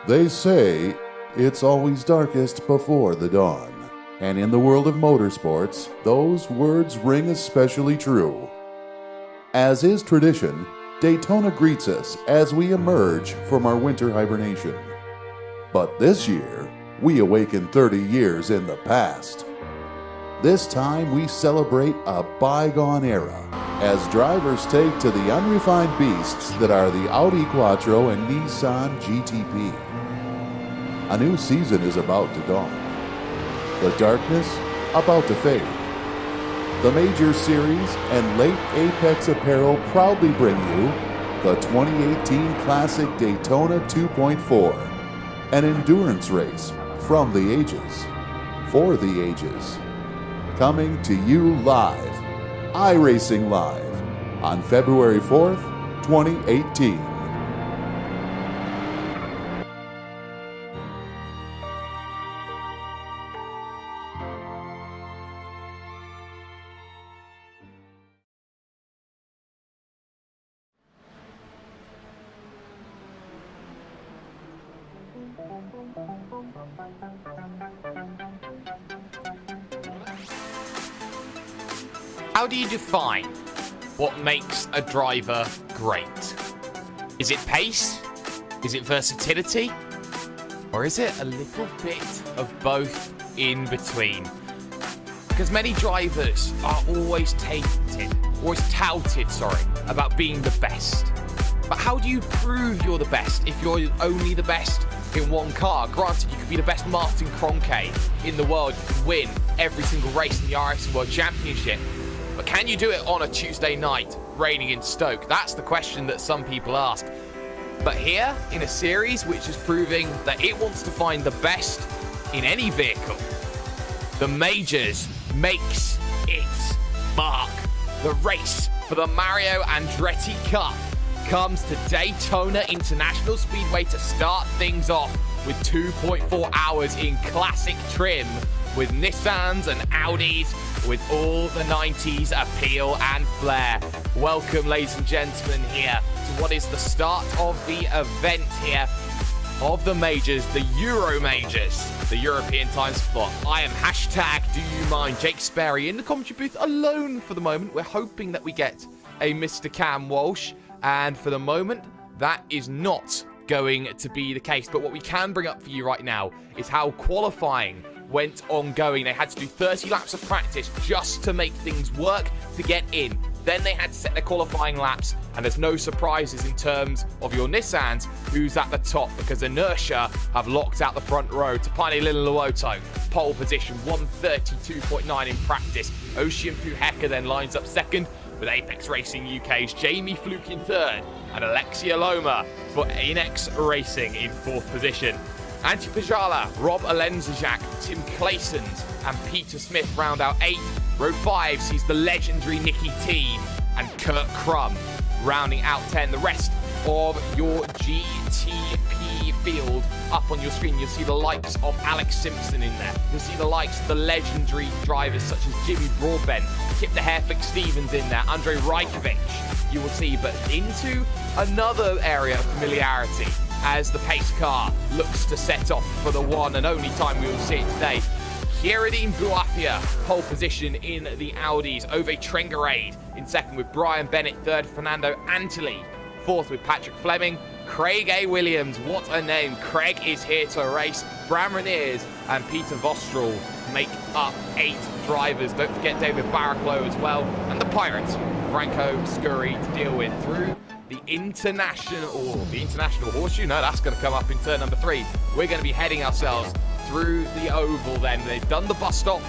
They say it's always darkest before the dawn. And in the world of motorsports, those words ring especially true. As is tradition, Daytona greets us as we emerge from our winter hibernation. But this year, we awaken 30 years in the past. This time we celebrate a bygone era as drivers take to the unrefined beasts that are the Audi Quattro and Nissan GTP. A new season is about to dawn. The darkness about to fade. The Major Series and Late Apex Apparel proudly bring you the 2018 Classic Daytona 2.4, an endurance race from the ages, for the ages. Coming to you live, iRacing Live, on February 4th, 2018. How do you define what makes a driver great? Is it pace? Is it versatility? Or is it a little bit of both in between? Because many drivers are always touted about being the best. But how do you prove you're the best if you're only the best in one car? Granted, you could be the best Martin Cronkey in the world. You could win every single race in the RS World Championship. But can you do it on a Tuesday night, raining in Stoke? That's the question that some people ask. But here, in a series which is proving that it wants to find the best in any vehicle, the Majors makes its mark. The race for the Mario Andretti Cup comes to Daytona International Speedway to start things off with 2.4 hours in classic trim, with Nissans and Audis, with all the 90s appeal and flair. Welcome, ladies and gentlemen, here to what is the start of the event here of the Majors, the Euro Majors, the European time slot. I am #DoYouMind, Jake Sperry in the commentary booth alone for the moment. We're hoping that we get a Mr. Cam Walsh, and for the moment, that is not going to be the case. But what we can bring up for you right now is how qualifying went ongoing. They had to do 30 laps of practice just to make things work to get in. Then they had to set their qualifying laps, and there's no surprises in terms of your Nissans, who's at the top, because Inertia have locked out the front row. Tapani Lililowoto, pole position, 132.9 in practice. Ocean Puheka then lines up second, with Apex Racing UK's Jamie Fluke in third, and Alexia Loma for Inex Racing in fourth position. Antti Pajala, Rob Alenzajak, Tim Claysons and Peter Smith round out 8. Row 5 sees the legendary Nicky Team and Kurt Crum rounding out 10. The rest of your GTP field up on your screen, you'll see the likes of Alex Simpson in there. You'll see the likes of the legendary drivers such as Jimmy Broadbent, Kip the Hairflick Stevens in there, Andrei Rajkovic, you will see, but into another area of familiarity as the pace car looks to set off for the one and only time we will see it today. Kieradine Buafia, pole position in the Audis. Ove Trengarade in second with Brian Bennett, third Fernando Antoli, fourth with Patrick Fleming. Craig A. Williams, what a name. Craig is here to race. Bram Reniers and Peter Vostrel make up 8 drivers. Don't forget David Barraclough as well. And the Pirate, Franco Scurry, to deal with through the international horseshoe. No, that's going to come up in turn number 3. We're going to be heading ourselves through the oval then. They've done the bus stop.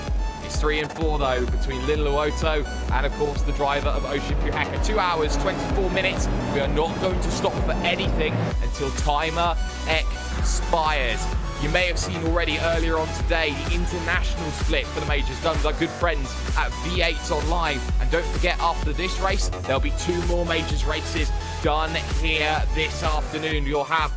It's 3 and 4 though between Lililowoto and of course the driver of Ocean Puheka. 2 hours, 24 minutes. We are not going to stop for anything until timer expires. You may have seen already earlier on today the international split for the Majors done with our good friends at V8 Online. And don't forget, after this race, there'll be 2 more Majors races done here this afternoon. You'll have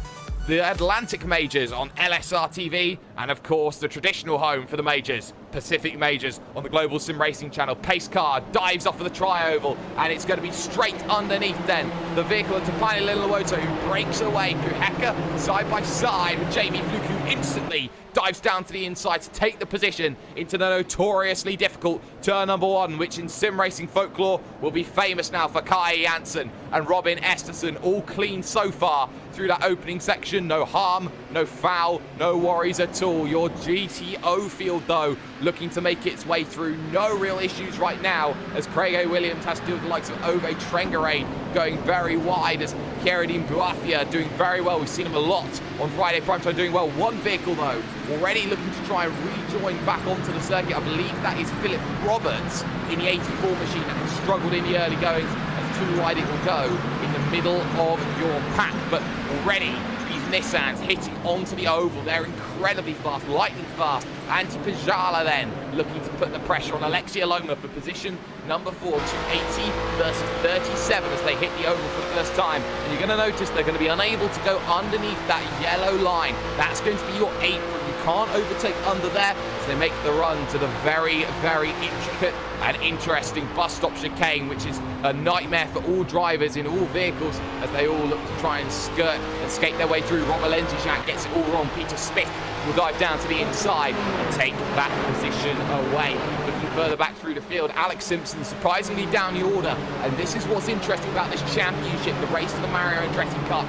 the Atlantic Majors on LSR TV, and of course the traditional home for the Majors, Pacific Majors on the Global Sim Racing channel. Pace car dives off of the tri-oval, and it's going to be straight underneath then the vehicle of Topani Lilawoto, who breaks away. Kuheka side by side with Jamie Fluke, who instantly dives down to the inside to take the position into the notoriously difficult turn number 1, which in sim racing folklore will be famous now for Kai Jansen and Robin Esterson. All clean so far through that opening section. No harm, no foul, no worries at all. Your GTO field, though, looking to make its way through. No real issues right now, as Craig A. Williams has to deal with the likes of Ove Trengarade going very wide, as Kieradine Buafia doing very well. We've seen him a lot on Friday Primetime doing well. One vehicle, though, already looking to try and rejoin back onto the circuit. I believe that is Philip Roberts in the 84 machine that has struggled in the early goings. As too wide it will go in the middle of your pack. But already these Nissans hitting onto the oval. They're incredibly fast, lightning fast. Antti Pajala then looking to put the pressure on Alexia Loma for position number 4, 280 versus 37 as they hit the oval for the first time. And you're going to notice they're going to be unable to go underneath that yellow line. That's going to be your apron. Can't overtake under there as they make the run to the very, very intricate and interesting bus stop chicane, which is a nightmare for all drivers in all vehicles as they all look to try and skirt and skate their way through. Robert Lenzijak gets it all wrong. Peter Smith will dive down to the inside and take that position away. Looking further back through the field, Alex Simpson surprisingly down the order, and this is what's interesting about this championship, the race to the Mario Andretti Cup.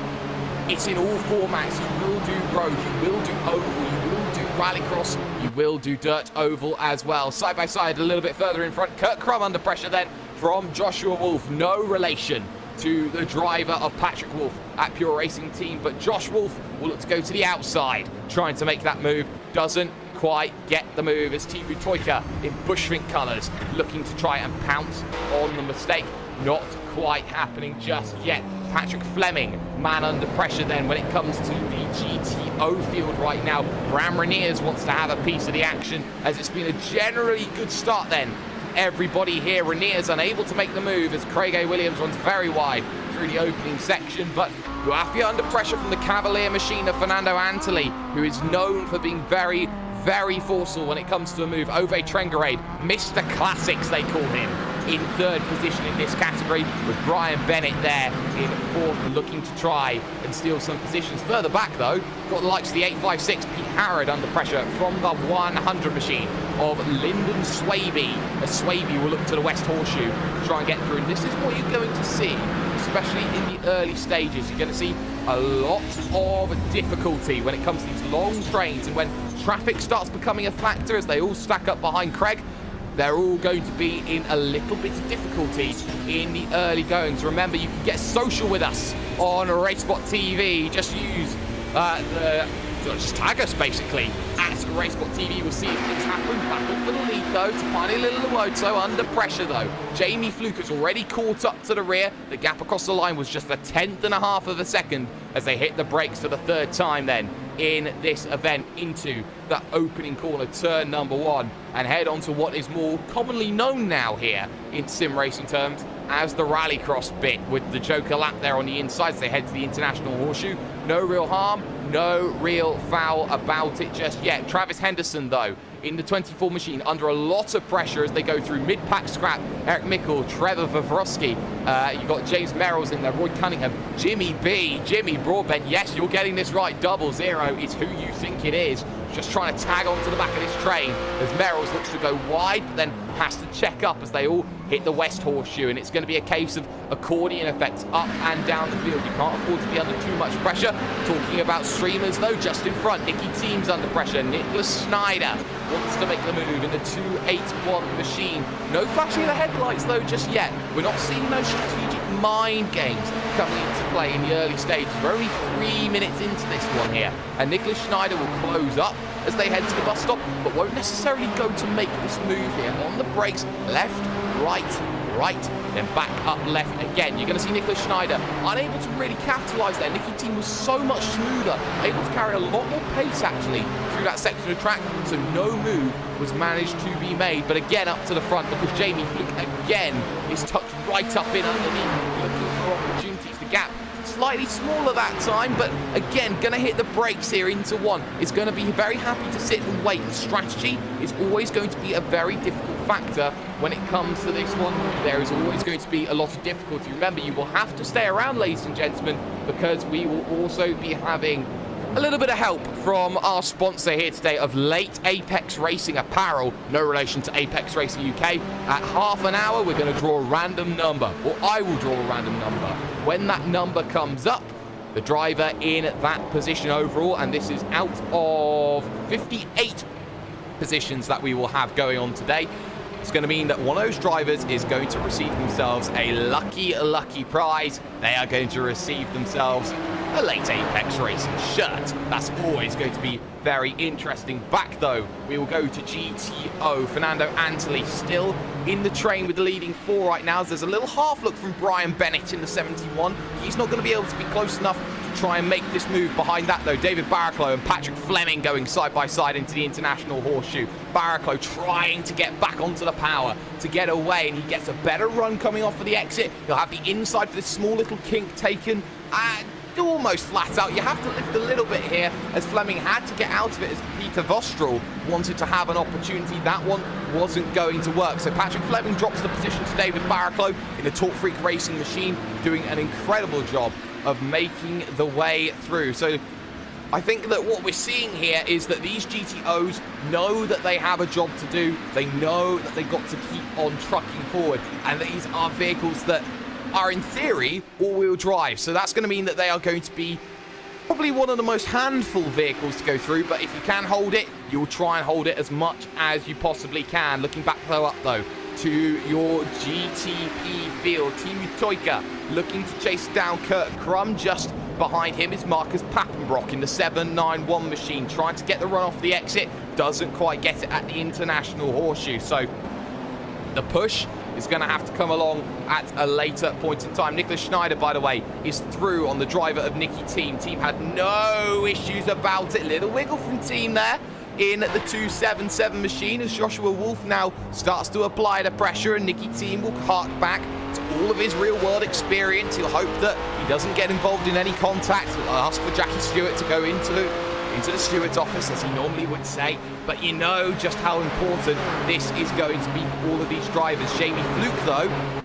It's in all formats. You will do road, you will do oval, you will do rallycross, you will do dirt oval as well. Side by side, a little bit further in front. Kurt Crum under pressure then from Joshua Wolf. No relation to the driver of Patrick Wolf at Pure Racing Team, but Josh Wolf will look to go to the outside, trying to make that move. Doesn't quite get the move as Tibu Troika in Bushvink colours looking to try and pounce on the mistake. Not quite happening just yet. Patrick Fleming, man under pressure then when it comes to the GTO field right now. Bram Reniers wants to have a piece of the action as it's been a generally good start then. Everybody here, Reniers unable to make the move as Craig A. Williams runs very wide through the opening section, but Buafia under pressure from the Cavalier machine of Fernando Antoli, who is known for being very, very forceful when it comes to a move. Ove Trengarade, Mr. Classics they call him, in third position in this category, with Brian Bennett there in fourth, looking to try and steal some positions. Further back though, got the likes of the 856 Pete Harrod under pressure from the 100 machine of Lyndon Swaby, as Swaby will look to the West Horseshoe to try and get through. And this is what you're going to see, especially in the early stages. You're going to see a lot of difficulty when it comes to these long trains, and when traffic starts becoming a factor as they all stack up behind Craig, they're all going to be in a little bit of difficulty in the early goings. Remember, you can get social with us on RaceSpotTV. Just use just tag us basically at RaceSpotTV. We'll see if things happen. Battle for the lead though. Topani Lilawoto under pressure though. Jamie Fluke has already caught up to the rear. The gap across the line was just a 1/10 of a second as they hit the brakes for the third time then in this event into the opening corner, turn number 1, and head on to what is more commonly known now here in sim racing terms as the rallycross bit, with the Joker lap there on the inside as they head to the International Horseshoe. No real harm, no real foul about it just yet. Travis Henderson though in the 24 machine under a lot of pressure as they go through mid-pack scrap. Eric Mickle, Trevor Vavrovsky, you've got James Merrills in there, Roy Cunningham, Jimmy B, Jimmy Broadbent. Yes, you're getting this right, 00 is who you think it is. Just trying to tag onto the back of this train as Merrills looks to go wide, but then has to check up as they all hit the West Horseshoe, and it's going to be a case of accordion effects up and down the field. You can't afford to be under too much pressure. Talking about streamers though, just in front, Nicky Teams under pressure. Nicholas Schneider wants to make the move in the 281 machine. No flashing of the headlights though just yet. We're not seeing those strategic mind games coming into play in the early stages. We're only 3 minutes into this one here, and Nicholas Schneider will close up as they head to the bus stop, but won't necessarily go to make this move here. On the brakes, left, right, then back up left again. You're going to see Nicholas Schneider unable to really capitalise there. Nicky Team was so much smoother, able to carry a lot more pace actually through that section of track, so no move was managed to be made. But again, up to the front because Jamie Fluke again is tucked right up in underneath, looking for opportunities. The gap slightly smaller that time, but again, going to hit the brakes here into one. It's going to be very happy to sit and wait. And strategy is always going to be a very difficult factor when it comes to this one. There is always going to be a lot of difficulty. Remember, you will have to stay around, ladies and gentlemen, because we will also be having a little bit of help from our sponsor here today of Late Apex Racing Apparel, no relation to Apex Racing UK. At half an hour, we're going to draw a random number, or I will draw a random number. When that number comes up, the driver in that position overall, and this is out of 58 positions that we will have going on today, it's going to mean that one of those drivers is going to receive themselves a lucky prize. They are going to receive themselves a Late Apex Racing shirt. That's always going to be very interesting. Back though, we will go to GTO. Fernando Antoli still in the train with the leading 4 right now. There's a little half look from Brian Bennett in the 71. He's not going to be able to be close enough to try and make this move. Behind that though, David Barraclough and Patrick Fleming going side by side into the International Horseshoe. Barraclough trying to get back onto the power to get away, and he gets a better run coming off of the exit. He'll have the inside for this small little kink taken, and almost flat out. You have to lift a little bit here, as Fleming had to get out of it as Peter Vostrel wanted to have an opportunity. That one wasn't going to work. So Patrick Fleming drops the position to David Barraclough in the Talk Freak Racing machine, doing an incredible job of making the way through. So I think that what we're seeing here is that these GTOs know that they have a job to do. They know that they've got to keep on trucking forward. And these are vehicles that are, in theory, all-wheel drive. So that's going to mean that they are going to be probably one of the most handful vehicles to go through. But if you can hold it, you'll try and hold it as much as you possibly can. Looking back though to your GTP field, Team Utoika looking to chase down Kurt Crum. Just behind him is Marcus Pappenbrock in the 791 machine, trying to get the run off the exit. Doesn't quite get it at the International Horseshoe. So the push is going to have to come along at a later point in time. Nicholas Schneider, by the way, is through on the driver of Nicky Team. Team had no issues about it. Little wiggle from Team there in the 277 machine, as Joshua Wolf now starts to apply the pressure, and Nicky Team will hark back to all of his real-world experience. He'll hope that he doesn't get involved in any contact. He'll ask for Jackie Stewart to go into the steward's office, as he normally would say. But you know just how important this is going to be for all of these drivers. Jamie Fluke, though,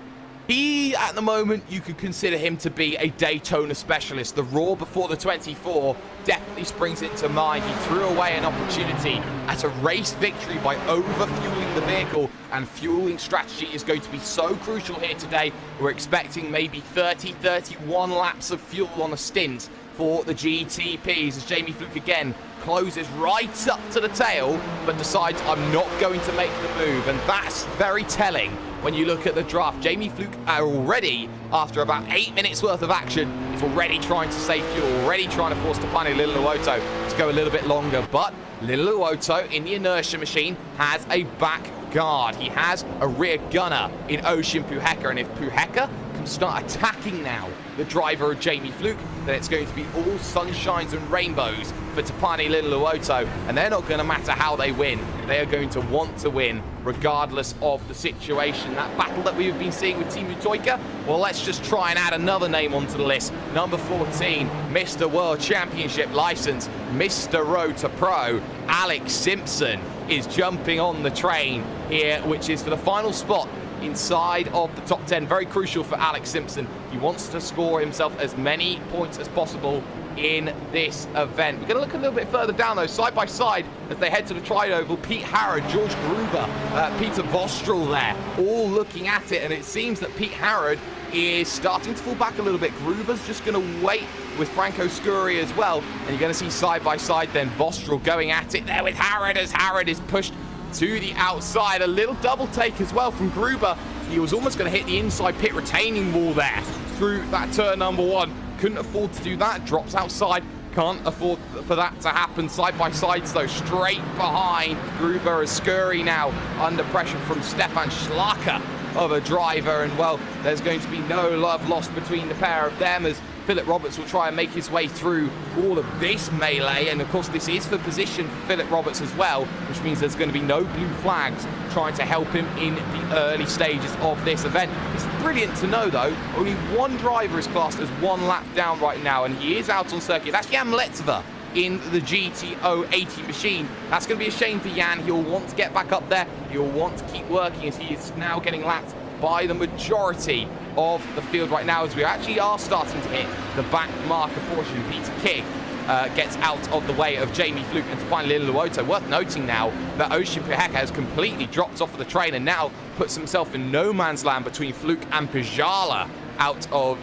he, at the moment, you could consider him to be a Daytona specialist. The roar before the 24 definitely springs into mind. He threw away an opportunity at a race victory by over-fueling the vehicle, and fueling strategy is going to be so crucial here today. We're expecting maybe 30, 31 laps of fuel on a stint for the GTPs, as Jamie Fluke again closes right up to the tail, but decides, I'm not going to make the move. And that's very telling when you look at the draft. Jamie Fluke already, after about 8 minutes worth of action, is already trying to save fuel, already trying to force Tapani Liliuoto to go a little bit longer. But Liliuoto in the inertia machine has a back guard. He has a rear gunner in Ocean Puheka, and if Puheka can start attacking now the driver of Jamie Fluke, then it's going to be all sunshines and rainbows for Tapani Liliuoto, and they're not going to matter how they win. They are going to want to win regardless of the situation. That battle that we've been seeing with Team Utoika, well, let's just try and add another name onto the list. Number 14, Mr. World Championship license, Mr. Road to Pro, Alex Simpson is jumping on the train here, which is for the final spot inside of the top 10. Very crucial for Alex Simpson. He wants to score himself as many points as possible in this event. We're going to look a little bit further down, though, side by side as they head to the Tri-Oval. Pete Harrod, George Gruber, Peter Vostrel there, all looking at it, and it seems that Pete Harrod is starting to fall back a little bit. Gruber's just going to wait with Franco Scuri as well, and you're going to see side by side then Vostrel going at it there with Harrod, as Harrod is pushed to the outside. A little double take as well from Gruber. He was almost going to hit the inside pit retaining wall there through that turn number 1. Couldn't afford to do that. Drops outside. Can't afford for that to happen. Side by sides though, straight behind Gruber, as Scuri now under pressure from Stefan Schlacker of a driver, and well, there's going to be no love lost between the pair of them, as Philip Roberts will try and make his way through all of this melee, and of course this is for position for Philip Roberts as well, which means there's going to be no blue flags trying to help him in the early stages of this event. It's brilliant to know though, only one driver is classed as 1 lap down right now, and he is out on circuit. That's Jan Letzver in the GTO 80 machine. That's going to be a shame for Jan. He'll want to get back up there. He'll want to keep working as he is now getting lapped by the majority of the field right now, as we actually are starting to hit the back marker portion. Peter King gets out of the way of Jamie Fluke and finally Luoto. Worth noting now that Ocean Piheka has completely dropped off of the train and now puts himself in no man's land between Fluke and Pijala. Out of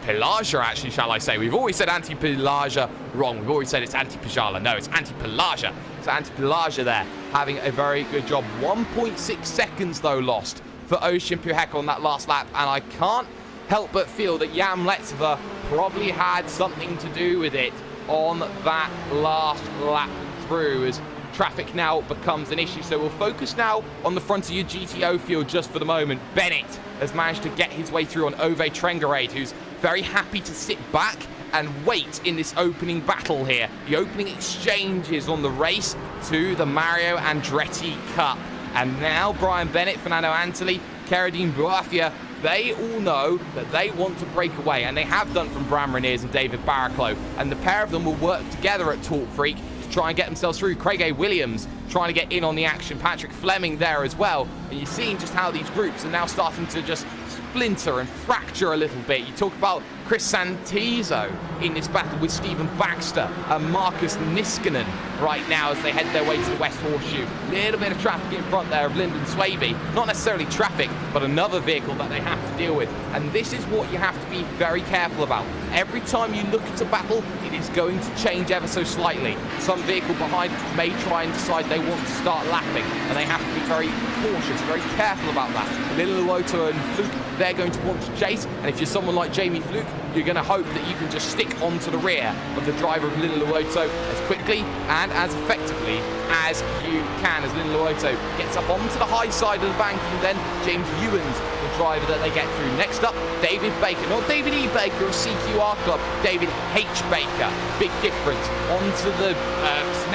Pelagia, actually, shall I say. We've always said anti-Pelagia wrong. We've always said it's anti-Pijala. No, it's anti-Pelagia. So anti-Pelagia there, having a very good job. 1.6 seconds, though, lost for Ocean Piheka on that last lap. And I can't help but feel that Jan Letzver probably had something to do with it on that last lap through, as traffic now becomes an issue. So we'll focus now on the front of your GTO field just for the moment. Bennett has managed to get his way through on Ove Trengarade, who's very happy to sit back and wait in this opening battle here. The opening exchanges on the race to the Mario Andretti Cup. And now Brian Bennett, Fernando Antoli, Keradine Buafia, they all know that they want to break away, and they have done from Bram Reniers and David Barraclough. And the pair of them will work together at Talk Freak to try and get themselves through. Craig A. Williams trying to get in on the action. Patrick Fleming there as well. And you're seeing just how these groups are now starting to just splinter and fracture a little bit. You talk about Chris Santizo in this battle with Stephen Baxter and Marcus Niskanen right now as they head their way to the West Horseshoe. Little bit of traffic in front there of Lyndon Swaby. Not necessarily traffic, but another vehicle that they have to deal with. And this is what you have to be very careful about. Every time you look at a battle, it is going to change ever so slightly. Some vehicle behind may try and decide they want to start lapping, and they have to be very cautious, very careful about that. Little Luoto and Fluke, they're going to want to chase, and if you're someone like Jamie Fluke, you're going to hope that you can just stick onto the rear of the driver of Little Luoto as quickly and as effectively as you can, as Little Luoto gets up onto the high side of the bank, and then James Ewan's the driver that they get through. Next up, David Baker, not David E. Baker of CQR Club, David H. Baker. Big difference. Onto the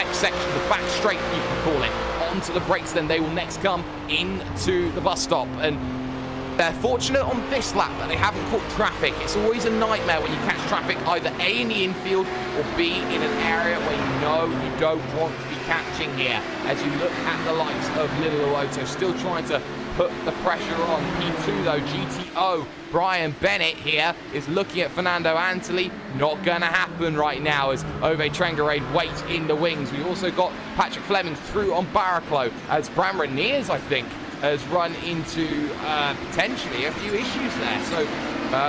next section, the back straight, you can call it. Onto the brakes, then they will next come into the bus stop. And they're fortunate on this lap that they haven't caught traffic. It's always a nightmare when you catch traffic, either A, in the infield, or B, in an area where you know you don't want to be catching here. As you look at the likes of Little Luoto, still trying to put the pressure on. P2 though, GTO, Brian Bennett here is looking at Fernando Antoli. Not going to happen right now as Ove Trengarade waits in the wings. We've also got Patrick Fleming through on Barraclough, as Bram Reniers, I think, has run into potentially a few issues there. So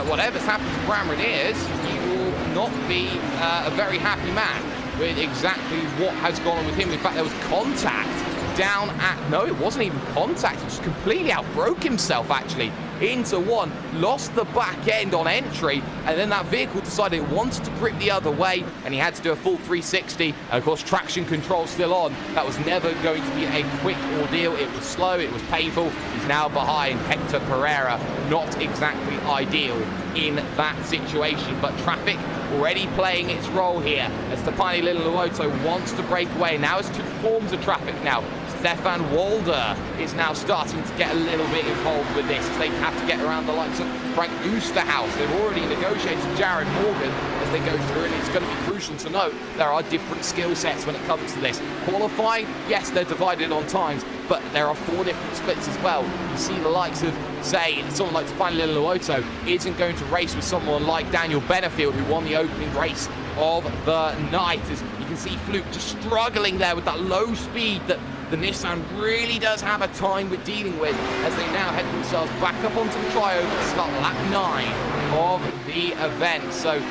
whatever's happened to Bram Reniers, he will not be a very happy man with exactly what has gone on with him. In fact, there was contact down at, no, it wasn't even contact, he just completely outbroke himself actually into one, lost the back end on entry, and then that vehicle decided it wanted to grip the other way, and he had to do a full 360, and of course traction control still on. That was never going to be a quick ordeal. It was slow, it was painful. He's now behind Hector Pereira. Not exactly ideal in that situation, but traffic already playing its role here as Stepani Little Luoto wants to break away. Now it's two forms of traffic now. Stefan Walder is now starting to get a little bit involved with this as they have to get around the likes of Frank Oosterhouse. They've already negotiated Jared Morgan as they go through, and it's going to be crucial to note there are different skill sets when it comes to this. Qualifying, yes, they're divided on times, but there are 4 different splits as well. You see the likes of, say, someone like Stefan Little Luoto isn't going to race with someone like Daniel Benefield, who won the opening race of the night. As you can see Fluke just struggling there with that low speed that the Nissan really does have a time with dealing with, as they now head themselves back up onto the trioval to start lap 9 of the event. So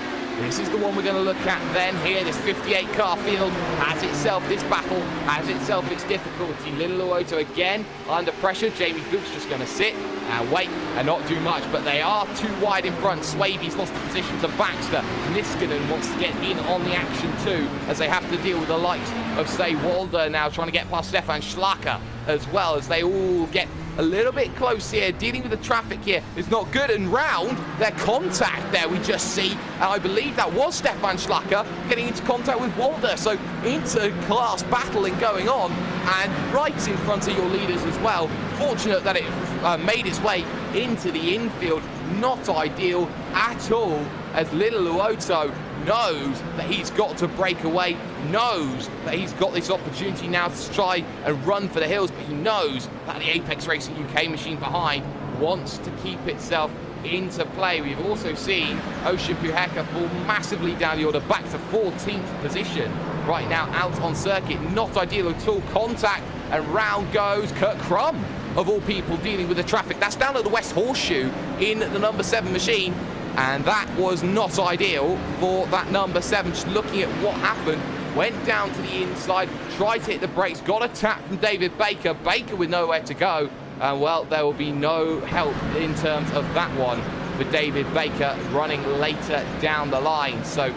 this is the one we're going to look at then here. This 58 car field has itself, this battle has itself its difficulty. Little Luoto again under pressure. Jamie Fuchs just going to sit and wait and not do much, but they are too wide in front. Swaby's lost the position to Baxter. Niskanen wants to get in on the action too, as they have to deal with the likes of, say, Walder now trying to get past Stefan Schlacker, as well as they all get a little bit close here, dealing with the traffic here. It's not good, and round their contact there we just see, and I believe that was Stefan Schlacker getting into contact with Walder, so inter-class battling going on, and right in front of your leaders as well. Fortunate that it made its way into the infield. Not ideal at all, as Little Luoto knows that he's got to break away, knows that he's got this opportunity now to try and run for the hills, but he knows that the Apex Racing UK machine behind wants to keep itself into play. We've also seen Ocean Puheka fall massively down the order, back to 14th position right now out on circuit. Not ideal at all. Contact, and round goes Kurt Crum, of all people, dealing with the traffic. That's down at the West Horseshoe in the number 7 machine, and that was not ideal for that number 7. Just looking at what happened, went down to the inside, tried to hit the brakes, got a tap from David Baker. Baker with nowhere to go, and well, there will be no help in terms of that one for David Baker running later down the line. So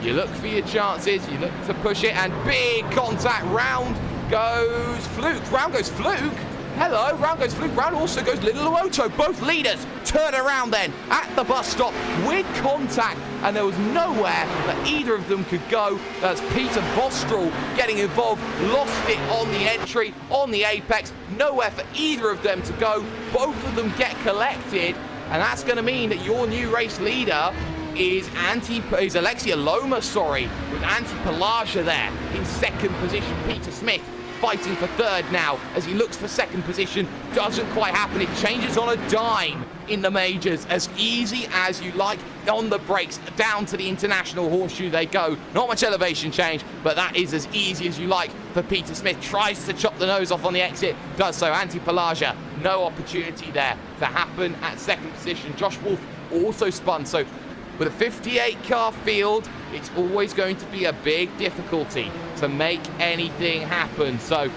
you look for your chances, you look to push it, and big contact. Round goes Fluke. Round goes Fluke. Hello, round goes Fluke, round also goes Little Luoto. Both leaders turn around then at the bus stop with contact, and there was nowhere that either of them could go. That's Peter Vostrel getting involved, lost it on the entry, on the apex, nowhere for either of them to go. Both of them get collected, and that's going to mean that your new race leader is Alexia Loma, with Antti Pelagia there in second position. Peter Smith fighting for third now as he looks for second position. Doesn't quite happen. It changes on a dime in the majors. As easy as you like on the brakes, down to the international horseshoe they go. Not much elevation change, but that is as easy as you like for Peter Smith. Tries to chop the nose off on the exit, does so. Antti Pelagia, no opportunity there to happen at second position. Josh Wolf also spun, so with a 58 car field, it's always going to be a big difficulty to make anything happen. So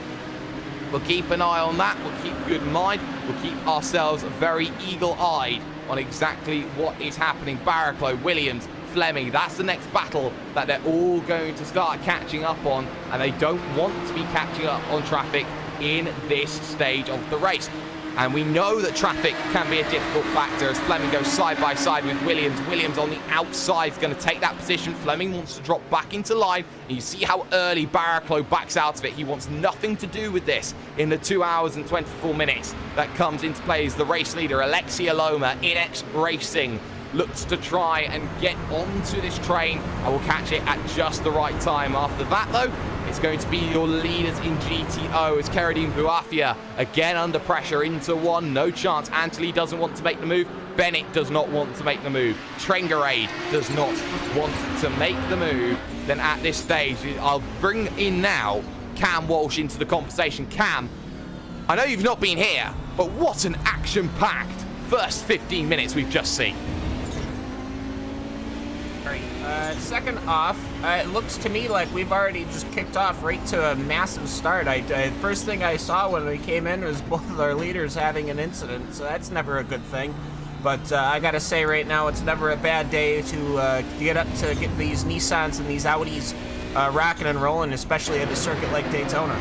we'll keep an eye on that. We'll keep good mind. We'll keep ourselves very eagle-eyed on exactly what is happening. Barraclough, Williams, Fleming, that's the next battle that they're all going to start catching up on, and they don't want to be catching up on traffic in this stage of the race. And we know that traffic can be a difficult factor as Fleming goes side by side with Williams. Williams on the outside is going to take that position. Fleming wants to drop back into line. And you see how early Barraclough backs out of it. He wants nothing to do with this in the 2 hours and 24 minutes that comes into play as the race leader. Alexia Loma, Inex Racing, looks to try and get onto this train and will catch it at just the right time. After that, though, it's going to be your leaders in GTO as Keradine Buafia again under pressure into one. No chance. Antley doesn't want to make the move. Bennett does not want to make the move. Trengarade does not want to make the move. Then at this stage, I'll bring in now Cam Walsh into the conversation. Cam, I know you've not been here, but what an action-packed first 15 minutes we've just seen. Second off, it looks to me like we've already just kicked off right to a massive start. First thing I saw when we came in was both of our leaders having an incident, so that's never a good thing. But I gotta say right now, it's never a bad day to get these Nissans and these Audis rocking and rolling, especially at a circuit like Daytona.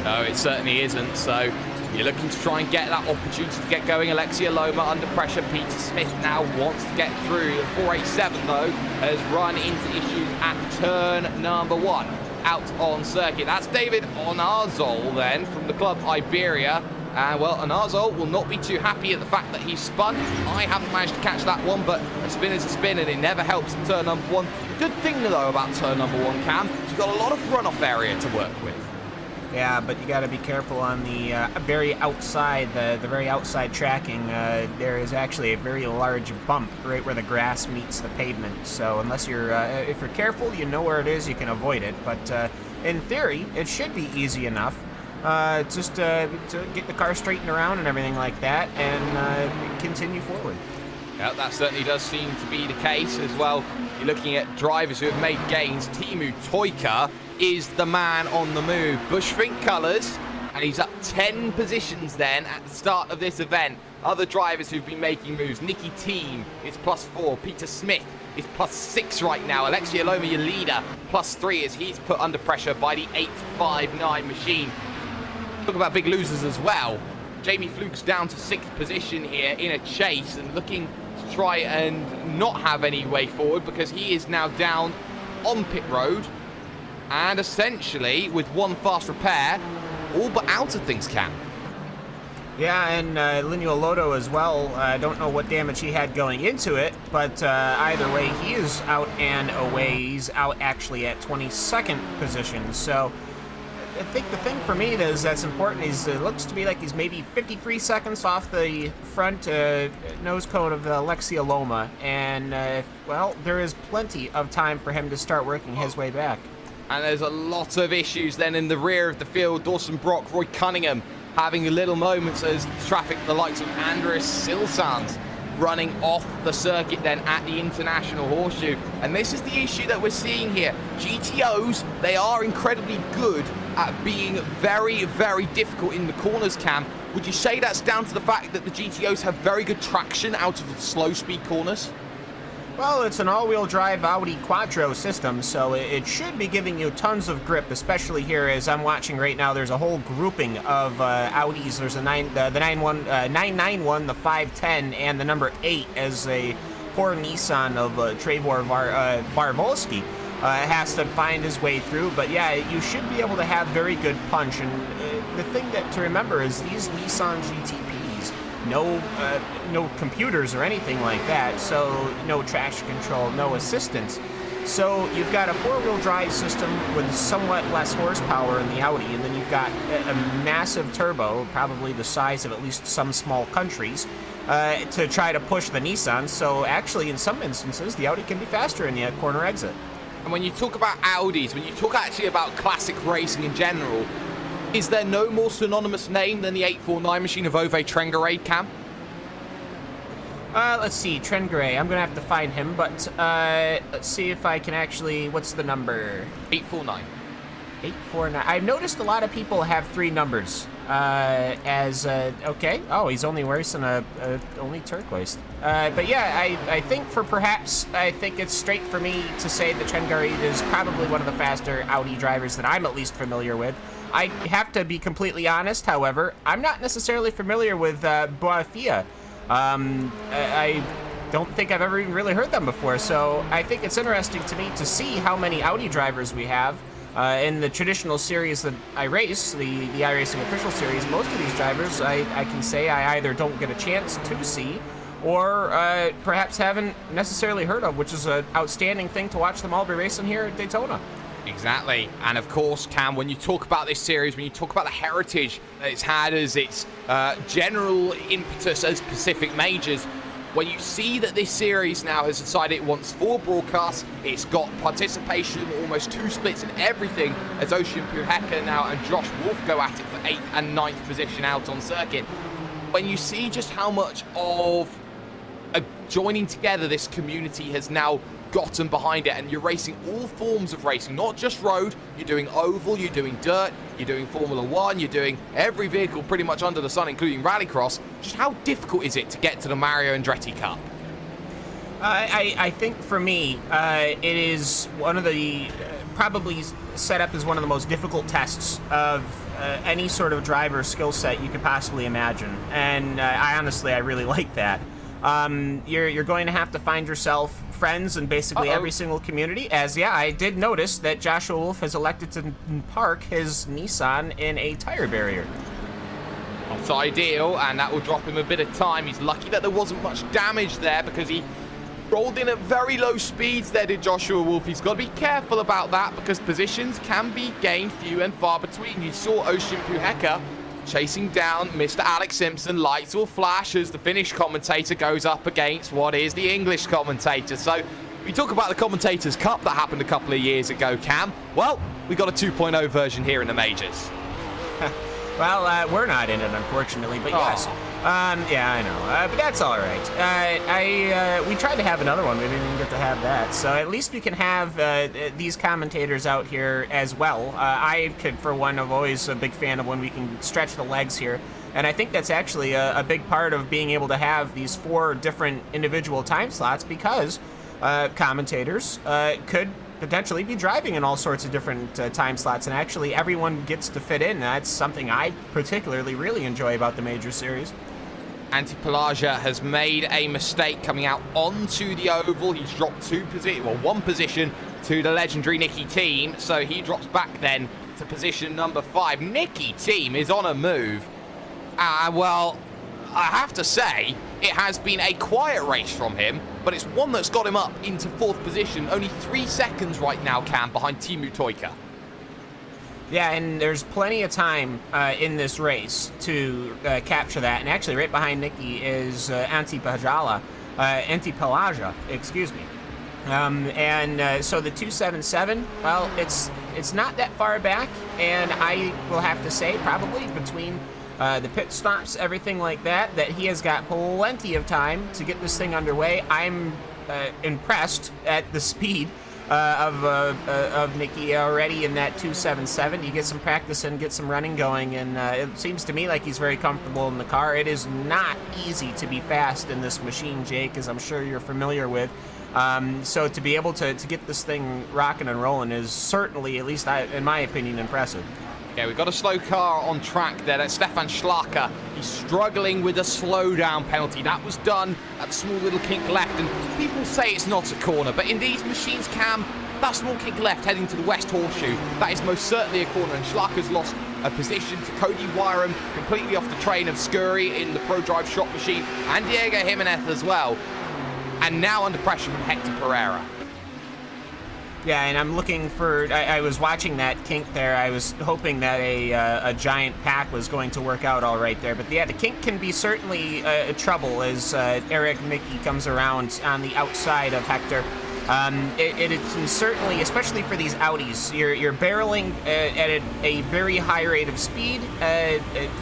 No, it certainly isn't. So you're looking to try and get that opportunity to get going. Alexia Loma under pressure. Peter Smith now wants to get through. The 487, though, has run into issues at turn number 1 out on circuit. That's David Onarzol, then, from the club Iberia. And, well, Onarzol will not be too happy at the fact that he's spun. I haven't managed to catch that one, but a spin is a spin, and it never helps at turn number 1. Good thing, though, about turn number 1, Cam, you've got a lot of runoff area to work with. Yeah, but you got to be careful on the very outside, the very outside tracking. There is actually a very large bump right where the grass meets the pavement. So unless you're, if you're careful, you know where it is, you can avoid it. But in theory, it should be easy enough. Just to get the car straightened around and everything like that, and continue forward. Yeah, that certainly does seem to be the case as well. You're looking at drivers who have made gains. Timu Toika is the man on the move. Bushfink colours, and he's up 10 positions then at the start of this event. Other drivers who've been making moves. Nicky Team is +4. Peter Smith is +6 right now. Alexia Loma, your leader, +3 as he's put under pressure by the 859 machine. Talk about big losers as well. Jamie Fluke's down to 6th position here in a chase and looking to try and not have any way forward because he is now down on pit road and essentially with one fast repair, all but out of things, Cam. Yeah, and Linuel Lodo as well. I don't know what damage he had going into it, but either way, he is out and away. He's out actually at 22nd position. So I think the thing for me that's important is it looks to me like he's maybe 53 seconds off the front nose cone of Alexia Loma. And, well, there is plenty of time for him to start working his way back. And there's a lot of issues then in the rear of the field. Dawson Brock, Roy Cunningham having little moments as traffic, the likes of Andreas Silsans running off the circuit then at the International Horseshoe. And this is the issue that we're seeing here. GTOs, they are incredibly good at being very, very difficult in the corners, Cam. Would you say that's down to the fact that the GTOs have very good traction out of the slow speed corners? Well, it's an all-wheel drive Audi Quattro system, so it should be giving you tons of grip, especially here as I'm watching right now. There's a whole grouping of Audis. There's the 991, the 510, and the number 8 as a poor Nissan of Trevor Varvolsky has to find his way through. But yeah, you should be able to have very good punch. And the thing to remember is these Nissan GTPs, no computers or anything like that, so no traction control, no assistance. So you've got a four-wheel drive system with somewhat less horsepower in the Audi, and then you've got a massive turbo, probably the size of at least some small countries, to try to push the Nissan. So actually, in some instances, the Audi can be faster in the corner exit. And when you talk about Audis, when you talk actually about classic racing in general, is there no more synonymous name than the 849 machine of Ove Trengarade, Cam? Let's see, Trengarade. I'm going to have to find him, but let's see if I can actually... What's the number? 849. 849. I've noticed a lot of people have 3 numbers okay. Oh, he's only wearing only turquoise. But yeah, I think I think it's straight for me to say that Trengarade is probably one of the faster Audi drivers that I'm at least familiar with. I have to be completely honest, however, I'm not necessarily familiar with Boafia. I don't think I've ever even really heard them before, so I think it's interesting to me to see how many Audi drivers we have. In the traditional series that I race, the iRacing official series, most of these drivers I can say I either don't get a chance to see or perhaps haven't necessarily heard of, which is an outstanding thing to watch them all be racing here at Daytona. Exactly. And of course, Cam, when you talk about this series, when you talk about the heritage that it's had as its general impetus as Pacific Majors, when you see that this series now has decided it wants 4 broadcasts, it's got participation, almost 2 splits and everything, as Ocean Puheka now and Josh Wolf go at it for 8th and 9th position out on circuit. When you see just how much of a joining together this community has now gotten behind it, and you're racing all forms of racing, not just road, you're doing oval, you're doing dirt, you're doing Formula 1, you're doing every vehicle pretty much under the sun, including rallycross. Just how difficult is it to get to the Mario Andretti Cup? I think for me, it is one of the, probably set up as one of the most difficult tests of any sort of driver skill set you could possibly imagine. And I really like that. You're going to have to find yourself friends in basically every single community, as I did notice that Joshua Wolf has elected to park his Nissan in a tire barrier. That's ideal, and that will drop him a bit of time. He's lucky that there wasn't much damage there because he rolled in at very low speeds there, did Joshua Wolf. He's got to be careful about that because positions can be gained few and far between. You saw Ocean Puheka chasing down Mr. Alex Simpson. Lights will flash as the Finnish commentator goes up against what is the English commentator. So we talk about the Commentators' Cup that happened a couple of years ago, Cam. Well, we got a 2.0 version here in the majors. Well, we're not in it, unfortunately, but yes. Yeah, I know, but that's all right. We tried to have another one. We didn't even get to have that. So at least we can have these commentators out here as well. I could, for one, I'm always a big fan of when we can stretch the legs here. And I think that's actually a big part of being able to have these 4 different individual time slots because commentators could potentially be driving in all sorts of different time slots, and actually everyone gets to fit in. That's something I particularly really enjoy about the Major Series. Antti Pelagia has made a mistake coming out onto the oval. He's dropped one position to the legendary Nicky Team, so he drops back then to position number 5. Nicky Team is on a move. Well, I have to say, it has been a quiet race from him, but it's one that's got him up into 4th position. Only 3 seconds right now, Cam, behind Teemu Toika. Yeah, and there's plenty of time in this race to capture that. And actually, right behind Nicky is Antti Pelagia, excuse me. So the 277, well, it's not that far back, and I will have to say probably between the pit stops, everything like that, that he has got plenty of time to get this thing underway. I'm impressed at the speed of Nicky already in that 277. You get some practice and get some running going, and it seems to me like he's very comfortable in the car. It is not easy to be fast in this machine, Jake, as I'm sure you're familiar with. So to be able to get this thing rocking and rolling is certainly, at least in my opinion, impressive. Yeah, we've got a slow car on track there. That's Stefan Schlacker. He's struggling with a slowdown penalty. That was done at the small little kink left, and people say it's not a corner, but in these machines, Cam, that small kink left heading to the West Horseshoe, that is most certainly a corner, and Schlacker's lost a position to Cody Wyram, completely off the train of Scurry in the Pro Drive shop machine, and Diego Jimenez as well, and now under pressure from Hector Pereira. Yeah, and I'm looking for... I was watching that kink there. I was hoping that a giant pack was going to work out all right there. But yeah, the kink can be certainly trouble as Eric Mickey comes around on the outside of Hector. It can certainly, especially for these Audis, you're barreling at a very high rate of speed.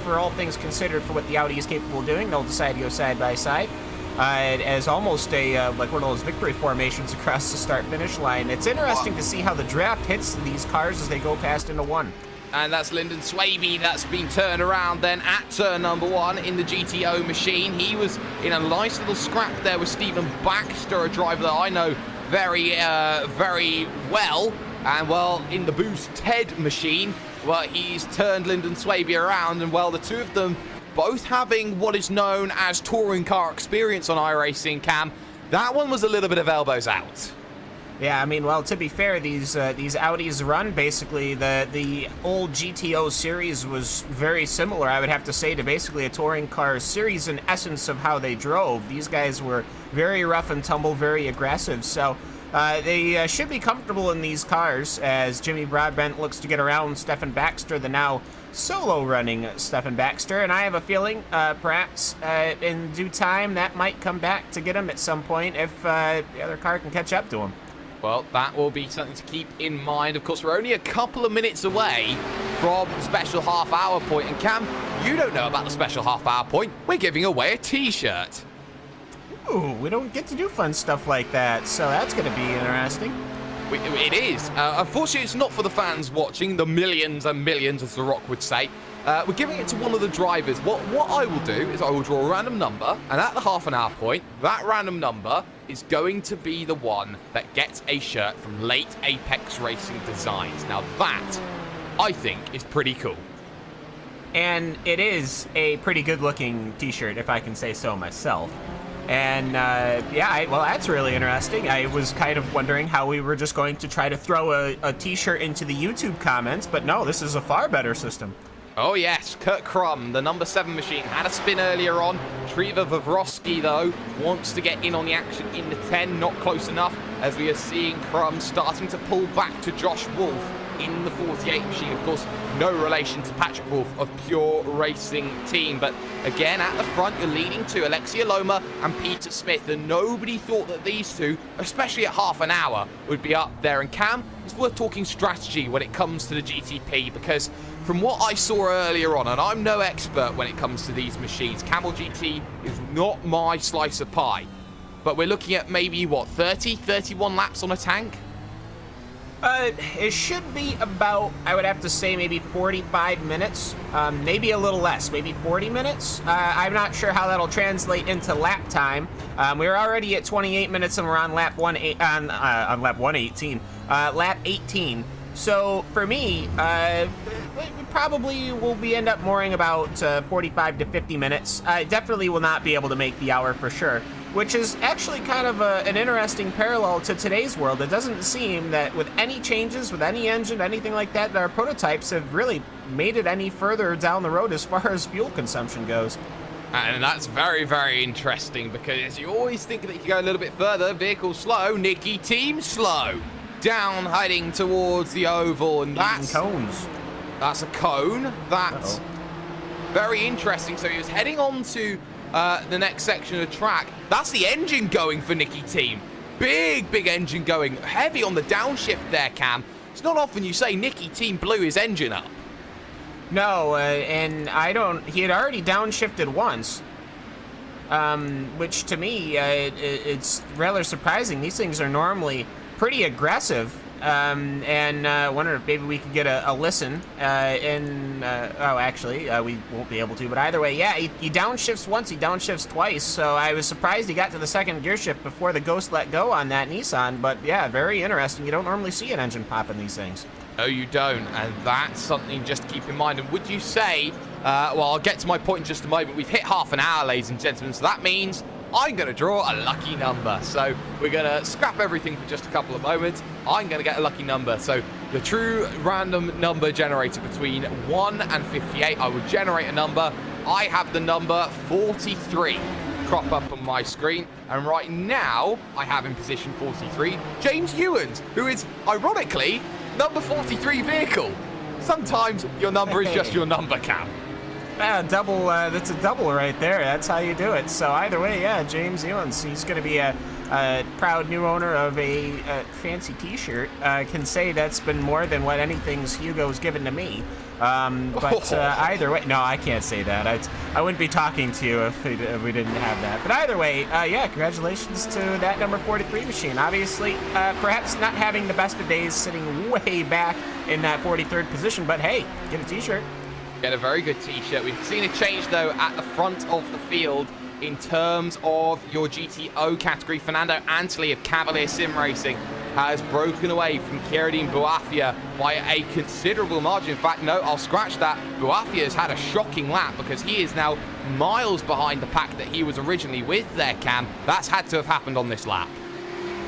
For all things considered, for what the Audi is capable of doing, they'll decide to go side by side. As almost like one of those victory formations across the start-finish line. It's interesting to see how the draft hits these cars as they go past into one. And that's Lyndon Swaby that's been turned around then at turn number 1 in the GTO machine. He was in a nice little scrap there with Stephen Baxter, a driver that I know very well. And, well, in the Boost Ted machine, well, he's turned Lyndon Swaby around, and, well, the two of them both having what is known as touring car experience on iRacing, Cam. That one was a little bit of elbows out. Yeah, I mean, well, to be fair, these Audis run, basically, the old GTO series was very similar, I would have to say, to basically a touring car series in essence of how they drove. These guys were very rough and tumble, very aggressive, so they should be comfortable in these cars as Jimmy Broadbent looks to get around Stefan Baxter, the now solo running Stefan Baxter, and I have a feeling perhaps in due time that might come back to get him at some point if the other car can catch up to him. Well, that will be something to keep in mind. Of course, we're only a couple of minutes away from the special half-hour point, and Cam, you don't know about the special half-hour point. We're giving away a t-shirt. Ooh, we don't get to do fun stuff like that, so that's going to be interesting. It is. Unfortunately, it's not for the fans watching, the millions and millions, as The Rock would say. We're giving it to one of the drivers. What I will do is I will draw a random number, and at the half-an-hour point, that random number is going to be the one that gets a shirt from Late Apex Racing Designs. Now that, I think, is pretty cool. And it is a pretty good-looking t-shirt, if I can say so myself. And, well, that's really interesting. I was kind of wondering how we were just going to try to throw a t-shirt into the YouTube comments, but no, this is a far better system. Oh, yes. Kurt Crum, the number 7 machine, had a spin earlier on. Treva Vavrovsky, though, wants to get in on the action in the 10. Not close enough, as we are seeing Crum starting to pull back to Josh Wolf in the 48 machine. Of course, no relation to Patrick Wolf of Pure Racing Team. But again, at the front, you're leading to Alexia Loma and Peter Smith. And nobody thought that these two, especially at half an hour, would be up there. And Cam, it's worth talking strategy when it comes to the GTP, because from what I saw earlier on, and I'm no expert when it comes to these machines, Camel GT is not my slice of pie. But we're looking at maybe, 31 laps on a tank? It should be about, I would have to say, maybe 45 minutes, maybe a little less, maybe 40 minutes. I'm not sure how that'll translate into lap time. We're already at 28 minutes and we're on lap 118. lap 18. So for me, we probably will end up mooring about 45 to 50 minutes. I definitely will not be able to make the hour for sure, which is actually kind of an interesting parallel to today's world. It doesn't seem that with any changes, with any engine, anything like that, our prototypes have really made it any further down the road as far as fuel consumption goes. And that's very, very interesting, because you always think that you can go a little bit further. Vehicle slow, Nicky team slow. Down, heading towards the oval, and that's cones. That's a cone. That's very interesting. So he was heading on to the next section of the track. That's the engine going for Nicky team. Big engine going. Heavy on the downshift there, Cam. It's not often you say Nicky team blew his engine up. No, and he had already downshifted once. Which to me, it's rather surprising. These things are normally pretty aggressive, and wonder if maybe we could get a listen actually we won't be able to, but either way, yeah, he downshifts once, he downshifts twice, so I was surprised he got to the second gear shift before the ghost let go on that Nissan. But yeah, very interesting. You don't normally see an engine pop in these things. No, you don't, and that's something just to keep in mind. And would you say, well, I'll get to my point in just a moment, we've hit half an hour, ladies and gentlemen, so that means I'm going to draw a lucky number. So we're going to scrap everything for just a couple of moments. I'm going to get a lucky number. So the true random number generator between 1 and 58. I will generate a number. I have the number 43 crop up on my screen. And right now, I have in position 43, James Ewans, who is, ironically, number 43 vehicle. Sometimes your number is just your number, Cam. Double, that's a double right there. That's how you do it. So either way, yeah, James Ewans, he's going to be a proud new owner of a fancy t-shirt. Can say that's been more than what anything's Hugo's given to me. But either way, no, I can't say that. I wouldn't be talking to you if we didn't have that. But either way, yeah, congratulations to that number 43 machine. Obviously, perhaps not having the best of days, sitting way back in that 43rd position, but hey, get a t-shirt. Get a very good t-shirt. We've seen a change, though, at the front of the field in terms of your GTO category. Fernando Antoli of Cavalier Sim Racing has broken away from Kieradine Bouafia by a considerable margin. In fact, no, I'll scratch that. Bouafia has had a shocking lap because he is now miles behind the pack that he was originally with there, Cam. That's had to have happened on this lap.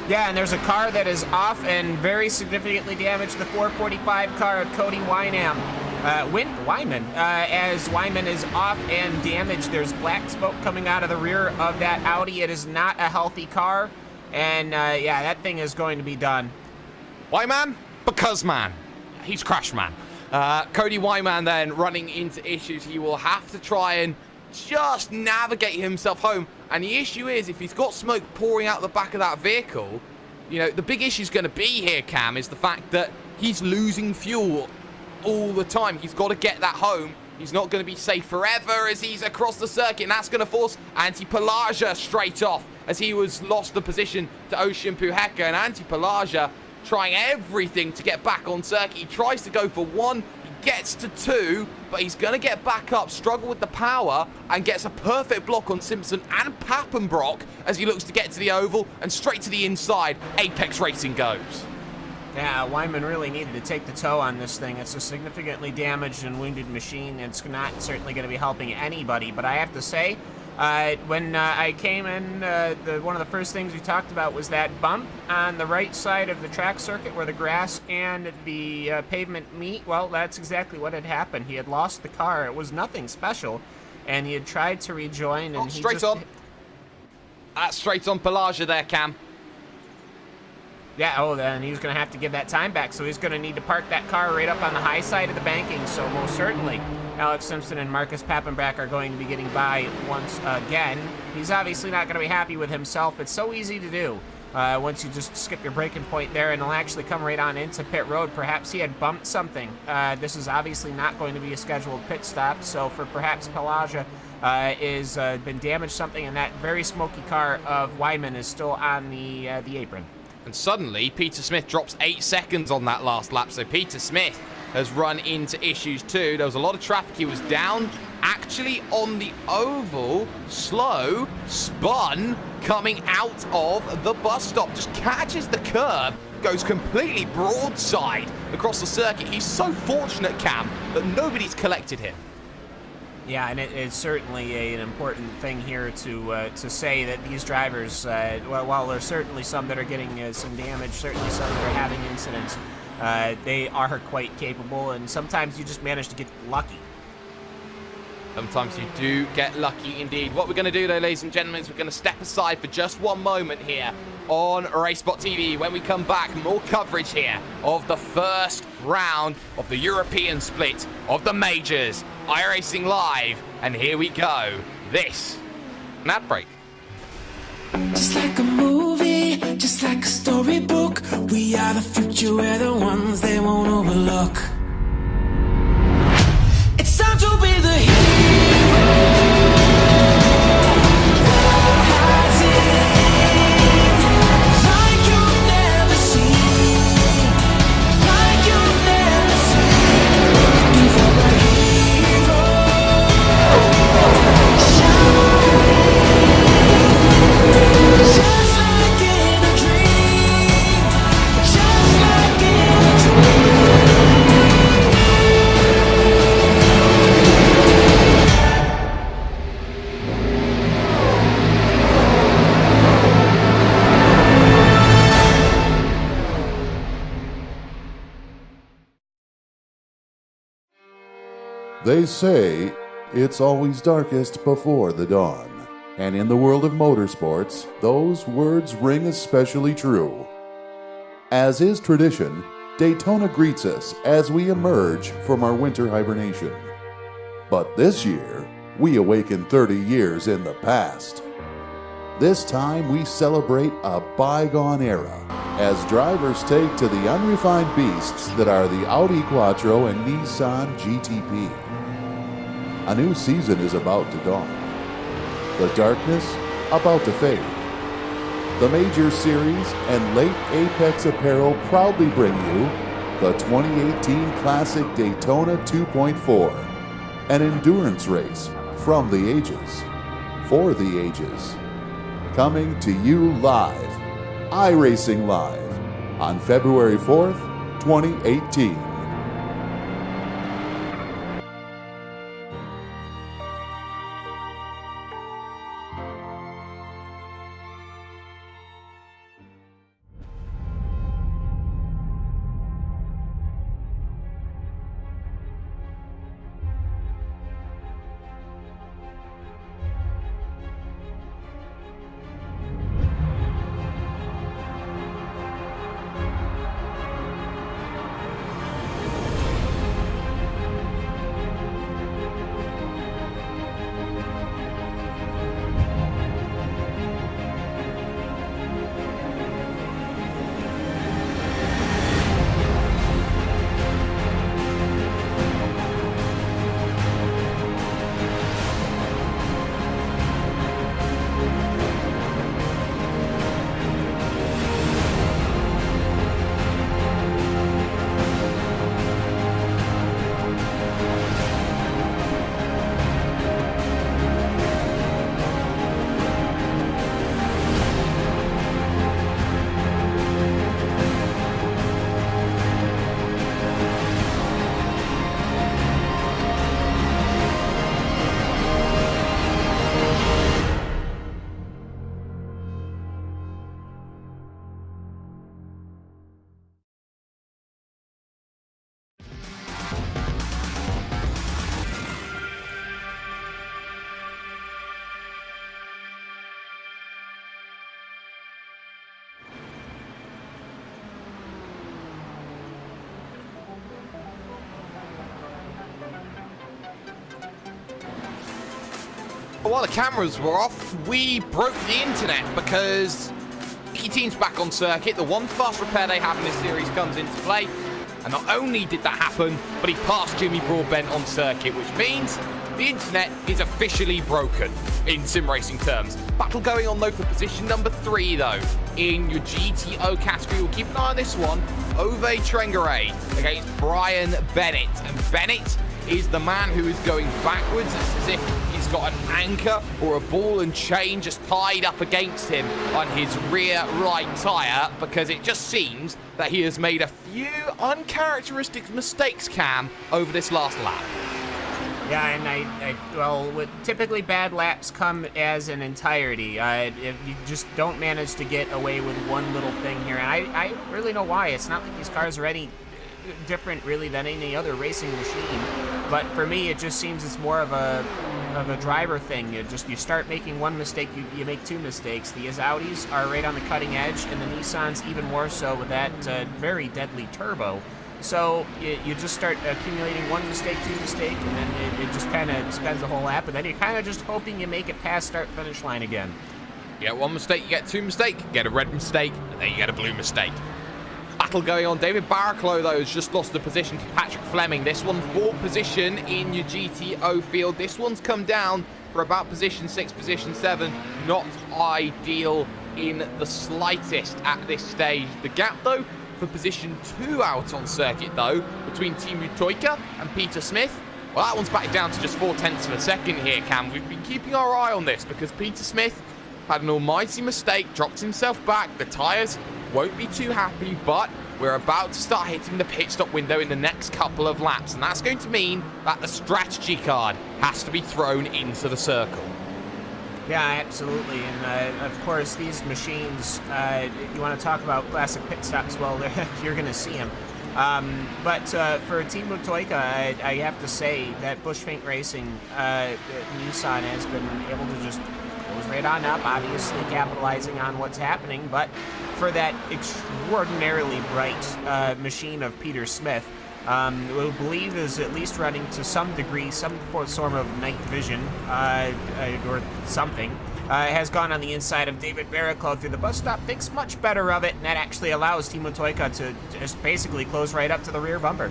Yeah, and there's a car that is off and very significantly damaged, the 445 car of Cody Wyman. As Wyman is off and damaged. There's black smoke coming out of the rear of that Audi. It is not a healthy car, and yeah, that thing is going to be done. Wyman? Because man. He's crash man. Cody Wyman then running into issues. He will have to try and just navigate himself home. And the issue is, if he's got smoke pouring out the back of that vehicle, you know, the big issue is going to be here, Cam, is the fact that he's losing fuel all the time. He's got to get that home. He's not going to be safe forever as he's across the circuit, and that's going to force Antti Pelagia straight off as he was lost the position to Ocean Puheka. And Antti Pelagia trying everything to get back on circuit. He tries to go for one, he gets to two, but he's going to get back up, struggle with the power, and gets a perfect block on Simpson and Pappenbrock as he looks to get to the oval and straight to the inside. Apex Racing goes. Yeah, Wyman really needed to take the tow on this thing. It's a significantly damaged and wounded machine. It's not certainly going to be helping anybody, but I have to say, when I came in, one of the first things we talked about was that bump on the right side of the track circuit where the grass and the pavement meet. Well, that's exactly what had happened. He had lost the car. It was nothing special, and he had tried to rejoin. And straight on. That's straight on Pelagia there, Cam. Yeah, then he's going to have to give that time back, so he's going to need to park that car right up on the high side of the banking, so most certainly Alex Simpson and Marcus Pappenbrock are going to be getting by once again. He's obviously not going to be happy with himself. It's so easy to do once you just skip your braking point there, and he'll actually come right on into pit road. Perhaps he had bumped something. This is obviously not going to be a scheduled pit stop, so for perhaps Pelagia is been damaged something, and that very smoky car of Wyman is still on the apron. And suddenly, Peter Smith drops 8 seconds on that last lap. So Peter Smith has run into issues too. There was a lot of traffic. He was down actually on the oval, slow, spun, coming out of the bus stop. Just catches the curb goes completely broadside across the circuit. He's so fortunate, Cam, that nobody's collected him. Yeah, and it's certainly an important thing here to say that these drivers, while there's certainly some that are getting some damage, certainly some that are having incidents, they are quite capable, and sometimes you just manage to get lucky. Sometimes you do get lucky indeed. What we're going to do, though, ladies and gentlemen, is we're going to step aside for just one moment here on RaceSpotTV. When we come back, more coverage here of the first round of the European split of the majors. iRacing Live, and here we go. This, an ad break. Just like a movie, just like a storybook, we are the future, we're the ones they won't overlook. It's time to be the hero. Like you've never seen, like you've never seen. Looking for a hero. Just like in a dream, just like in a dream. They say it's always darkest before the dawn. And in the world of motorsports, those words ring especially true. As is tradition, Daytona greets us as we emerge from our winter hibernation. But this year, we awaken 30 years in the past. This time we celebrate a bygone era as drivers take to the unrefined beasts that are the Audi Quattro and Nissan GTP. A new season is about to dawn. The darkness about to fade. The Major Series and Late Apex Apparel proudly bring you the 2018 Classic Daytona 2.4, an endurance race from the ages, for the ages. Coming to you live, iRacing Live, on February 4th, 2018. While the cameras were off, we broke the internet because team's back on circuit. The one fast repair they have in this series comes into play. And not only did that happen, but he passed Jimmy Broadbent on circuit, which means the internet is officially broken in sim racing terms. Battle going on though for position number 3 though in your GTO category. We'll keep an eye on this one. Ove Trengaray against Brian Bennett. And Bennett is the man who is going backwards. It's as if he's got an anchor or a ball and chain just tied up against him on his rear right tyre, because it just seems that he has made a few uncharacteristic mistakes, Cam, over this last lap. Yeah, and well, typically bad laps come as an entirety. If you just don't manage to get away with one little thing here, and I don't really know why. It's not like these cars are any different, really, than any other racing machine. But for me, it just seems it's more of a driver thing. You start making one mistake, you make two mistakes. The Audis are right on the cutting edge, and the Nissans even more so with that very deadly turbo. So you just start accumulating one mistake, two mistake, and then it just kind of spends the whole lap, and then you're kind of just hoping you make it past start-finish line again. You get one mistake, you get two mistake, you get a red mistake, and then you get a blue mistake. Battle going on. David Barraclough, though, has just lost the position to Patrick Fleming. This one, 4th position in your GTO field. This one's come down for about position 6, position 7. Not ideal in the slightest at this stage. The gap, though, for position 2 out on circuit, though, between Teemu Toika and Peter Smith, well, that one's back down to just 0.4 of a second here, Cam. We've been keeping our eye on this because Peter Smith had an almighty mistake, dropped himself back. The tyres won't be too happy, but we're about to start hitting the pit stop window in the next couple of laps, and that's going to mean that the strategy card has to be thrown into the circle. Yeah, absolutely, and of course these machines, you want to talk about classic pit stops, well, you're going to see them. But for Teemu Toika, I have to say that Busch Fink Racing, Nissan has been able to just close right on up, obviously capitalizing on what's happening, but for that extraordinarily bright machine of Peter Smith, we believe is at least running to some degree, some form of night vision or something, has gone on the inside of David Barraclough through the bus stop, thinks much better of it, and that actually allows Teemu Toika to just basically close right up to the rear bumper.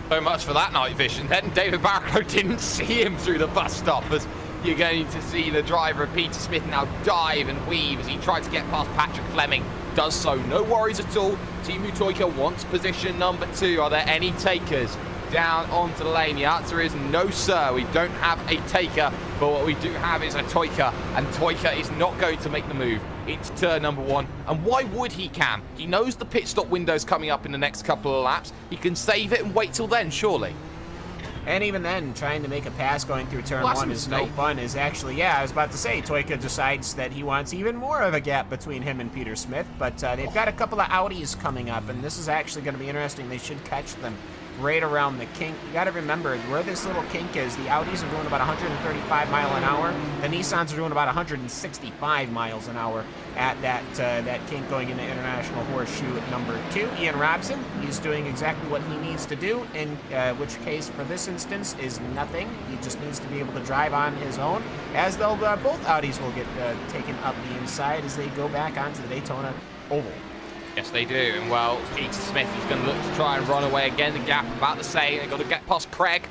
So much for that night vision. Then David Barraclough didn't see him through the bus stop, as you're going to see the driver of Peter Smith now dive and weave as he tried to get past Patrick Fleming. Does so, no worries at all. Teemu Toika wants position number 2. Are there any takers down onto the lane? The answer is no, sir. We don't have a taker, but what we do have is a Toika, and Toika is not going to make the move into turn number 1. And why would he, Cam? He knows the pit stop window's coming up in the next couple of laps. He can save it and wait till then, surely. And even then, trying to make a pass going through turn 1 is no fun. Is actually, yeah, I was about to say, Toika decides that he wants even more of a gap between him and Peter Smith, but they've got a couple of Audis coming up, and this is actually going to be interesting. They should catch them right around the kink. You got to remember where this little kink is. The Audis are doing about 135 miles an hour. The Nissans are doing about 165 miles an hour at that kink going into International Horseshoe at number 2. Ian Robson, he's doing exactly what he needs to do, in which case for this instance is nothing. He just needs to be able to drive on his own, as they'll both Audis will get taken up the inside as they go back onto the Daytona Oval. Yes, they do. And, well, Peter Smith is going to look to try and run away again. The gap about the same. They've got to get past Craig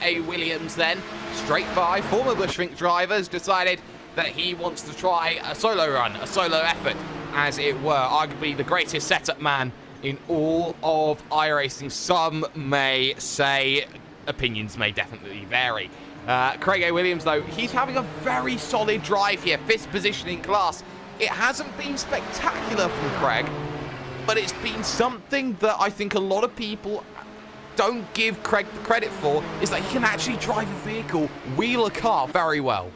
A. Williams then. Straight by. Former Busch Fink drivers decided that he wants to try a solo run, a solo effort, as it were. Arguably the greatest setup man in all of iRacing. Some may say, opinions may definitely vary. Craig A. Williams, though, he's having a very solid drive here. 5th position in class. It hasn't been spectacular from Craig, but it's been something that I think a lot of people don't give Craig the credit for, is that he can actually drive a vehicle, wheel a car very well.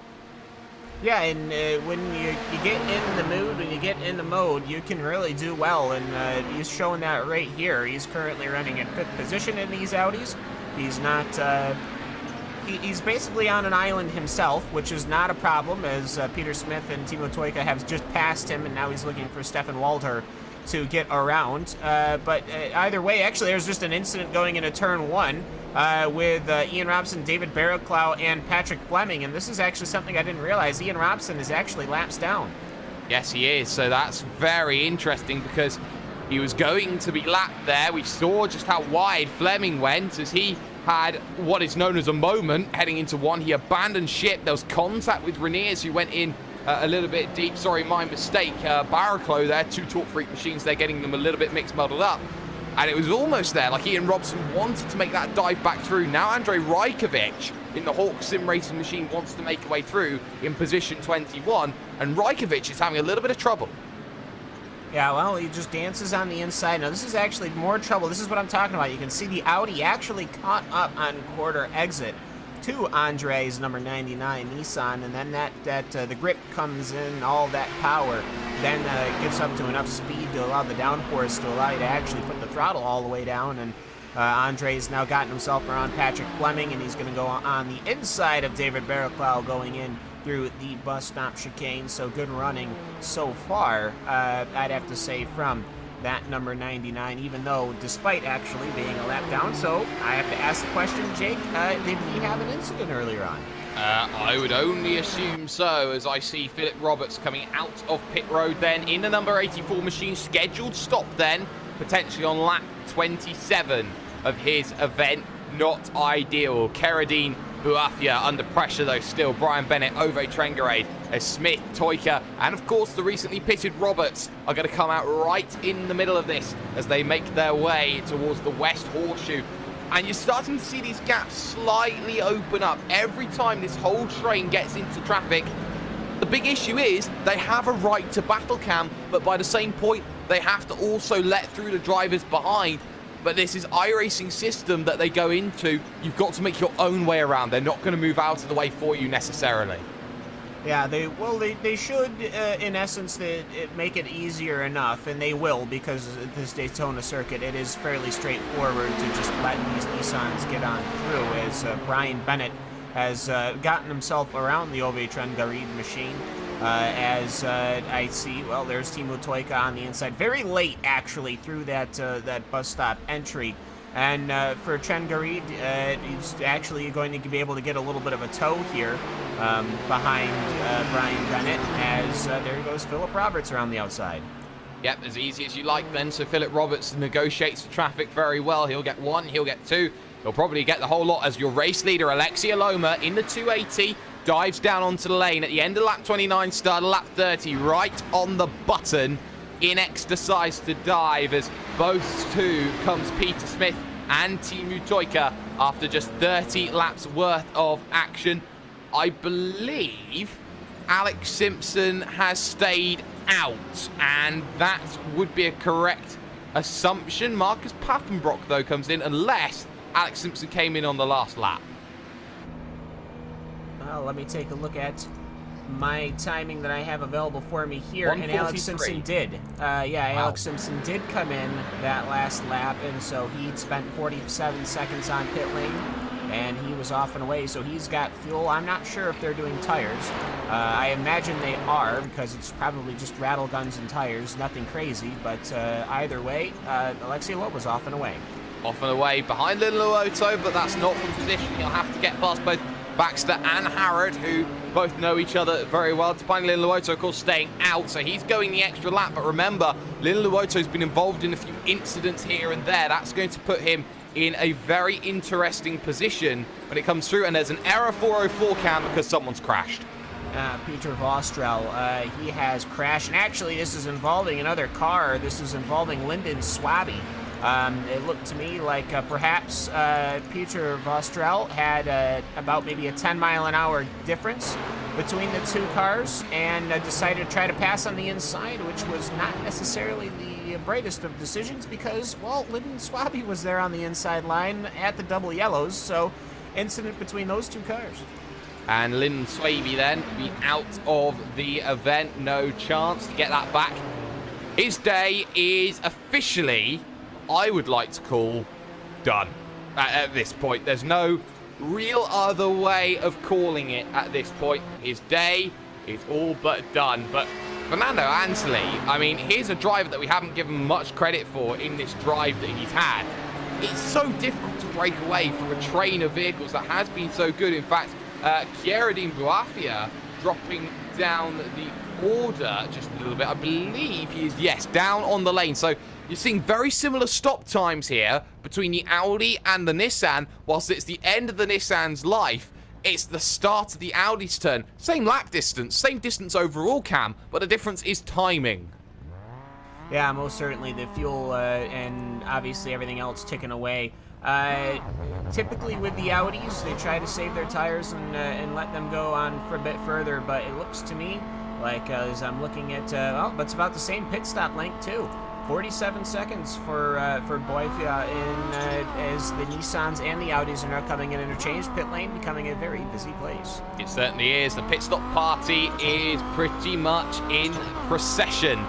Yeah, and when you get in the mood, when you get in the mode, you can really do well, and he's showing that right here. He's currently running in 5th position in these Audis. He's not... He's basically on an island himself, which is not a problem, as Peter Smith and Teemu Toika have just passed him, and now he's looking for Stefan Walter to get around. But either way, actually, there's just an incident going into turn 1 with Ian Robson, David Barraclough, and Patrick Fleming, and this is actually something I didn't realize. Ian Robson is actually laps down. Yes, he is, so that's very interesting because he was going to be lapped there. We saw just how wide Fleming went as he had what is known as a moment heading into 1. He abandoned ship. There was contact with Reniers, who went in a little bit deep. Sorry, my mistake. Barraclough there, 2 Torque Freak machines. They're getting them a little bit mixed, muddled up. And it was almost there, like Ian Robson wanted to make that dive back through. Now Andrej Rajkovic in the Hawk Sim Racing machine wants to make a way through in position 21, and Rajkovic is having a little bit of trouble. Yeah, well, he just dances on the inside. Now, this is actually more trouble. This is what I'm talking about. You can see the Audi actually caught up on quarter exit to Andrej's number 99 Nissan, and then the grip comes in, all that power, then gets up to enough speed to allow the downforce to allow you to actually put the throttle all the way down, and Andrej's now gotten himself around Patrick Fleming, and he's going to go on the inside of David Barraclough going in through the bus stop chicane. So good running so far, I'd have to say, from that number 99, even though despite actually being a lap down. So I have to ask the question, Jake, did he have an incident earlier on? I would only assume so, as I see Philip Roberts coming out of pit road then in the number 84 machine. Scheduled stop then, potentially on lap 27 of his event. Not ideal. Keradine Buafia under pressure though still. Brian Bennett, Ove Trengarade, as Smith, Toika, and of course the recently pitted Roberts are going to come out right in the middle of this as they make their way towards the West Horseshoe. And you're starting to see these gaps slightly open up every time this whole train gets into traffic. The big issue is they have a right to battle cam, but by the same point, they have to also let through the drivers behind. But this is iRacing system that they go into. You've got to make your own way around. They're not going to move out of the way for you necessarily. Yeah, they should, in essence, make it easier enough, and they will, because this Daytona circuit, it is fairly straightforward to just let these Nissans get on through, as Brian Bennett has gotten himself around the Ove Trengaride machine. As I see, well, there's Timo Toika on the inside, very late actually through that bus stop entry. And for Trengaride, he's actually going to be able to get a little bit of a tow here behind Brian Bennett, as there goes Philip Roberts around the outside. Yep, as easy as you like then. So Philip Roberts negotiates the traffic very well. He'll get one, he'll get two. He'll probably get the whole lot as your race leader, Alexei Loma, in the 280. Dives down onto the lane at the end of lap 29, start of lap 30, right on the button. Inex decides to dive as both two comes Peter Smith and Timo Toika after just 30 laps worth of action. I believe Alex Simpson has stayed out, and that would be a correct assumption. Marcus Pappenbrock, though, comes in, unless Alex Simpson came in on the last lap. Well, let me take a look at my timing that I have available for me here, and Alex Simpson did. Wow. Alex Simpson did come in that last lap, and so he'd spent 47 seconds on pit lane, and he was off and away, so he's got fuel. I'm not sure if they're doing tires. I imagine they are, because it's probably just rattle guns and tires, nothing crazy, but either way, Alexei Loeb was off and away. Off and away behind Lindelof, but that's not from position. He'll have to get past both Baxter and Harrod, who both know each other very well. Topani Lindelof, of course, staying out, so he's going the extra lap. But remember, Lindelof has been involved in a few incidents here and there. That's going to put him in a very interesting position when it comes through. And there's an error 404 cam because someone's crashed. Peter Vostrel, he has crashed. And actually, this is involving another car. This is involving Lyndon Swaby. It looked to me like perhaps Peter Vostrel had about maybe a 10-mile-an-hour difference between the two cars, and decided to try to pass on the inside, which was not necessarily the brightest of decisions because, well, Lyndon Swaby was there on the inside line at the double yellows, so incident between those two cars. And Lyndon Swaby then be out of the event. No chance to get that back. His day is officially, I would like to call, done at this point. There's no real other way of calling it at this point. His day is all but done. But Fernando Ansley, I mean, here's a driver that we haven't given much credit for in this drive that he's had. It's so difficult to break away from a train of vehicles that has been so good. In fact, Keradine Buafia dropping down the order just a little bit. I believe he is, yes, down on the lane. So you're seeing very similar stop times here between the Audi and the Nissan. Whilst it's the end of the Nissan's life, it's the start of the Audi's turn. Same lap distance, same distance overall, Cam, but the difference is timing. Yeah, most certainly. The fuel and obviously everything else ticking away. Typically with the Audis, they try to save their tires and let them go on for a bit further, but it looks to me like as I'm looking at, well, it's about the same pit stop length too. 47 seconds for Boifia as the Nissans and the Audis are now coming in interchange. Pit lane becoming a very busy place. It certainly is. The pit stop party is pretty much in procession.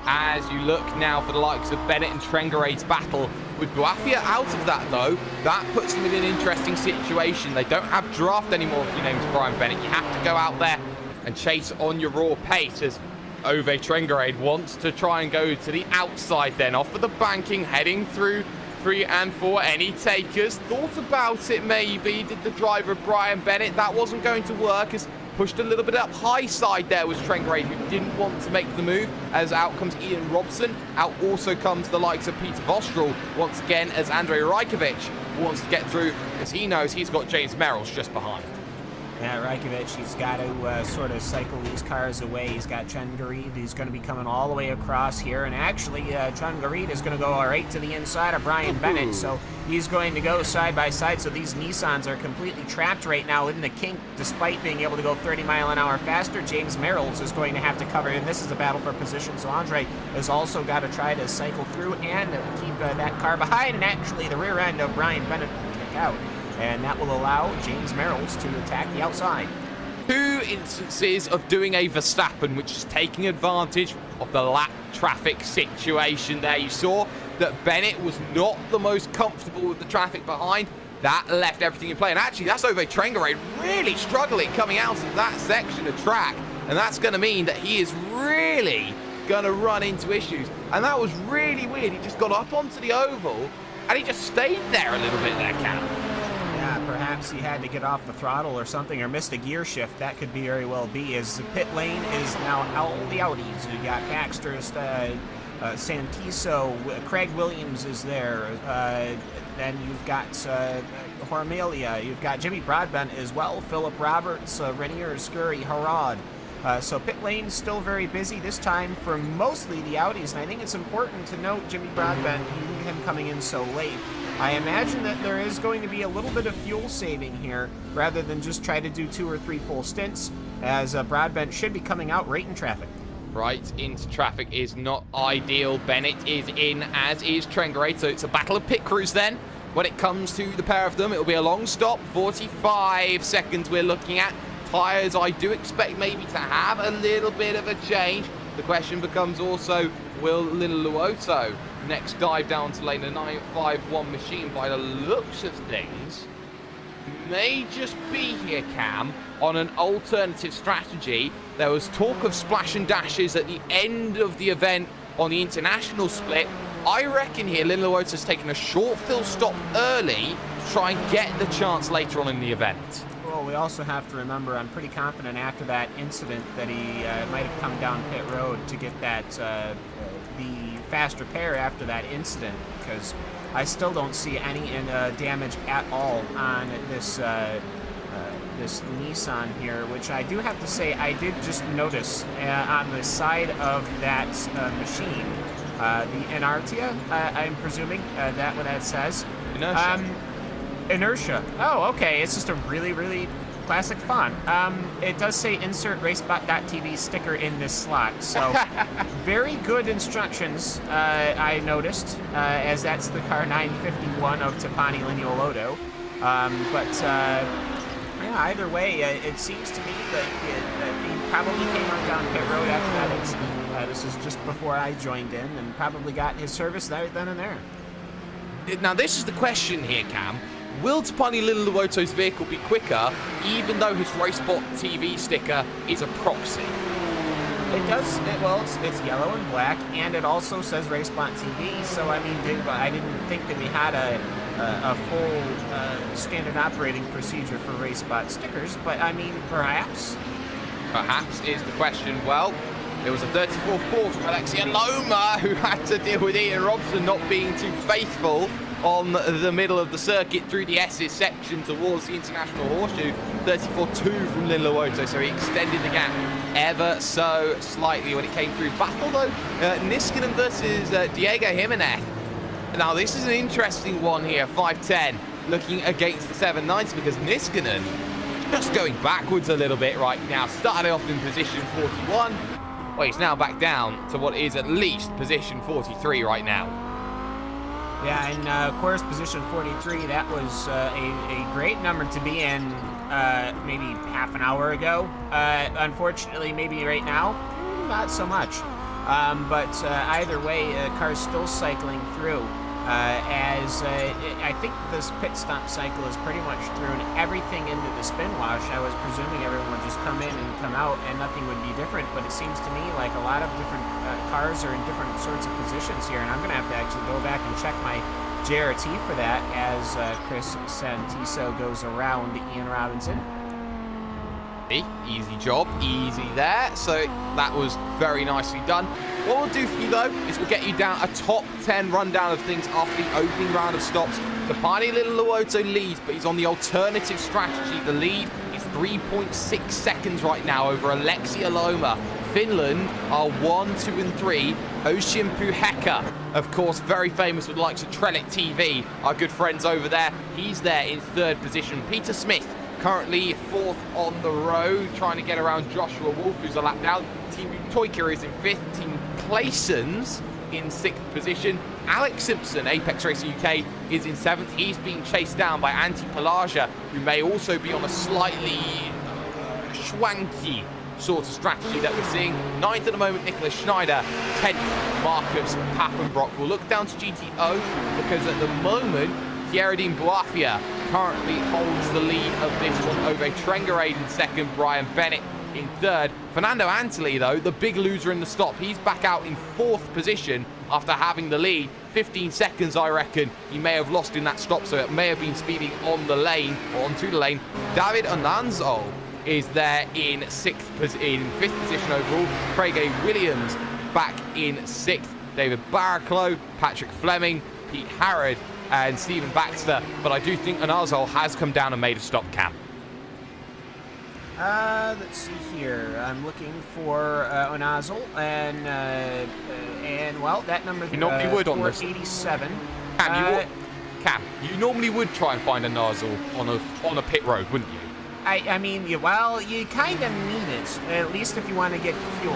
As you look now for the likes of Bennett and Trengareid's battle. With Boifia out of that, though, that puts them in an interesting situation. They don't have draft anymore if your name's Brian Bennett. You have to go out there and chase on your raw pace as Ove Trengareid wants to try and go to the outside then. Off of the banking, heading through 3 and 4. Any takers? Thought about it maybe. Did the driver Brian Bennett. That wasn't going to work as pushed a little bit up high side there was Trengareid, who didn't want to make the move, as out comes Ian Robson. Out also comes the likes of Peter Vostrel, once again, as Andrei Rajkovic wants to get through, as he knows he's got James Merrills just behind. Yeah, Rajkovic, he's got to sort of cycle these cars away. He's got Trengareid, he's going to be coming all the way across here, and actually Trengareid is going to go right to the inside of Brian Bennett, so he's going to go side by side, so these Nissans are completely trapped right now in the kink, despite being able to go 30 mile an hour faster. James Merrills is going to have to cover, and this is a battle for position, so Andre has also got to try to cycle through and keep that car behind, and actually the rear end of Brian Bennett will kick out. And that will allow James Merrills to attack the outside. 2 instances of doing a Verstappen, which is taking advantage of the lap traffic situation there. You saw that Bennett was not the most comfortable with the traffic behind. That left everything in play. And actually, that's Ove Trengareid really struggling coming out of that section of track. And that's going to mean that he is really going to run into issues. And that was really weird. He just got up onto the oval and he just stayed there a little bit there, Cam. Yeah, perhaps he had to get off the throttle or something, or missed a gear shift. That could very well be, as the pit lane is now all the Audis. You got Baxter, Santiso, Craig Williams is there. Then you've got Hormelia. You've got Jimmy Broadbent as well. Philip Roberts, Renier Scurry, Harad. So pit lane's still very busy this time for mostly the Audis, and I think it's important to note Jimmy Broadbent, him coming in so late. I imagine that there is going to be a little bit of fuel saving here, rather than just try to do 2 or 3 full stints, as Broadbent should be coming out right in traffic. Right into traffic is not ideal. Bennett is in, as is Trengareid, so it's a battle of pit crews then. When it comes to the pair of them, it'll be a long stop, 45 seconds we're looking at. Tyres, I do expect maybe to have a little bit of a change. The question becomes also, will Linuluoto next dive down to lane a 951 machine? By the looks of things, may just be here, Cam, on an alternative strategy. There was talk of splash and dashes at the end of the event on the international split. I reckon here Linuluoto's taken a short fill stop early to try and get the chance later on in the event. Well, we also have to remember, I'm pretty confident after that incident that he might have come down pit road to get that the faster pair after that incident, because I still don't see any damage at all on this this Nissan here, which I do have to say I did just notice on the side of that machine, the Inertia, I'm presuming that what that says. Inertia. Inertia. Oh, okay. It's just a really, really classic font. It does say insert RaceSpot.TV sticker in this slot. So very good instructions, I noticed, as that's the car 951 of Tapani Lineoloto. Yeah, either way, it seems to me like he probably came on down pit road after that incident. This is just before I joined in, and probably got his service right then and there. Now, this is the question here, Cam. Will Tapani Lineoloto's vehicle be quicker, even though his RaceSpotTV sticker is a proxy? It does. Well, it's yellow and black, and it also says RaceSpotTV. So I mean, I didn't think that we had a full standard operating procedure for RaceSpot stickers, but I mean, perhaps. Perhaps is the question. Well, there was a 34-4 from Alexia Loma, who had to deal with Ian Robson not being too faithful on the middle of the circuit through the S's section towards the International Horseshoe. 34.2 from Lin Luoto, so he extended the gap ever so slightly when it came through. Battle though, Niskanen versus Diego Jimenez. Now this is an interesting one here, 5'10", looking against the 790, because Niskanen just going backwards a little bit right now. Started off in position 41. Well, he's now back down to what is at least position 43 right now. Yeah, and of course, position 43, that was a great number to be in maybe half an hour ago. Unfortunately, maybe right now, not so much. But either way, car's still cycling through. I think this pit stop cycle is pretty much thrown everything into the spin wash. I was presuming everyone would just come in and come out and nothing would be different, but it seems to me like a lot of different cars are in different sorts of positions here, and I'm going to have to actually go back and check my JRT for that as Chris Santiso goes around Ian Robinson. Easy job, easy there. So that was very nicely done. What we'll do for you though is we'll get you down a top 10 rundown of things after the opening round of stops. Tapani Lin Luoto leads, but he's on the alternative strategy. The lead is 3.6 seconds right now over Alexia Loma. Finland are 1, 2, and 3. Ocean Puheka, of course, very famous with the likes of Trellick TV. Our good friends over there. He's there in 3rd position. Peter Smith, currently 4th on the road, trying to get around Joshua Wolf, who's a lap down. Team Toyker is in 5th. Team Clayson's in 6th position. Alex Simpson, Apex Racing UK, is in 7th. He's being chased down by Antti Pelagia, who may also be on a slightly schwanky sort of strategy that we're seeing. 9th at the moment, Nicholas Schneider. 10th, Marcus Pappenbrock. We'll look down to GTO because at the moment, Thierry Boafia currently holds the lead of this one over Trengarade in 2nd, Brian Bennett in 3rd. Fernando Antoli, though, the big loser in the stop, he's back out in 4th position after having the lead. 15 seconds, I reckon, he may have lost in that stop, so it may have been speeding on the lane, or onto the lane. David Onanzo is there in 5th position overall. Craig A. Williams back in 6th. David Barraclough, Patrick Fleming, Pete Harrod, and Stephen Baxter. But I do think Onanzo has come down and made a stop, Cam. Let's see here. I'm looking for Onazal, and well, that number you normally would on this 487. Cam, you normally would try and find a nozzle on a pit road, wouldn't you? I mean, well, you kind of need it, at least if you want to get fuel,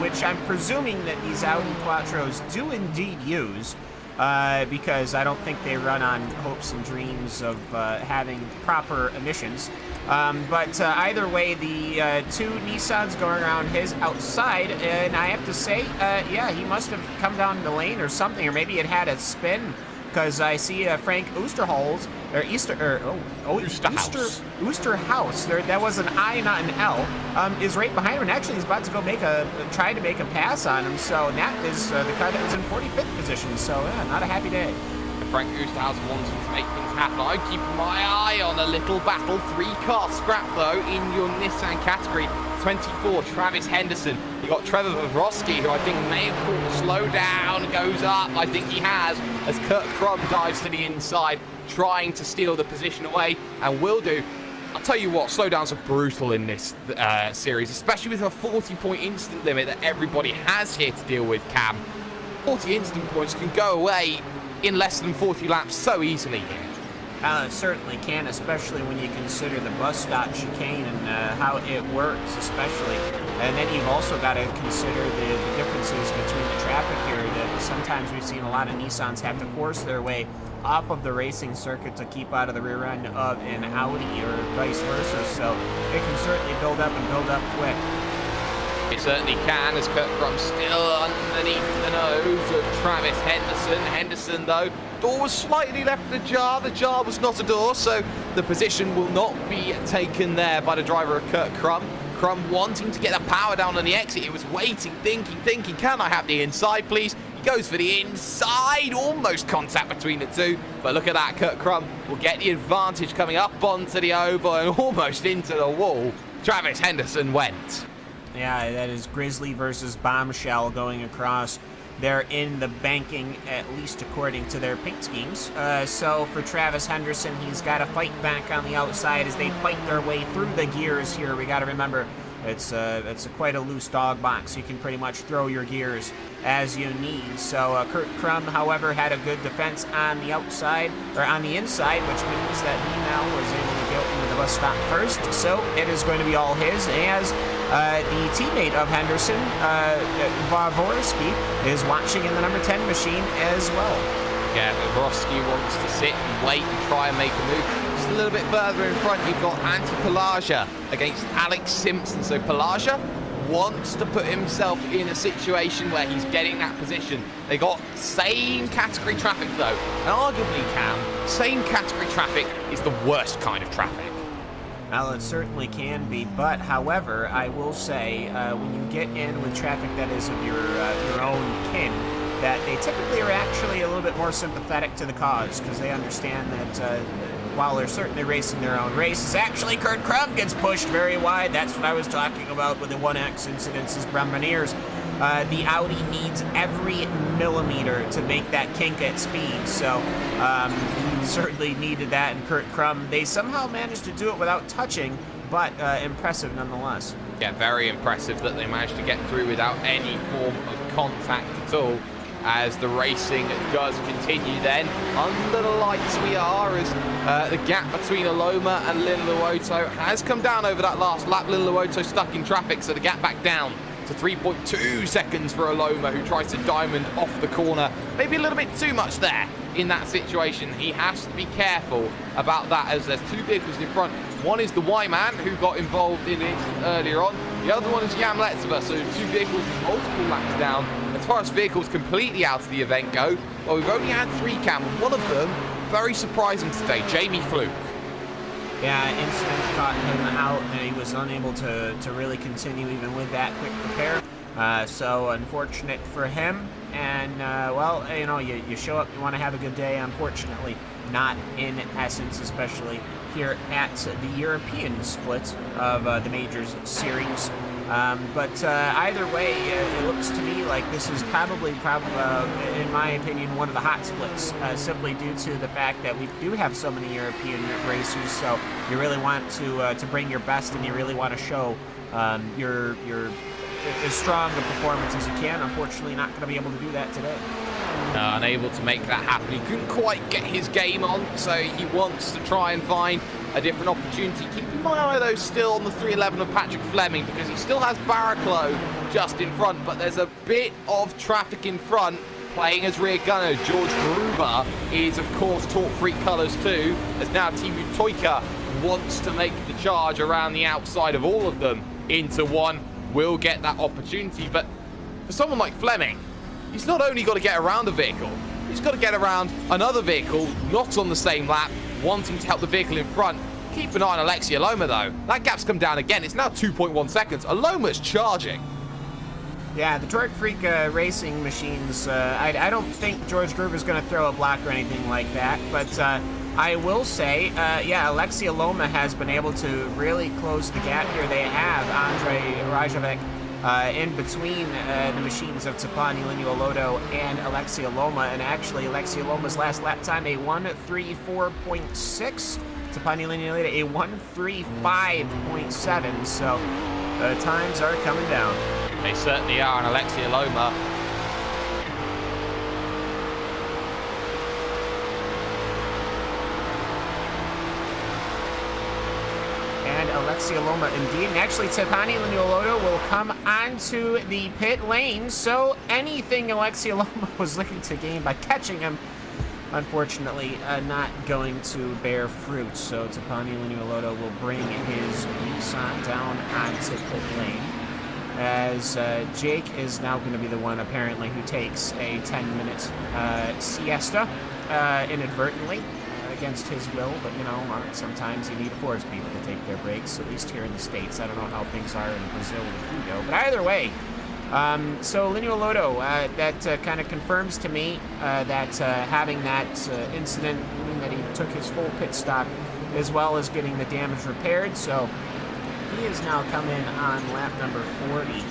which I'm presuming that these Audi Quattros do indeed use, because I don't think they run on hopes and dreams of having proper emissions. But either way, the 2 Nissans going around his outside, and I have to say, yeah, he must have come down the lane or something, or maybe it had a spin, because I see Frank Oosterhaus, or Oosterhaus, that was an I, not an L, is right behind him, and actually he's about to go try to make a pass on him, so that is the car that was in 45th position, so yeah, not a happy day. Frank Oosterhaus wanting to make things happen. I'm keeping my eye on a little battle. 3-car scrap, though, in your Nissan category. 24, Travis Henderson. You got Trevor Vavroski, who I think may have caught the slow down, goes up. I think he has, as Kurt Krum dives to the inside, trying to steal the position away, and will do. I'll tell you what, slowdowns are brutal in this series, especially with a 40-point instant limit that everybody has here to deal with, Cam. 40 instant points can go away in less than 40 laps so easily here. It certainly can, especially when you consider the bus stop chicane and how it works, especially. And then you've also got to consider the differences between the traffic here, that sometimes we've seen a lot of Nissans have to force their way off of the racing circuit to keep out of the rear end of an Audi or vice versa, so it can certainly build up and build up quick. It certainly can, as Kurt Krum still underneath the nose of Travis Henderson. Henderson, though, door was slightly left ajar. The jar was not a door, so the position will not be taken there by the driver of Kurt Krum. Krum wanting to get the power down on the exit. He was waiting, thinking, can I have the inside, please? He goes for the inside, almost contact between the two. But look at that, Kurt Krum will get the advantage coming up onto the oval and almost into the wall. Travis Henderson went. Yeah, that is Grizzly versus Bombshell going across they're in the banking, at least according to their paint schemes. So for Travis Henderson, he's got to fight back on the outside as they fight their way through the gears here. We got to remember, it's quite a loose dog box. You can pretty much throw your gears as you need. So Kurt Krum, however, had a good defense on the outside, or on the inside, which means that he now was able to go into the bus stop first. So it is going to be all his, as the teammate of Henderson, Varvorsky, is watching in the number 10 machine as well. Yeah, but Varvorsky wants to sit and wait and try and make a move. Just a little bit further in front, you've got Antti Palaja against Alex Simpson. So Palaja wants to put himself in a situation where he's getting that position. They got same category traffic though, and arguably, Cam, same category traffic is the worst kind of traffic. Well, it certainly can be, but however, I will say, when you get in with traffic that is of your own kin, that they typically are actually a little bit more sympathetic to the cause, because they understand that while they're certainly racing their own races, actually Kurt Krum gets pushed very wide. That's what I was talking about with the 1X incidences, Bremboneers. The Audi needs every millimeter to make that kink at speed, so he certainly needed that, and Kurt Krum, they somehow managed to do it without touching, but impressive nonetheless. Yeah, very impressive that they managed to get through without any form of contact at all, as the racing does continue then. Under the lights we are, as the gap between Aloma and Lin Luoto has come down over that last lap. Lin Luoto stuck in traffic, so the gap back down to 3.2 seconds for Aloma, who tries to diamond off the corner. Maybe a little bit too much there in that situation. He has to be careful about that, as there's two vehicles in front. One is the Y-Man, who got involved in it earlier on. The other one is Jan Letzeva, so two vehicles multiple laps down. As far as vehicles completely out of the event go, well, we've only had 3, Cam. One of them, very surprising today, Jamie Fluke. Yeah, incident caught him out, and he was unable to really continue even with that quick repair. So unfortunate for him. And, well, you know, you show up, you want to have a good day. Unfortunately, not in essence, especially here at the European split of the Majors Series. But either way, it looks to me like this is probably, in my opinion, one of the hot splits, simply due to the fact that we do have so many European racers. So you really want to bring your best, and you really want to show your as strong a performance as you can. Unfortunately, not going to be able to do that today. Unable to make that happen. He couldn't quite get his game on, so he wants to try and find a different opportunity. Keeping my eye, though, still on the 311 of Patrick Fleming, because he still has Barraclough just in front, but there's a bit of traffic in front. Playing as rear gunner, George Gruber is, of course, Torque Freak colours too, as now Timu Toika wants to make the charge around the outside of all of them into one. Will get that opportunity, but for someone like Fleming, he's not only got to get around a vehicle, he's got to get around another vehicle not on the same lap, wanting to help the vehicle in front. Keep an eye on Alexi Aloma, though. That gap's come down again. It's now 2.1 seconds. Aloma's charging. Yeah, the Torque Freak racing machines, I don't think George Gruber's going to throw a block or anything like that, but I will say, yeah, Alexi Aloma has been able to really close the gap here. They have Andre Rajovic in between the machines of Tapani Linuoloto and Alexi Aloma, and actually Alexi Aloma's last lap time, a 1:34.6. Tapani Linuoloto, a 1:35.7, so times are coming down. They certainly are on Alexi Aloma. And Alexi Aloma indeed. And actually, Tapani Linuoloto will come onto the pit lane. So anything Alexi Aloma was looking to gain by catching him, unfortunately, not going to bear fruit. So Tapani Linuoloto will bring his Nissan down onto pit lane, as Jake is now going to be the one, apparently, who takes a 10-minute siesta inadvertently against his will. But, you know, sometimes you need to force people to take their breaks, at least here in the States. I don't know how things are in Brazil with Hugo. But either way, so Linuoloto, that kind of confirms to me that having that incident, that he took his full pit stop, as well as getting the damage repaired. So he is now come in on lap number 40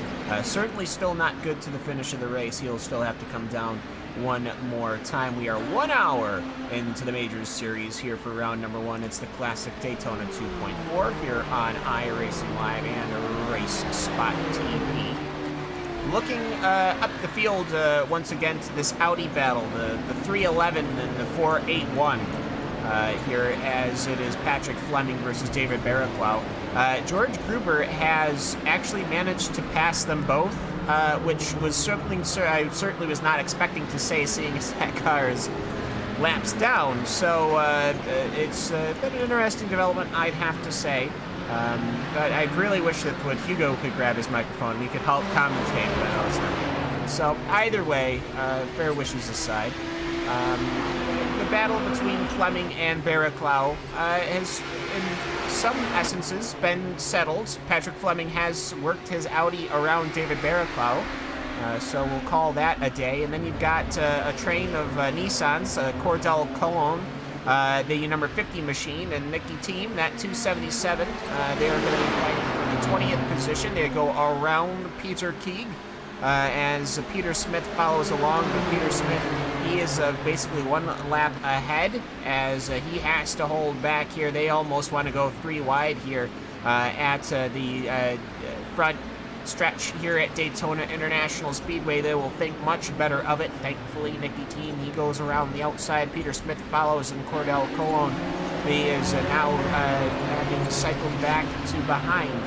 Certainly still not good to the finish of the race. He'll still have to come down one more time. We are 1 hour into the Majors Series here for round number 1. It's the classic Daytona 2.4 here on iRacing Live and RaceSpotTV. Looking up the field once again to this Audi battle, the 311 and the 481 here, as it is Patrick Fleming versus David Barraclough. George Gruber has actually managed to pass them both, which was something I certainly was not expecting to say, seeing as that car is laps down. So it's been an interesting development, I'd have to say. But I really wish that Hugo could grab his microphone and he could help commentate, but no, it's not going to happen. So either way, fair wishes aside, the battle between Fleming and Barraclough has, in some essences, been settled. Patrick Fleming has worked his Audi around David Barraclough, so we'll call that a day. And then you've got a train of Nissans, Cordell Cologne, the number 50 machine, and Nicky Team, that 277. They are going to be fighting for the 20th position. They go around Peter Keeg as Peter Smith follows along. But Peter Smith, he is basically 1 lap ahead as he has to hold back here. They almost want to go 3 wide here at the front stretch here at Daytona International Speedway. They will think much better of it. Thankfully, Nicky Team, he goes around the outside. Peter Smith follows, and Cordell Cologne, he is now having cycled back to behind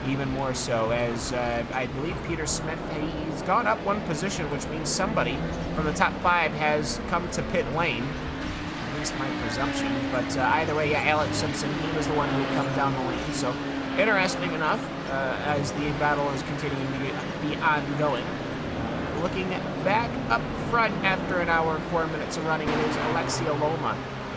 even more so, as I believe Peter Smith, he's gone up 1 position, which means somebody from the top 5 has come to pit lane. At least my presumption. But either way, yeah, Alex Simpson, he was the one who had come down the lane. So interesting enough, as the battle is continuing to be ongoing. Looking back up front after 1 hour and 4 minutes of running, it is Alexia Loma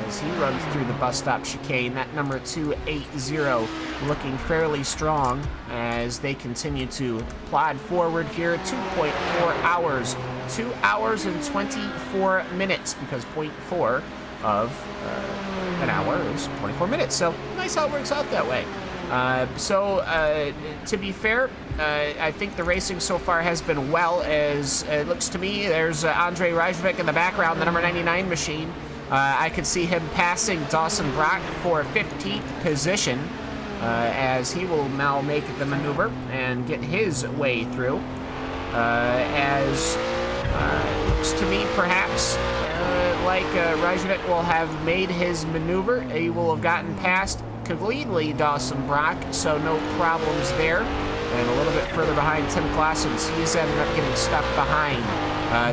as he runs through the bus stop chicane. That number 280 looking fairly strong as they continue to plod forward here. 2.4 hours. 2 hours and 24 minutes, because 0.4 of an hour is 24 minutes. So nice how it works out that way. To be fair, I think the racing so far has been well, as it looks to me. There's Andrei Rajvik in the background, the number 99 machine. I could see him passing Dawson Brock for 15th position, as he will now make the maneuver and get his way through. As looks to me, perhaps, like Rajvik will have made his maneuver. He will have gotten past completely Dawson Brock, so no problems there. And a little bit further behind, Tim Claessens, he's ended up getting stuck behind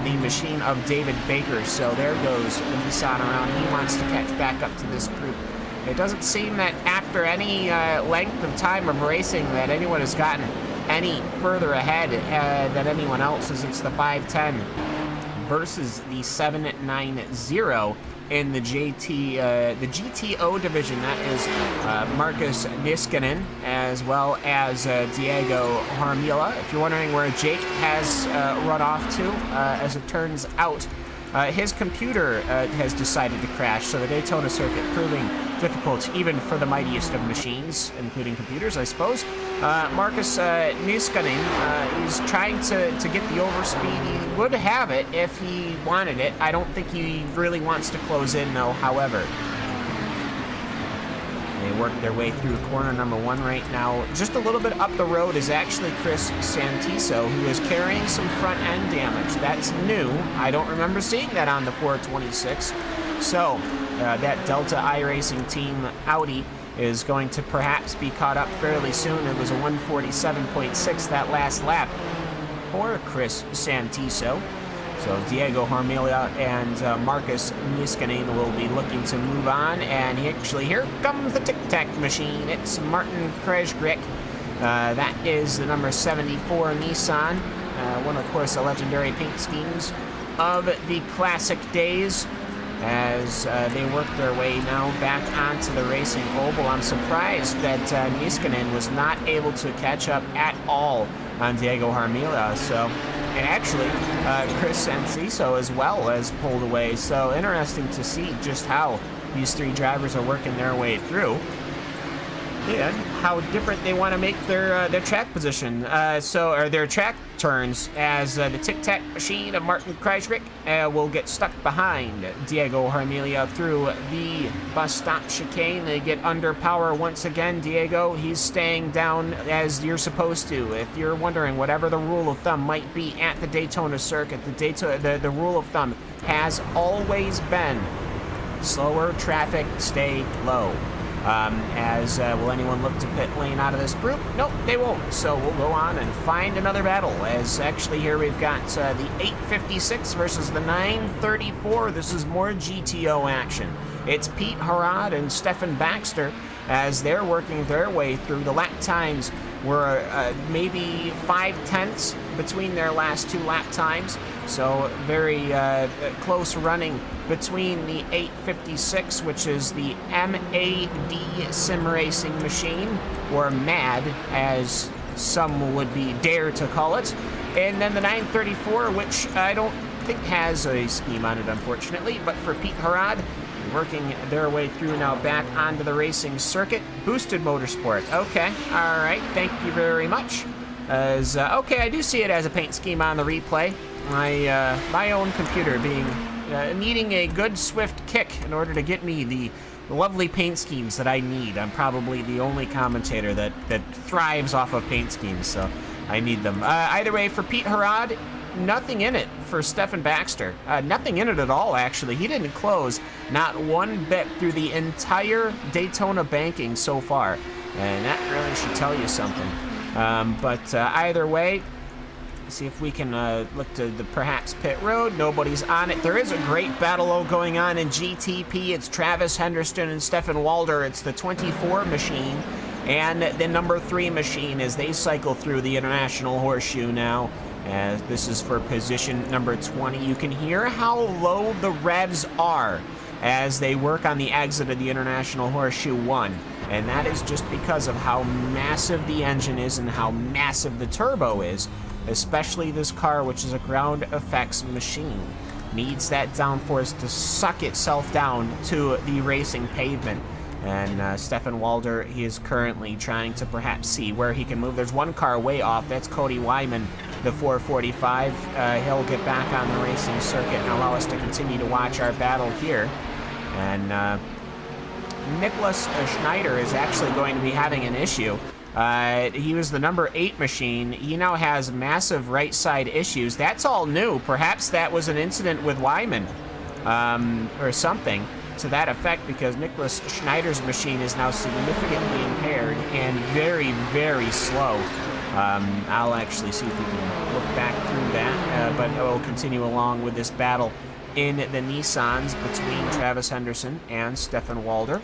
the machine of David Baker. So there goes the Nissan around. He wants to catch back up to this group. It doesn't seem that after any length of time of racing that anyone has gotten any further ahead than anyone else, as it's the 510 versus the 790 in the GTO division. That is Marcus Niskanen, as well as Diego Harmila. If you're wondering where Jake has run off to, as it turns out, his computer has decided to crash, so the Daytona circuit proving difficult even for the mightiest of machines, including computers, I suppose. Marcus Niskanen is trying to get the overspeed. He would have it if he wanted it. I don't think he really wants to close in, though, however. They work their way through corner number 1 right now. Just a little bit up the road is actually Chris Santiso, who is carrying some front-end damage. That's new. I don't remember seeing that on the 426. So, that Delta iRacing team Audi is going to perhaps be caught up fairly soon. It was a 147.6 that last lap for Chris Santiso. So Diego Harmila and Marcus Niskanen will be looking to move on. And here comes the tic-tac machine. It's Martin Krejgrik. That is the number 74 Nissan. One, of course, the legendary paint schemes of the classic days, as they work their way now back onto the racing oval. I'm surprised that Niskanen was not able to catch up at all on Diego Harmila. And actually, Chris Santiso as well has pulled away. So interesting to see just how these 3 drivers are working their way through. Yeah, how different they want to make their track position, or their track turns, as the tic-tac machine of Martin Kreisrick will get stuck behind Diego Harmelia through the bus stop chicane. They get under power once again. Diego, he's staying down as you're supposed to. If you're wondering, whatever the rule of thumb might be at the Daytona circuit, the rule of thumb has always been slower traffic, stay low. Will anyone look to pit lane out of this group? Nope, they won't. So we'll go on and find another battle. As actually here we've got the 856 versus the 934. This is more GTO action. It's Pete Harad and Stefan Baxter as they're working their way through. The lap times were maybe 5/10 between their last 2 lap times. So very close running between the 856, which is the MAD sim racing machine, or MAD as some would be dare to call it, and then the 934, which I don't think has a scheme on it, unfortunately, but for Pete Harad, working their way through now back onto the racing circuit. Boosted Motorsport. Okay, all right, thank you very much. Okay, I do see it as a paint scheme on the replay. My own computer being needing a good swift kick in order to get me the lovely paint schemes that I need. I'm probably the only commentator that thrives off of paint schemes, so I need them. Either way, for Pete Harad, nothing in it for Stefan Baxter. Nothing in it at all, actually. He didn't close not one bit through the entire Daytona banking so far, and that really should tell you something. But either way, see if we can look to the perhaps pit road. Nobody's on it. There is a great battle going on in GTP. It's Travis Henderson and Stefan Walder. It's the 24 machine and the number 3 machine as they cycle through the International Horseshoe now. As this is for position number 20. You can hear how low the revs are as they work on the exit of the International Horseshoe 1. And that is just because of how massive the engine is and how massive the turbo is. Especially this car, which is a ground effects machine, needs that downforce to suck itself down to the racing pavement. And Stefan Walder, he is currently trying to perhaps see where he can move. There's one car way off. That's Cody Wyman, the 445. He'll get back on the racing circuit and allow us to continue to watch our battle here. And Nicholas Schneider is actually going to be having an issue. He was the number 8 machine. He now has massive right side issues. That's all new. Perhaps that was an incident with Wyman, or something to that effect, because Nicholas Schneider's machine is now significantly impaired and very, very slow. I'll actually see if we can look back through that, but we'll continue along with this battle in the Nissans between Travis Henderson and Stefan Walder.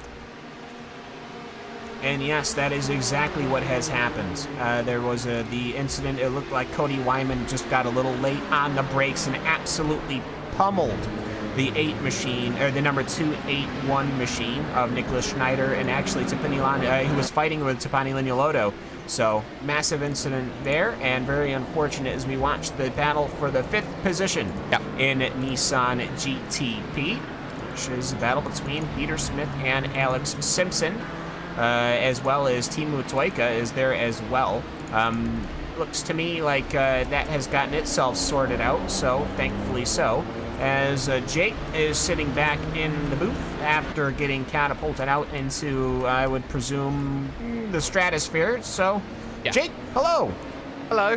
And yes, that is exactly what has happened. There was the incident. It looked like Cody Wyman just got a little late on the brakes and absolutely pummeled the 8 machine, or the number 281 machine of Nicholas Schneider, and actually Tipani, who was fighting with Tipani Lignoloto. So massive incident there, and very unfortunate as we watch the battle for the 5th position in Nissan GTP, which is a battle between Peter Smith and Alex Simpson. As well as Timu Toika is there as well. Looks to me like that has gotten itself sorted out, so thankfully so. As Jake is sitting back in the booth after getting catapulted out into, I would presume, the stratosphere. So, yeah. Jake, hello. Hello.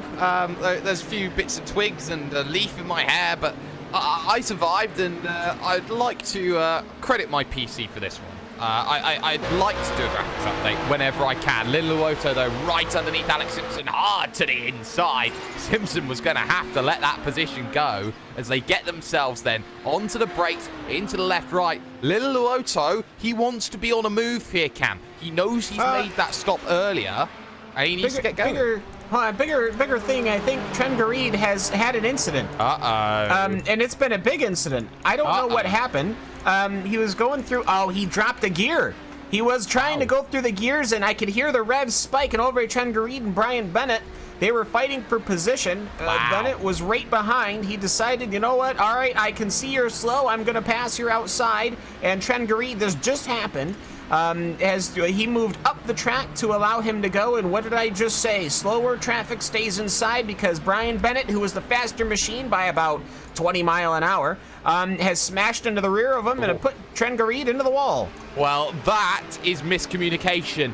There's a few bits of twigs and a leaf in my hair, but I survived, and I'd like to credit my PC for this one. I'd like to do a graphics update whenever I can. Little Auto, though, right underneath Alex Simpson, hard to the inside. Simpson was going to have to let that position go as they get themselves then onto the brakes, into the left-right. Little Auto, he wants to be on a move here, Cam. He knows he's made that stop earlier, and he needs to get going. Bigger thing, I think Trent Gareed has had an incident. And it's been a big incident. I don't know what happened. He was going through, he dropped a gear. He was trying to go through the gears, and I could hear the revs spike, and over Trent Gareed and Brian Bennett, they were fighting for position. Bennett was right behind. He decided, you know what, all right, I can see you're slow. I'm going to pass you outside. And Trent Gareed, this just happened. he moved up the track to allow him to go, and what did I just say? Slower traffic stays inside because Brian Bennett, who was the faster machine by about 20 miles an hour, has smashed into the rear of him and put Trengareed into the wall. Well, that is miscommunication.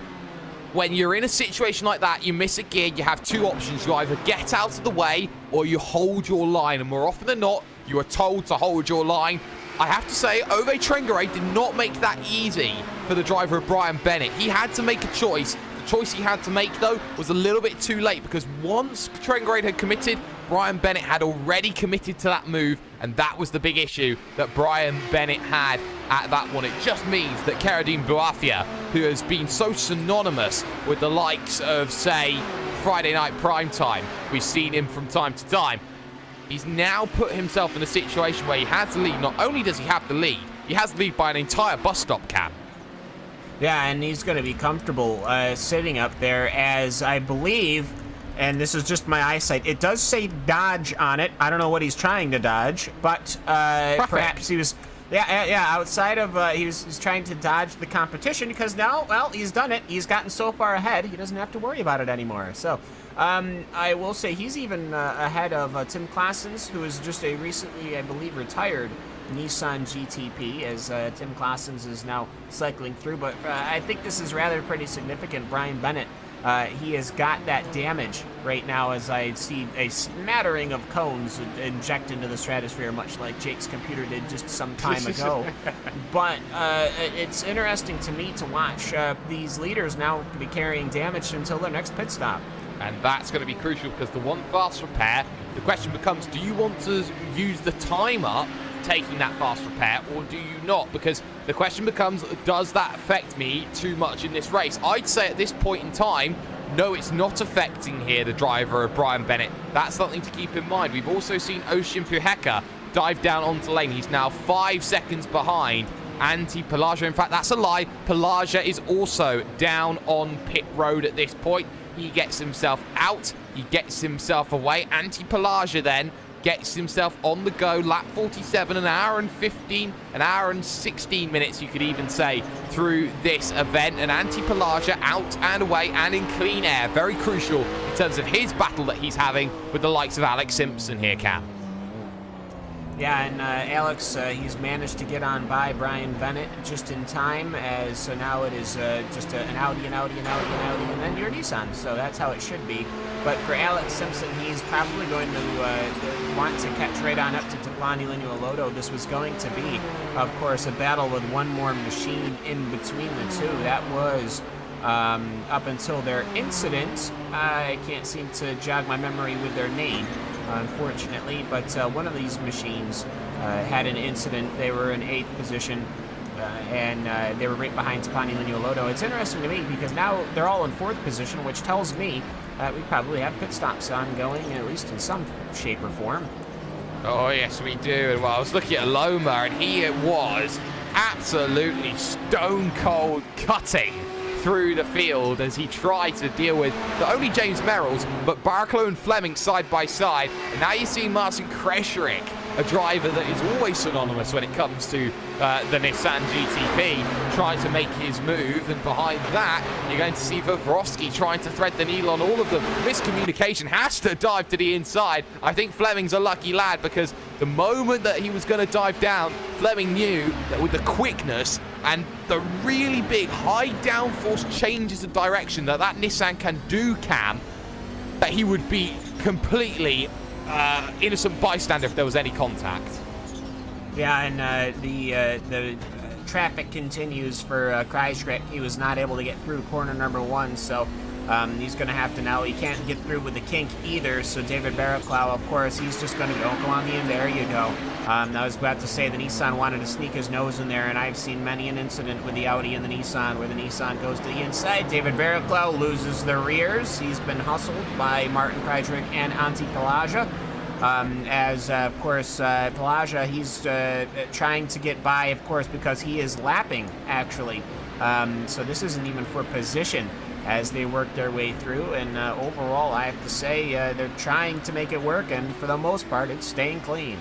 When you're in a situation like that, you miss a gear, you have two options. You either get out of the way or you hold your line. And more often than not, you are told to hold your line. I have to say, Ove Trengareed did not make that easy for the driver of Brian Bennett. He had to make a choice. The choice he had to make, though, was a little bit too late because once Trengareed had committed, Brian Bennett had already committed to that move, and that was the big issue that Brian Bennett had at that one. It just means that Keradine Buafia, who has been so synonymous with the likes of, say, Friday Night Primetime, we've seen him from time to time, he's now put himself in a situation where he has the lead. Not only does he have the lead, he has the lead by an entire bus stop, Cam. Yeah, and he's going to be comfortable sitting up there as I believe, and this is just my eyesight, it does say dodge on it. I don't know what he's trying to dodge, but perhaps he was... Yeah, outside of, he's trying to dodge the competition because now, well, he's done it. He's gotten so far ahead, he doesn't have to worry about it anymore. So, I will say he's even ahead of Tim Claessens, who is just a recently, I believe, retired Nissan GTP, as Tim Claessens is now cycling through. But I think this is rather pretty significant. Brian Bennett, he has got that damage right now as I see a smattering of cones inject into the stratosphere, much like Jake's computer did just some time ago. But it's interesting to me to watch these leaders now be carrying damage until their next pit stop. And that's going to be crucial because the one fast repair, the question becomes, do you want to use the time up taking that fast repair or do you not? Because the question becomes, does that affect me too much in this race? I'd say at this point in time, no, it's not affecting here the driver of Brian Bennett. That's something to keep in mind. We've also seen Ocean Puheka dive down onto lane. He's now 5 seconds behind Antti Pelagia. In fact, that's a lie. Pelagia is also down on pit road at this point. He gets himself out. He gets himself away. Antti Pelagia then gets himself on the go. Lap 47, an hour and 16 minutes, you could even say, through this event. And Antti Pelagia out and away and in clean air. Very crucial in terms of his battle that he's having with the likes of Alex Simpson here, Cam. Yeah, and Alex, he's managed to get on by Brian Bennett just in time, as so now it is just an Audi, and then your Nissan, so that's how it should be. But for Alex Simpson, he's probably going to want to catch right on up to Tapani Linuoloto. This was going to be, of course, a battle with one more machine in between the two. That was up until their incident. I can't seem to jog my memory with their name, unfortunately, but one of these machines had an incident. They were in 8th position, and they were right behind Tapani Linuoloto. It's interesting to me because now they're all in 4th position, which tells me we probably have pit stops ongoing, at least in some shape or form. Oh, yes, we do. And well, I was looking at Loma, and he was absolutely stone-cold cutting through the field as he tried to deal with not only James Merrills, but Barklow and Fleming side by side. And now you see Martin Kreshrik, a driver that is always synonymous when it comes to the Nissan GTP, trying to make his move. And behind that, you're going to see Vavrovsky trying to thread the needle on all of them. Miscommunication, has to dive to the inside. I think Fleming's a lucky lad because the moment that he was going to dive down, Fleming knew that with the quickness and the really big high downforce changes of direction that Nissan can do, Cam, that he would be completely innocent bystander if there was any contact. Yeah, and the traffic continues for Kreisschreck. He was not able to get through corner number 1, so he's going to have to now. He can't get through with the kink either, so David Barraclough, of course, he's just going to go on the end. There you go. I was about to say the Nissan wanted to sneak his nose in there, and I've seen many an incident with the Audi and the Nissan where the Nissan goes to the inside. David Barraclough loses the rears. He's been hustled by Martin Kreisschreck and Antti Pelagia. Of course, Pelagia, he's trying to get by, of course, because he is lapping, actually. So this isn't even for position as they work their way through. And overall, I have to say, they're trying to make it work, and for the most part, it's staying clean.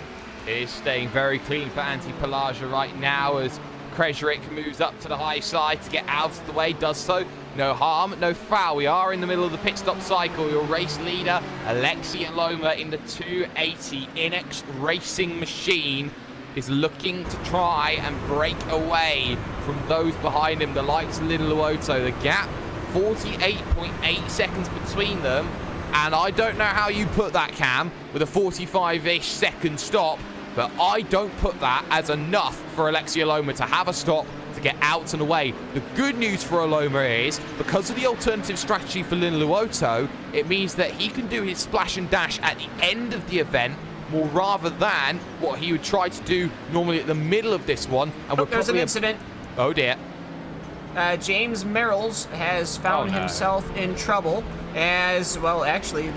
It is staying very clean for Antti Pelagia right now as Krejcik moves up to the high side to get out of the way, does so. No harm, no foul. We are in the middle of the pit stop cycle. Your race leader, Alexei Aloma, in the 280 Inex Racing Machine, is looking to try and break away from those behind him, the likes of Little Luoto. The gap, 48.8 seconds between them. And I don't know how you put that, Cam, with a 45-ish second stop, but I don't put that as enough for Alexei Aloma to have a stop to get out and away. The good news for Aloma is, because of the alternative strategy for Little Luoto, it means that he can do his splash and dash at the end of the event, more rather than what he would try to do normally at the middle of this one. And there's an incident. Oh dear. James Merrills has found himself in trouble. As well, actually,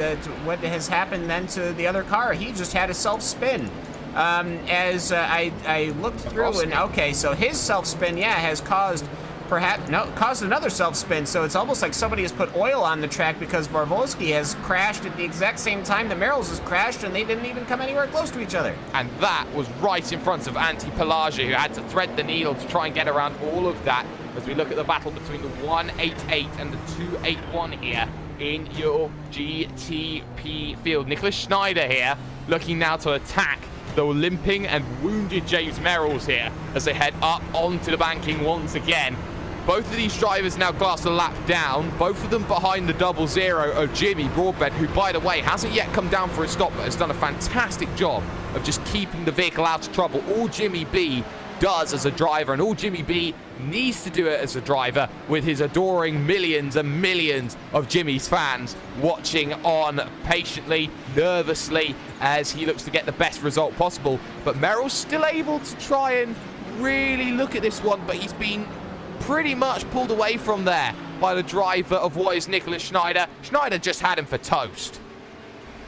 what has happened then to the other car? He just had a self-spin. I looked through, and okay, so his self-spin, has caused another self-spin. So it's almost like somebody has put oil on the track, because Varvolsky has crashed at the exact same time that Merrills has crashed, and they didn't even come anywhere close to each other. And that was right in front of Antti Pelagi, who had to thread the needle to try and get around all of that. As we look at the battle between the 188 and the 281 here in your GTP field. Nicholas Schneider here looking now to attack the limping and wounded James Merrills here as they head up onto the banking once again. Both of these drivers now glass a lap down, both of them behind the 00 of Jimmy Broadbent, who, by the way, hasn't yet come down for a stop, but has done a fantastic job of just keeping the vehicle out of trouble. All Jimmy B does as a driver, and all Jimmy B needs to do it as a driver, with his adoring millions and millions of Jimmy's fans watching on patiently, nervously, as he looks to get the best result possible. But Merrill's still able to try and really look at this one, but he's been pretty much pulled away from there by the driver of what is Nicholas Schneider. Schneider just had him for toast.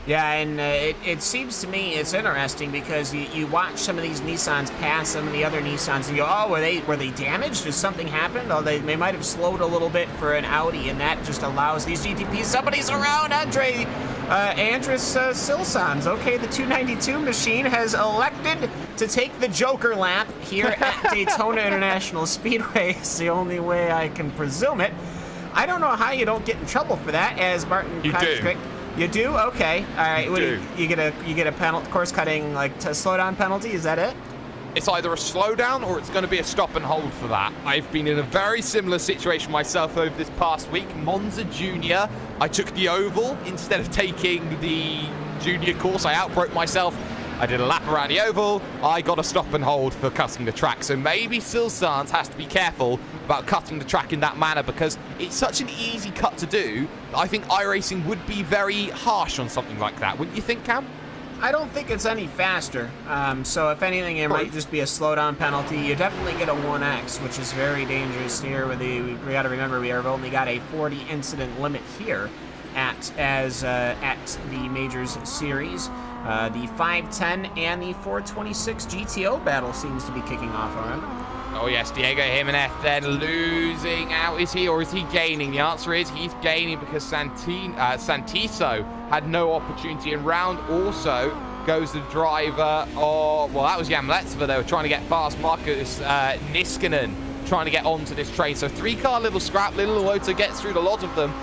Yeah, and it seems to me it's interesting, because you watch some of these Nissans pass some of the other Nissans, and you go, oh, were they damaged? Did something happen? Oh, they might have slowed a little bit for an Audi, and that just allows these GTPs. Somebody's around, Andres Silsons. Okay, the 292 machine has elected to take the Joker lap here at Daytona International Speedway. It's the only way I can presume it. I don't know how you don't get in trouble for that, as Martin Krejcik. You do? Okay. All right. You get a penalty, course cutting, like a slowdown penalty. Is that it? It's either a slowdown or it's going to be a stop and hold for that. I've been in a very similar situation myself over this past week. Monza Junior, I took the oval instead of taking the junior course. I outbroke myself. I did a lap around the oval. I got a stop and hold for cutting the track. So maybe Silsans has to be careful about cutting the track in that manner, because it's such an easy cut to do. I think iRacing would be very harsh on something like that. Wouldn't you think, Cam? I don't think it's any faster. So if anything, it might just be a slowdown penalty. You definitely get a 1X, which is very dangerous here. We got to remember we have only got a 40 incident limit here at the Majors Series. The 510 and the 426 GTO battle seems to be kicking off already. Oh yes, Diego Jimenez then losing out. Is he, or is he gaining? The answer is he's gaining, because Santiso had no opportunity. And round also goes the driver of, well, that was Jan Letzver. They were trying to get past Marcus Niskanen, trying to get onto this train. So 3-car little scrap. Little Luoto gets through a lot of them.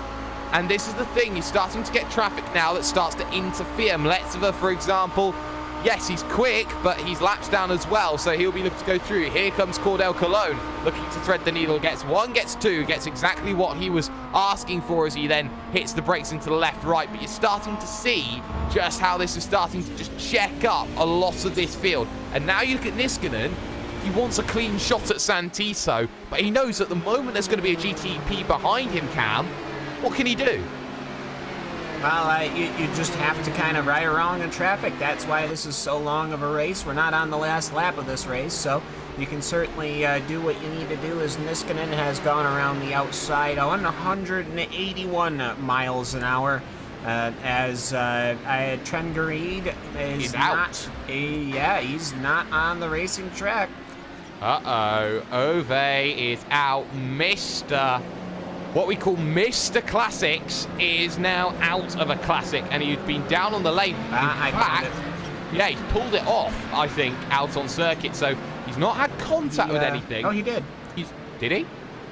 And this is the thing, you're starting to get traffic now that starts to interfere. Mletzever, for example, yes, he's quick, but he's laps down as well, so he'll be looking to go through. Here comes Cordell Cologne, looking to thread the needle. Gets one, gets two, gets exactly what he was asking for as he then hits the brakes into the left, right. But you're starting to see just how this is starting to just check up a lot of this field. And now you look at Niskanen. He wants a clean shot at Santiso, but he knows at the moment there's going to be a GTP behind him, Cam. What can he do? Well, you just have to kind of ride along in traffic. That's why this is so long of a race. We're not on the last lap of this race, so you can certainly do what you need to do, as Niskanen has gone around the outside on 181 miles an hour. As Trengareed is out. He's not on the racing track. Uh-oh. Ove is out. What we call Mr. Classics is now out of a classic, and he's been down on the lane. In fact, yeah, he's pulled it off, I think, out on circuit. So He's not had contact with anything. Oh, he did. Did he?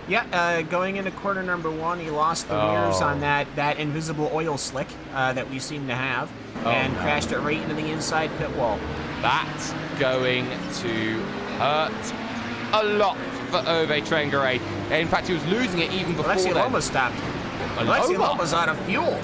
Yeah, going into corner number 1, he lost the rears on that invisible oil slick that we seem to have, and crashed it right into the inside pit wall. That's going to hurt a lot for Ove Trengaray. In fact, he was losing it even before Alexi then. Loma stopped. Alexi Loma's out of fuel.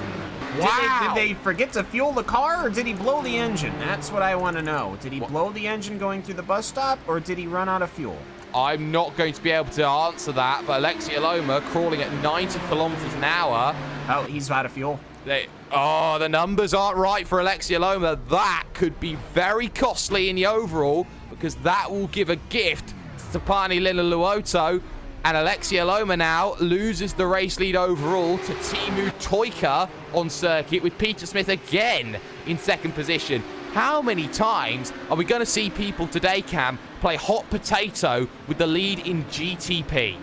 Wow. Did they forget to fuel the car, or did he blow the engine? That's what I want to know. Did he blow the engine going through the bus stop, or did he run out of fuel? I'm not going to be able to answer that, but Alexi Loma crawling at 90 kilometers an hour. Oh, he's out of fuel. The numbers aren't right for Alexi Loma. That could be very costly in the overall, because that will give a gift to Tapani Lililuoto. And Alexia Loma now loses the race lead overall to Timu Toika on circuit, with Peter Smith again in second position. How many times are we going to see people today, Cam, play hot potato with the lead in GTP?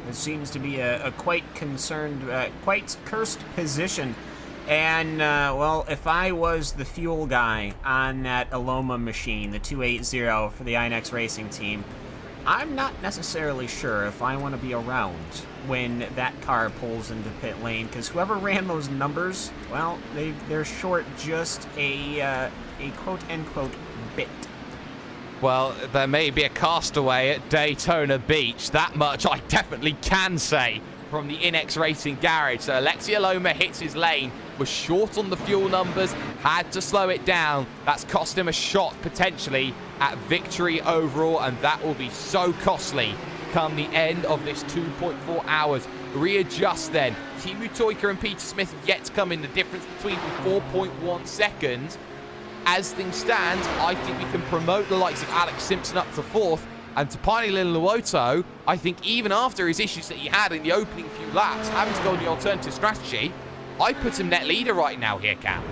It seems to be a quite cursed position. And, well, if I was the fuel guy on that Aloma machine, the 280 for the INEX Racing team, I'm not necessarily sure if I want to be around when that car pulls into pit lane, because whoever ran those numbers, well, they're short just a quote-unquote bit. Well, there may be a castaway at Daytona Beach. That much I definitely can say from the INEX Racing garage. So Alexia Loma hits his lane, was short on the fuel numbers, had to slow it down. That's cost him a shot potentially at victory overall, and that will be so costly come the end of this 2.4 hours. Readjust then. Timu Toika and Peter Smith yet to come in. The difference between them 4.1 seconds. As things stand, I think we can promote the likes of Alex Simpson up to 4th, and Tapani Lililuoto, I think even after his issues that he had in the opening few laps, having to go on the alternative strategy, I put him net leader right now here, Cam.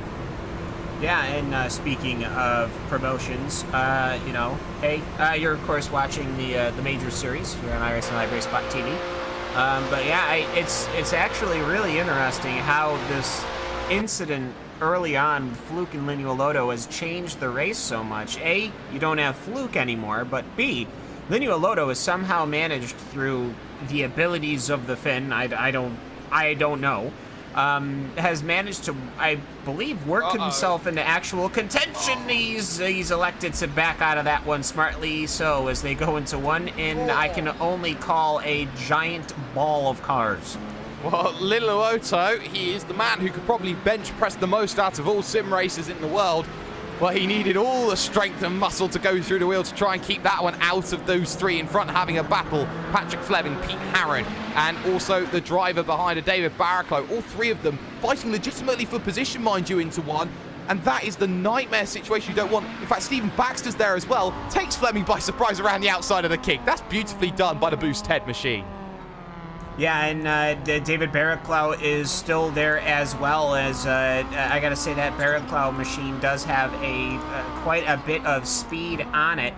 Yeah, and speaking of promotions, hey, you're of course watching the major series here on iRacing Live RaceSpotTV. But yeah, it's actually really interesting how this incident early on with Fluke and Liniuoloto has changed the race so much. A, you don't have Fluke anymore, but B, Liniuoloto has somehow managed through the abilities of the Finn, I don't know, has managed to, I believe, work himself into actual contention. He's elected to back out of that one smartly, so as they go into one, and I can only call a giant ball of cars. Well, Liliuoto, he is the man who could probably bench press the most out of all sim racers in the world. Well, he needed all the strength and muscle to go through the wheel to try and keep that one out of those three in front, having a battle. Patrick Fleming, Pete Harrod, and also the driver behind, David Barraclough. All three of them fighting legitimately for position, mind you, into one. And that is the nightmare situation you don't want. In fact, Stephen Baxter's there as well. Takes Fleming by surprise around the outside of the kick. That's beautifully done by the Boost Head machine. Yeah, and David Barraclough is still there as well, as I gotta say that Barraclough machine does have quite a bit of speed on it.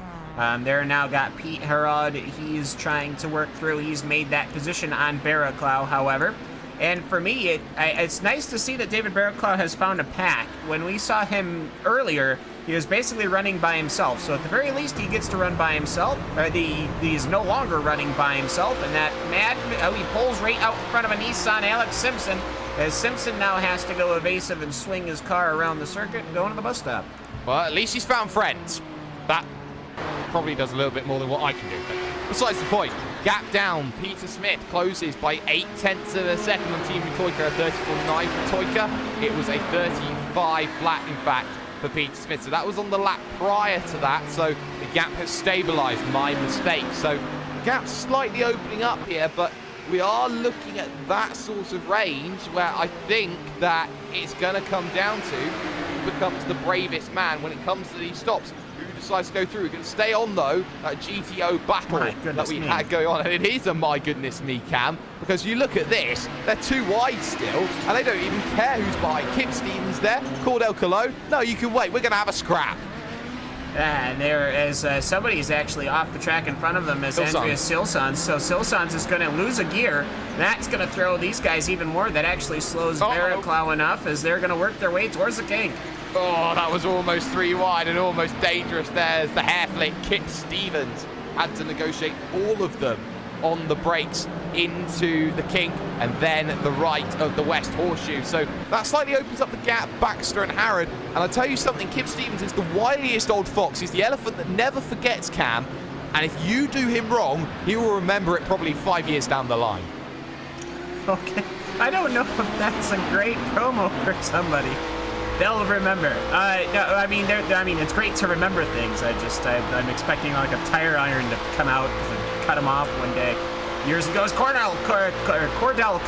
There now got Pete Herod. He's trying to work through. He's made that position on Barraclough, however. And for me, it's nice to see that David Barraclough has found a pack. When we saw him earlier, he was basically running by himself. So at the very least, he gets to run by himself. He is no longer running by himself. And that he pulls right out in front of a Nissan Alex Simpson, as Simpson now has to go evasive and swing his car around the circuit and go into the bus stop. Well, at least he's found friends. That probably does a little bit more than what I can do. But besides the point, gap down. Peter Smith closes by 0.8 of a second on Timu Toika, a 34.9 for Toika. It was a 35 flat, in fact, for Peter Smith. So that was on the lap prior to that. So the gap has stabilized. My mistake. So the gap's slightly opening up here, but we are looking at that sort of range where I think that it's going to come down to who becomes the bravest man when it comes to these stops. Decides to go through. We can stay on though that GTO battle that we had going on, and it is a my goodness me, Cam, because you look at this, they're too wide still, and they don't even care who's behind. Kip Stevens there, Cordell Cologne. No, you can wait. We're going to have a scrap. And there is somebody's actually off the track in front of them as Andreas Silsons. So Silsons is going to lose a gear. That's going to throw these guys even more. That actually slows Barraclough enough as they're going to work their way towards the kink. Oh, that was almost 3 wide and almost dangerous. There's the hair flick, Kip Stevens. had to negotiate all of them on the brakes into the kink and then the right of the West Horseshoe. So that slightly opens up the gap, Baxter and Harrod. And I'll tell you something, Kip Stevens is the wiliest old fox. He's the elephant that never forgets, Cam. And if you do him wrong, he will remember it probably 5 years down the line. Okay. I don't know if that's a great promo for somebody. They'll remember. No, I mean, it's great to remember things. I'm expecting like a tire iron to come out because I cut him off one day years ago. It's Cordell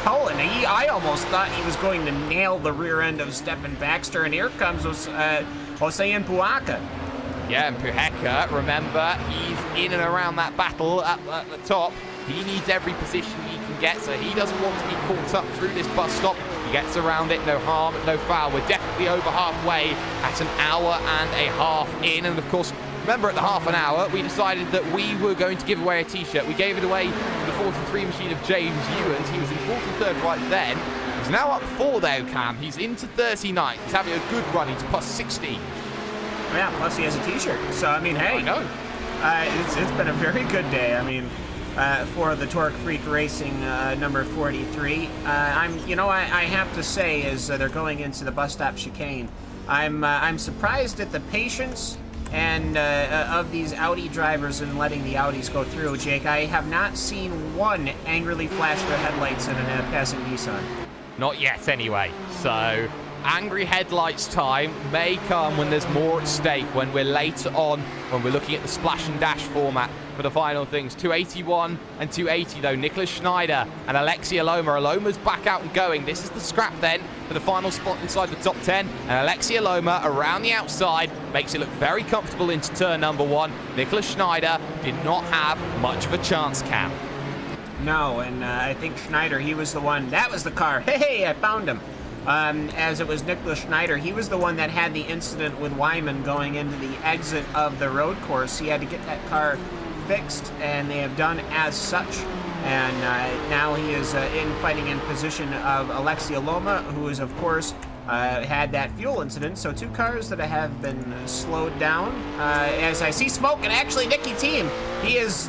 Cullen. I almost thought he was going to nail the rear end of Stephen Baxter, and here comes Hossein Puaka. Yeah, and Puheka, remember, he's in and around that battle at the top. He needs every position he can get, so he doesn't want to be caught up through this bus stop. He gets around it, no harm, no foul. We're definitely over halfway at an hour and a half in. And of course, remember at the half an hour, we decided that we were going to give away a t-shirt. We gave it away to the 43 machine of James Ewans. He was in 43rd right then. He's now up 4 though, Cam. He's into 39th. He's having a good run. He's plus 60. Yeah, plus he has a t-shirt. So, I mean, hey. I know. It's been a very good day. I mean, for the Torque Freak Racing number 43. I have to say, as they're going into the bus stop chicane, I'm surprised at the patience and of these Audi drivers in letting the Audis go through. Jake, I have not seen one angrily flash their headlights in a passing Nissan. Not yet, anyway. So, angry headlights time may come when there's more at stake, when we're later on, when we're looking at the splash and dash format for the final things. 281 and 280 though. Nicholas Schneider and Alexia Loma. Loma's back out and going. This is the scrap then for the final spot inside the top 10. And Alexia Loma around the outside makes it look very comfortable into turn number 1. Nicholas Schneider did not have much of a chance, Cam. No, and I think Schneider, he was the one. That was the car. Hey, I found him. As it was Nicholas Schneider, he was the one that had the incident with Wyman going into the exit of the road course. He had to get that car fixed, and they have done as such. And now he is fighting in position of Alexia Loma, who is, of course, had that fuel incident. So 2 cars that have been slowed down. As I see smoke, and actually Nicky Team, he's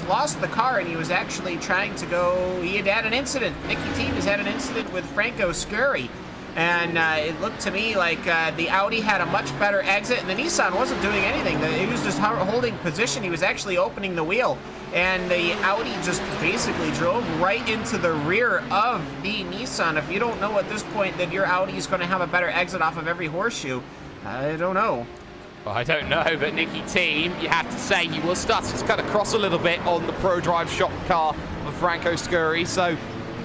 lost the car, and he was actually trying to go. He had had an incident. Nicky Team has had an incident with Franco Scurry, and it looked to me like the Audi had a much better exit, and the Nissan wasn't doing anything. He was just holding position. He was actually opening the wheel, and the Audi just basically drove right into the rear of the Nissan. If you don't know at this point that your Audi is going to have a better exit off of every horseshoe, I don't know. Well, I don't know, but Nicky Team, you have to say, he will start to cut across a little bit on the Pro Drive shop car of Franco Scurry. So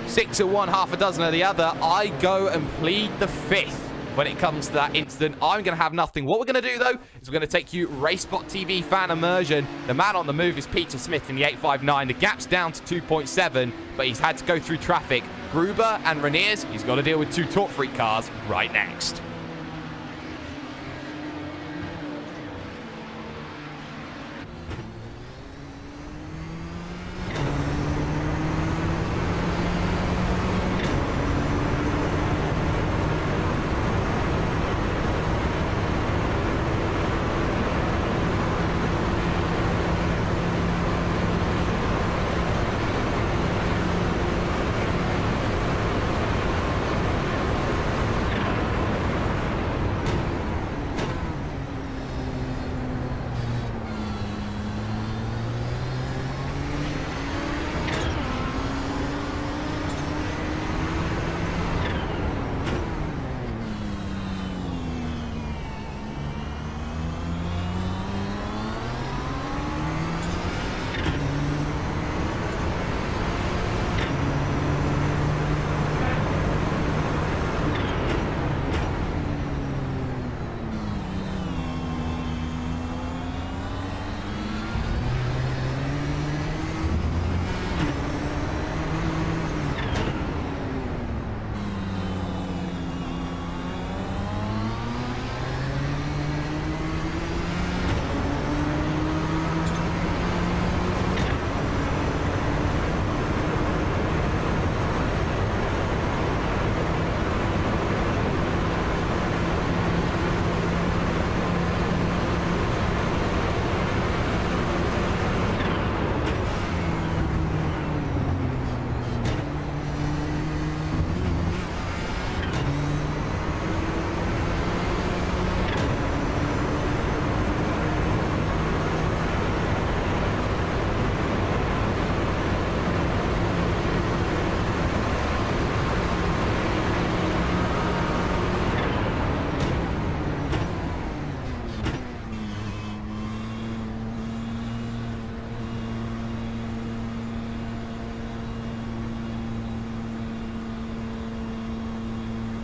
6 at one, half a dozen at the other. I go and plead the 5th when it comes to that incident. I'm going to have nothing. What we're going to do, though, is we're going to take you RaceSpotTV fan immersion. The man on the move is Peter Smith in the 859. The gap's down to 2.7, but he's had to go through traffic. Gruber and Reniers, he's got to deal with 2 Torque Freak cars right next.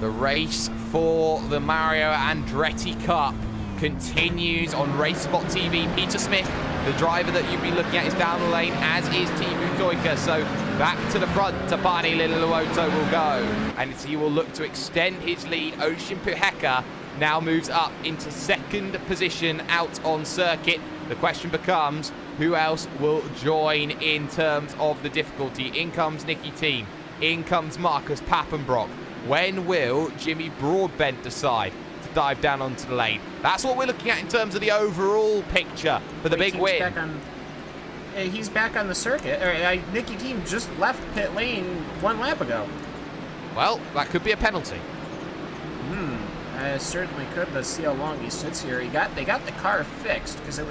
The race for the Mario Andretti Cup continues on RaceSpotTV. Peter Smith, the driver that you've been looking at, is down the lane, as is Timu Toika. So back to the front, Tabani Lilowoto will go. And he will look to extend his lead. Ocean Puheka now moves up into second position out on circuit. The question becomes, who else will join in terms of the difficulty? In comes Nicky Team. In comes Marcus Pappenbrock. When will Jimmy Broadbent decide to dive down onto the lane? That's what we're looking at in terms of the overall picture for the big win. He's back on the circuit. Nicky Team just left pit lane 1 lap ago. Well, that could be a penalty. Certainly could. Let's see how long he sits here. They got the car fixed because it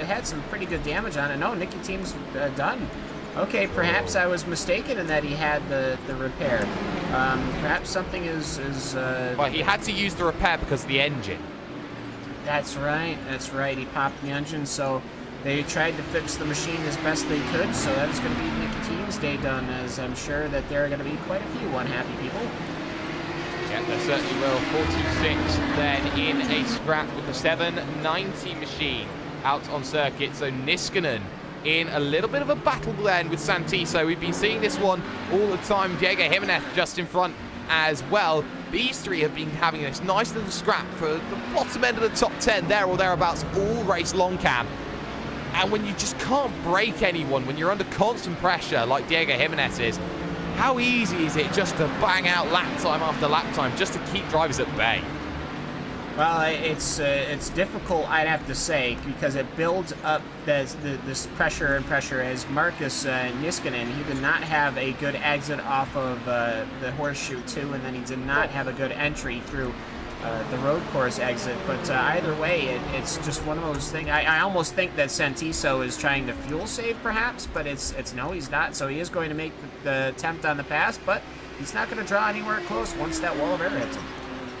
had some pretty good damage on it. No, Nicky Team's done. Okay, perhaps I was mistaken in that he had the repair. Perhaps something is Well, he had to use the repair because of the engine. That's right. He popped the engine, so they tried to fix the machine as best they could. So that is going to be Nicky Team's day done, as I'm sure that there are going to be quite a few unhappy people. Yeah, there certainly will. 46 then in a scrap with the 790 machine out on circuit. So Niskanen in a little bit of a battle then with Santiso. We've been seeing this one all the time. Diego Jimenez just in front as well. These three have been having this nice little scrap for the bottom end of the top 10 there or thereabouts all race long, Cam. And when you just can't break anyone, when you're under constant pressure like Diego Jimenez is, how easy is it just to bang out lap time after lap time just to keep drivers at bay? Well, it's difficult, I'd have to say, because it builds up this pressure as Marcus Niskanen. He did not have a good exit off of the Horseshoe 2, and then he did not have a good entry through the road course exit. But either way, it's just one of those things. I almost think that Santiso is trying to fuel save, perhaps, but it's no, he's not. So he is going to make the attempt on the pass, but he's not going to draw anywhere close once that wall of air hits him.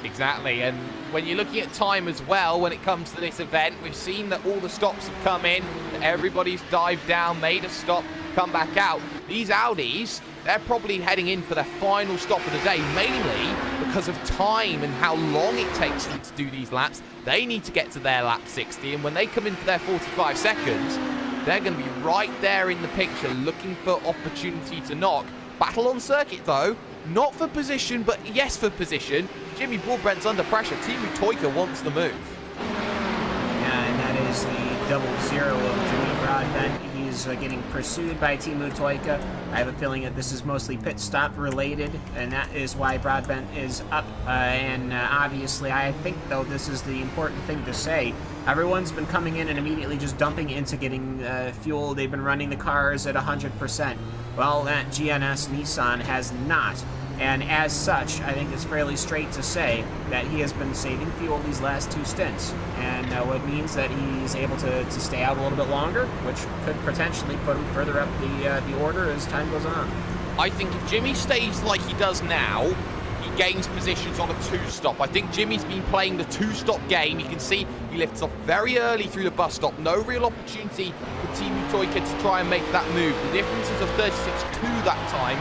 Exactly, and when you're looking at time as well, when it comes to this event, we've seen that all the stops have come in, everybody's dived down, made a stop, come back out. These Audis, they're probably heading in for their final stop of the day, mainly because of time and how long it takes them to do these laps. They need to get to their lap 60, and when they come in for their 45 seconds, they're going to be right there in the picture, looking for opportunity to knock. Battle on circuit, though. Not for position, but yes for position. Jimmy Broadbent's under pressure. Timu Toika wants the move. Yeah, and that is the 0-0 of Jimmy Broadbent. He's getting pursued by Timu Toika. I have a feeling that this is mostly pit stop related, and that is why Broadbent is up. Obviously, I think, though, this is the important thing to say. Everyone's been coming in and immediately just dumping into getting fuel. They've been running the cars at 100%. Well, that GNS Nissan has not. And as such, I think it's fairly straight to say that he has been saving fuel these last 2 stints. And what means that he's able to stay out a little bit longer, which could potentially put him further up the order as time goes on. I think if Jimmy stays like he does now, he gains positions on a 2-stop. I think Jimmy's been playing the 2-stop game. You can see he lifts off very early through the bus stop. No real opportunity for Timu Toika to try and make that move. The difference is of 36.2 that time.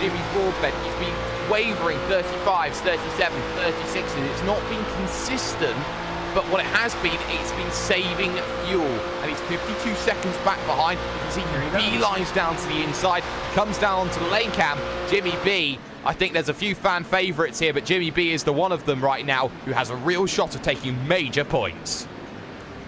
Jimmy Broadbent, he's been wavering 35s, 37, 36, and it's not been consistent, but what it has been, it's been saving fuel, and he's 52 seconds back behind. You can see he beelines down to the inside, comes down onto the lane cam. Jimmy B, I think there's a few fan favourites here, but Jimmy B is the one of them right now who has a real shot of taking major points.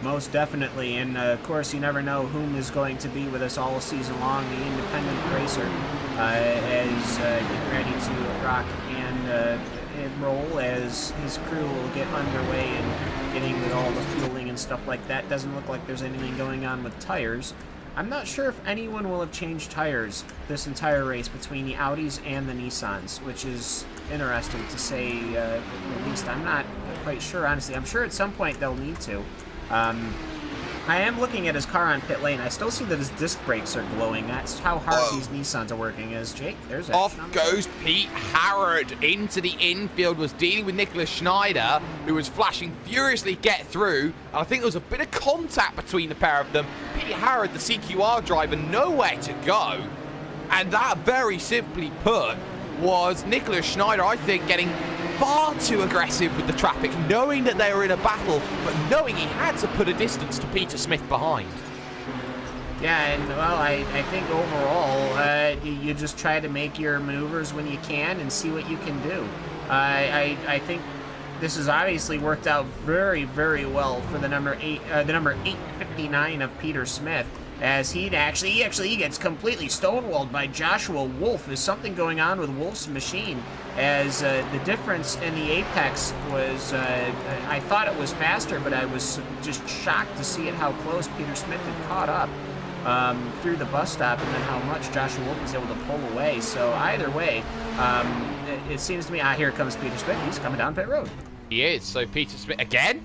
Most definitely, and of course you never know whom is going to be with us all season long. The independent racer is getting ready to rock and roll as his crew will get underway and getting with all the fueling and stuff like that. Doesn't look like there's anything going on with tires. I'm not sure if anyone will have changed tires this entire race between the Audis and the Nissans, which is interesting to say at least. I'm not quite sure, honestly. I'm sure at some point they'll need to. I am looking at his car on pit lane. I still see that his disc brakes are glowing. That's how hard these Nissans are working. As Jake, there's off goes Pete Harrod into the infield, was dealing with Nicholas Schneider, who was flashing furiously get through. And I think there was a bit of contact between the pair of them. Pete Harrod, the CQR driver, nowhere to go. And that, very simply put, was Nicholas Schneider, I think, getting far too aggressive with the traffic, knowing that they were in a battle, but knowing he had to put a distance to Peter Smith behind. Yeah, and well, I think overall, you just try to make your maneuvers when you can and see what you can do. I think this has obviously worked out very, very well for the number 859 of Peter Smith, as he gets completely stonewalled by Joshua Wolf. There's something going on with Wolf's machine, as the difference in the apex was, I thought it was faster, but I was just shocked to see how close Peter Smith had caught up through the bus stop, and then how much Joshua Wolf was able to pull away. So either way, it seems to me, here comes Peter Smith. He's coming down pit road. He is. So Peter Smith again.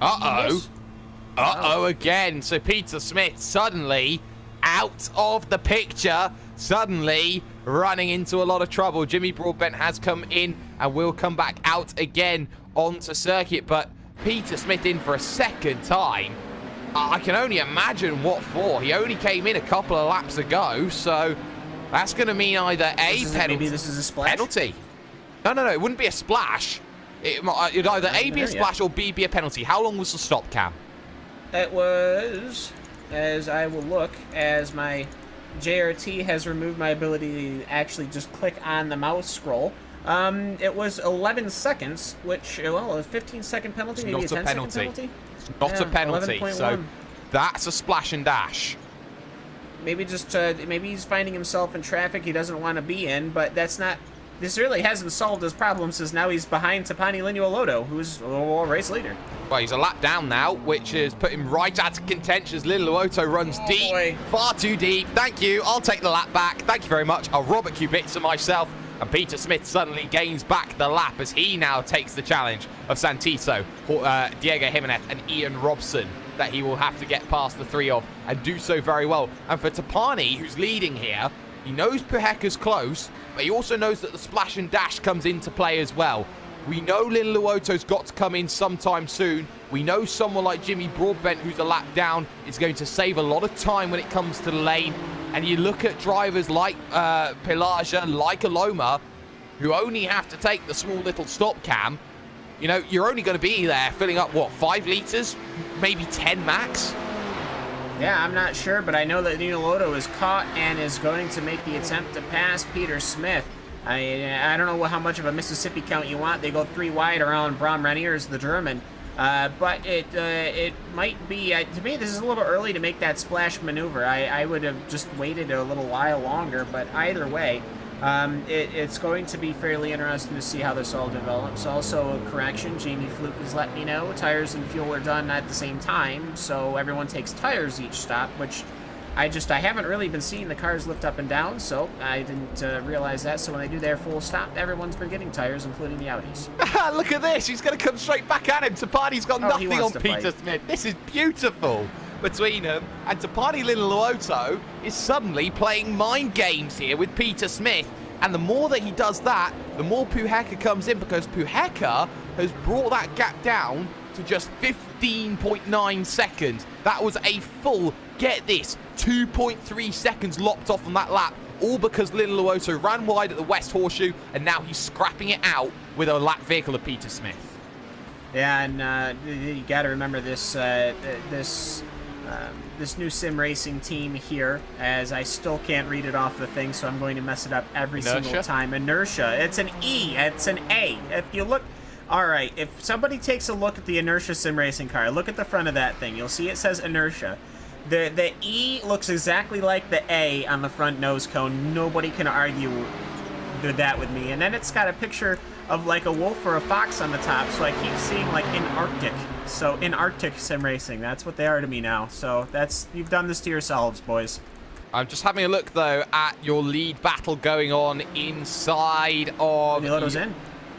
Uh-oh. Yes. Uh-oh again. So Peter Smith suddenly out of the picture, suddenly running into a lot of trouble. Jimmy Broadbent has come in and will come back out again onto circuit, but Peter Smith in for a second time. I can only imagine what for. He only came in a couple of laps ago, so that's going to mean either Maybe this is a splash? penalty. No, it wouldn't be a splash. It'd either A, be a splash, or B, be a penalty. How long was the stop, Cam? It was, as I will look, as my JRT has removed my ability to actually just click on the mouse scroll. It was 11 seconds, which, well, a 15-second penalty, maybe a 10-second penalty? It's not a penalty, so that's a splash and dash. Maybe just, maybe he's finding himself in traffic he doesn't want to be in, but that's not... This really hasn't solved his problem, since now he's behind Tapani Linuoloto, who's a race leader. Well, he's a lap down now, which has put him right out of contention as Linuoloto runs deep, boy. Far too deep. Thank you. I'll take the lap back. Thank you very much. I'll Robert Kubica myself. And Peter Smith suddenly gains back the lap as he now takes the challenge of Santiso, Diego Jimenez, and Ian Robson that he will have to get past the three of, and do so very well. And for Tapani, who's leading here, he knows Puheka's close, but he also knows that the splash and dash comes into play as well. We know Linuoloto's got to come in sometime soon. We know someone like Jimmy Broadbent, who's a lap down, is going to save a lot of time when it comes to the lane. And you look at drivers like Pelagia, like Aloma, who only have to take the small little stop, Cam. You know, you're only going to be there filling up, what, 5 litres? Maybe 10 max? Yeah, I'm not sure, but I know that Linuoloto is caught and is going to make the attempt to pass Peter Smith. I don't know how much of a Mississippi count you want. They go 3 wide around Bram Reniers, the German. But it might be, to me, this is a little early to make that splash maneuver. I would have just waited a little while longer, but either way, it's going to be fairly interesting to see how this all develops. Also, a correction, Jamie Fluke has let me know tires and fuel are done at the same time, so everyone takes tires each stop, which I haven't really been seeing the cars lift up and down, so I didn't realize that. So when they do their full stop, everyone's been getting tires, including the Audis. Look at this. He's going to come straight back at him. Tapani's got nothing on Peter Smith. This is beautiful between them. And Tapani Linuoloto is suddenly playing mind games here with Peter Smith. And the more that he does that, the more Puheka comes in, because Puheka has brought that gap down to just 15.9 seconds. That was a full, get this, 2.3 seconds lopped off on that lap, all because Linuoloto ran wide at the West Horseshoe, and now he's scrapping it out with a lap vehicle of Peter Smith. Yeah, and you got to remember this this new sim racing team here, as I still can't read it off the thing, so I'm going to mess it up every single time. Inertia. It's an E. It's an A. If you look... All right, if somebody takes a look at the Inertia sim racing car, look at the front of that thing. You'll see it says Inertia. The E looks exactly like the A on the front nose cone. Nobody can argue with that with me. And then it's got a picture of like a wolf or a fox on the top, so I keep seeing like in Arctic. So in Arctic sim racing, that's what they are to me now. So you've done this to yourselves, boys. I'm just having a look though at your lead battle going on inside of... Linuoloto's in.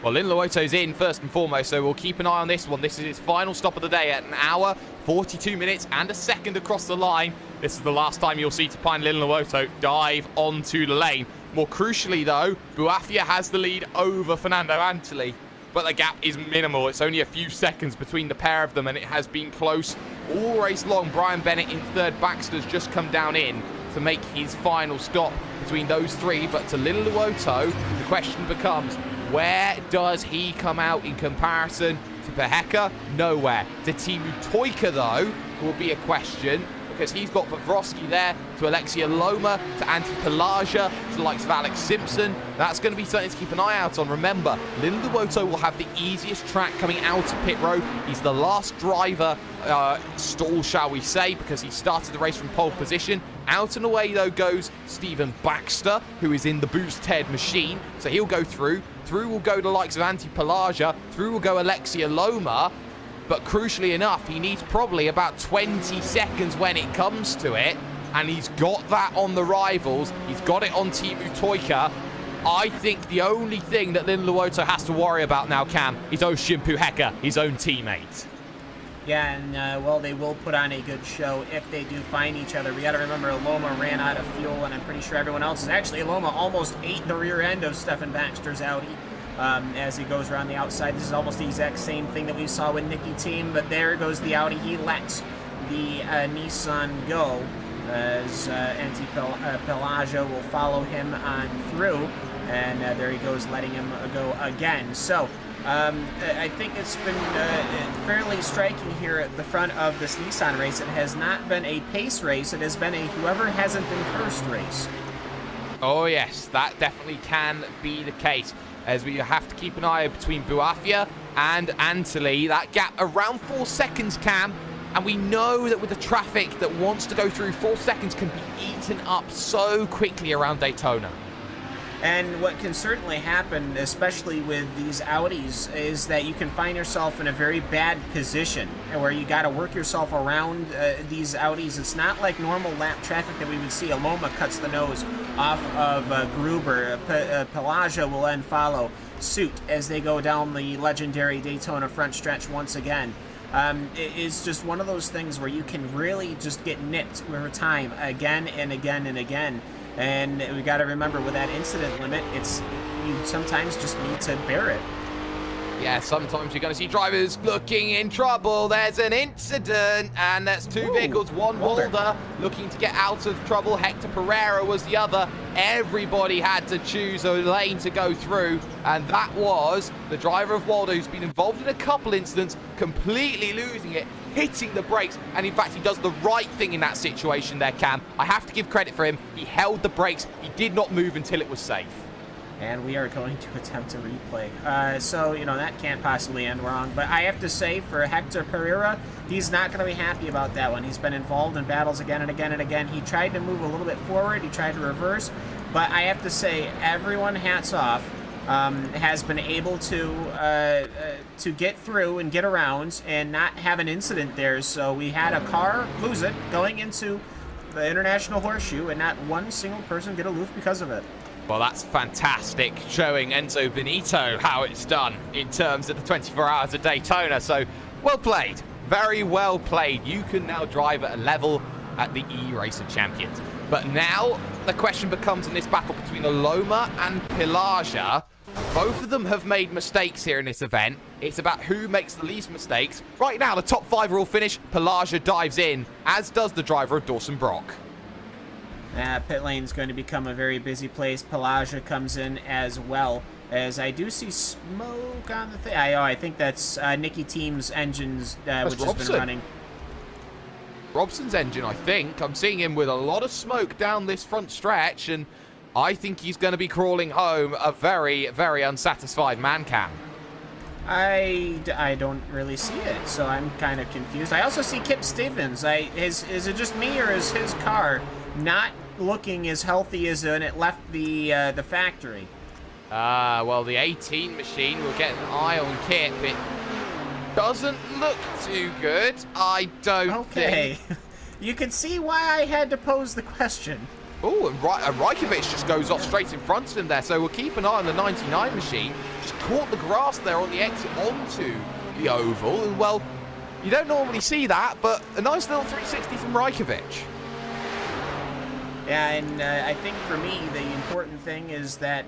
Well, Linuoloto's in first and foremost, so we'll keep an eye on this one. This is his final stop of the day at 1 hour, 42 minutes, and a second across the line. This is the last time you'll see Tapani Linuoloto dive onto the lane. More crucially, though, Buafia has the lead over Fernando Antoli, but the gap is minimal. It's only a few seconds between the pair of them, and it has been close all race long. Brian Bennett in third. Baxter's just come down in to make his final stop between those three, but to Lin Luoto, the question becomes, where does he come out in comparison to Peheka? Nowhere. To Timu Toika, though, will be a question, because he's got Vavrovsky there, to Alexia Loma, to Antti Pelagia, to the likes of Alex Simpson. That's going to be something to keep an eye out on. Remember, Lin Luoto will have the easiest track coming out of pit road. He's the last driver stall, shall we say, because he started the race from pole position. Out and away, though, goes Stephen Baxter, who is in the Boosted machine. So he'll go through. Through will go the likes of Antti Pelagia. Through will go Alexia Loma. But crucially enough, he needs probably about 20 seconds when it comes to it. And he's got that on the rivals. He's got it on Timu Toika. I think the only thing that Lin Luoto has to worry about now, Cam, is Ocean Peheka, his own teammate. Yeah, and, well, they will put on a good show if they do find each other. We got to remember Loma ran out of fuel, and I'm pretty sure everyone else is. Actually, Loma almost ate the rear end of Stefan Baxter's Audi. As he goes around the outside. This is almost the exact same thing that we saw with Nicky Team, but there goes the Audi. He lets the Nissan go, as Antti Pelagia will follow him on through, and there he goes, letting him go again. So I think it's been fairly striking here at the front of this Nissan race. It has not been a pace race. It has been a whoever hasn't been cursed race. Oh yes, that definitely can be the case, as we have to keep an eye between Buafia and Antoli. That gap around 4 seconds, Cam. And we know that with the traffic that wants to go through, 4 seconds can be eaten up so quickly around Daytona. And what can certainly happen, especially with these Audis, is that you can find yourself in a very bad position where you got to work yourself around these Audis. It's not like normal lap traffic that we would see. Aloma cuts the nose off of Gruber. Pelagia will then follow suit as they go down the legendary Daytona front stretch once again. It's just one of those things where you can really just get nipped over time again and again and again. And we got to remember, with that incident limit, you sometimes just need to bear it. Yeah, sometimes you're going to see drivers looking in trouble. There's an incident, and that's two vehicles. One Walder looking to get out of trouble. Hector Pereira was the other. Everybody had to choose a lane to go through, and that was the driver of Walder, who's been involved in a couple incidents, completely losing it, hitting the brakes, and in fact he does the right thing in that situation there, Cam. I have to give credit for him. He held the brakes. He did not move until it was safe. And we are going to attempt a replay. So, you know, that can't possibly end wrong. But I have to say, for Hector Pereira, he's not going to be happy about that one. He's been involved in battles again and again and again. He tried to move a little bit forward. He tried to reverse. But I have to say, everyone, hats off, has been able to get through and get around and not have an incident there. So we had a car lose it going into the International Horseshoe, and not one single person get aloof because of it. Well, that's fantastic, showing Enzo Benito how it's done in terms of the 24 hours of Daytona. So, well played. Very well played. You can now drive at a level at the E-Racer Champions. But now, the question becomes in this battle between Aloma and Pelagia. Both of them have made mistakes here in this event. It's about who makes the least mistakes. Right now, the top 5 are all finished. Pelagia dives in, as does the driver of Dawson Brock. Pit lane's going to become a very busy place. Pelagia comes in as well, as I do see smoke on the thing. I think that's Nicky Team's engines, which has been running. Robson's engine, I think. I'm seeing him with a lot of smoke down this front stretch, and I think he's going to be crawling home a very, very unsatisfied man, Cam. I don't really see it, so I'm kind of confused. I also see Kip Stevens. Is it just me, or is his car not looking as healthy as when it left the factory? Well, the 18 machine will get an eye on Kip. It doesn't look too good, I don't think. You can see why I had to pose the question. Oh, and Rajkovic just goes off straight in front of him there, so we'll keep an eye on the 99 machine. Just caught the grass there on the exit onto the oval, and well, you don't normally see that, but a nice little 360 from Rajkovic. Yeah, and I think for me, the important thing is that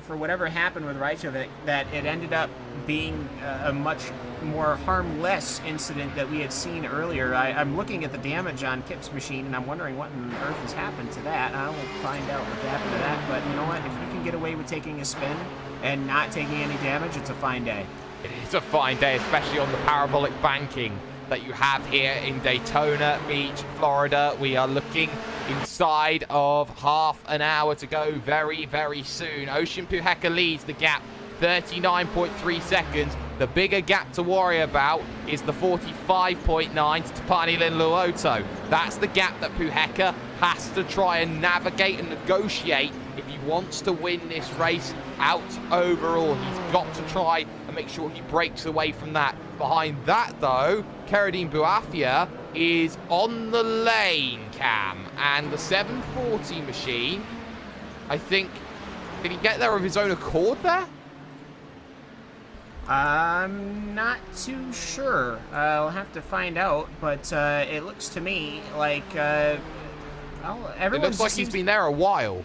for whatever happened with Reykjavik, that it ended up being a much more harmless incident that we had seen earlier. I'm looking at the damage on Kip's machine, and I'm wondering what on earth has happened to that. I will find out what happened to that, but you know what? If you can get away with taking a spin and not taking any damage, it's a fine day. It is a fine day, especially on the parabolic banking that you have here in Daytona Beach, Florida. We are looking inside of half an hour to go very, very soon. Ocean Puheka leads the gap 39.3 seconds. The bigger gap to worry about is the 45.9 to Tapani Linluoto. That's the gap that Puheka has to try and navigate and negotiate if he wants to win this race out overall. He's got to try and make sure he breaks away from that. Behind that, though, Keradine Buafia is on the lane, Cam, and the 740 machine, I think, did he get there of his own accord there? I'm not too sure. I'll have to find out, but it looks to me like, well, everyone. It looks like he's been there a while.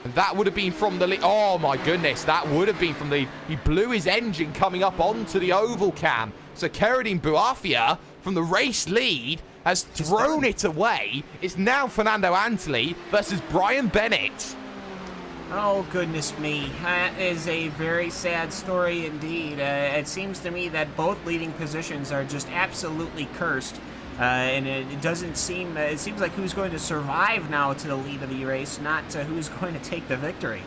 And that would have been from the lead. Oh my goodness, that would have been from the lead. He blew his engine coming up onto the oval, Cam. So Keradine Buafia from the race lead has thrown it away. It's now Fernando Antoli versus Brian Bennett. Oh, goodness me. That is a very sad story indeed. It seems to me that both leading positions are just absolutely cursed. And it doesn't seem, it seems like who's going to survive now to the lead of the race, not who's going to take the victory.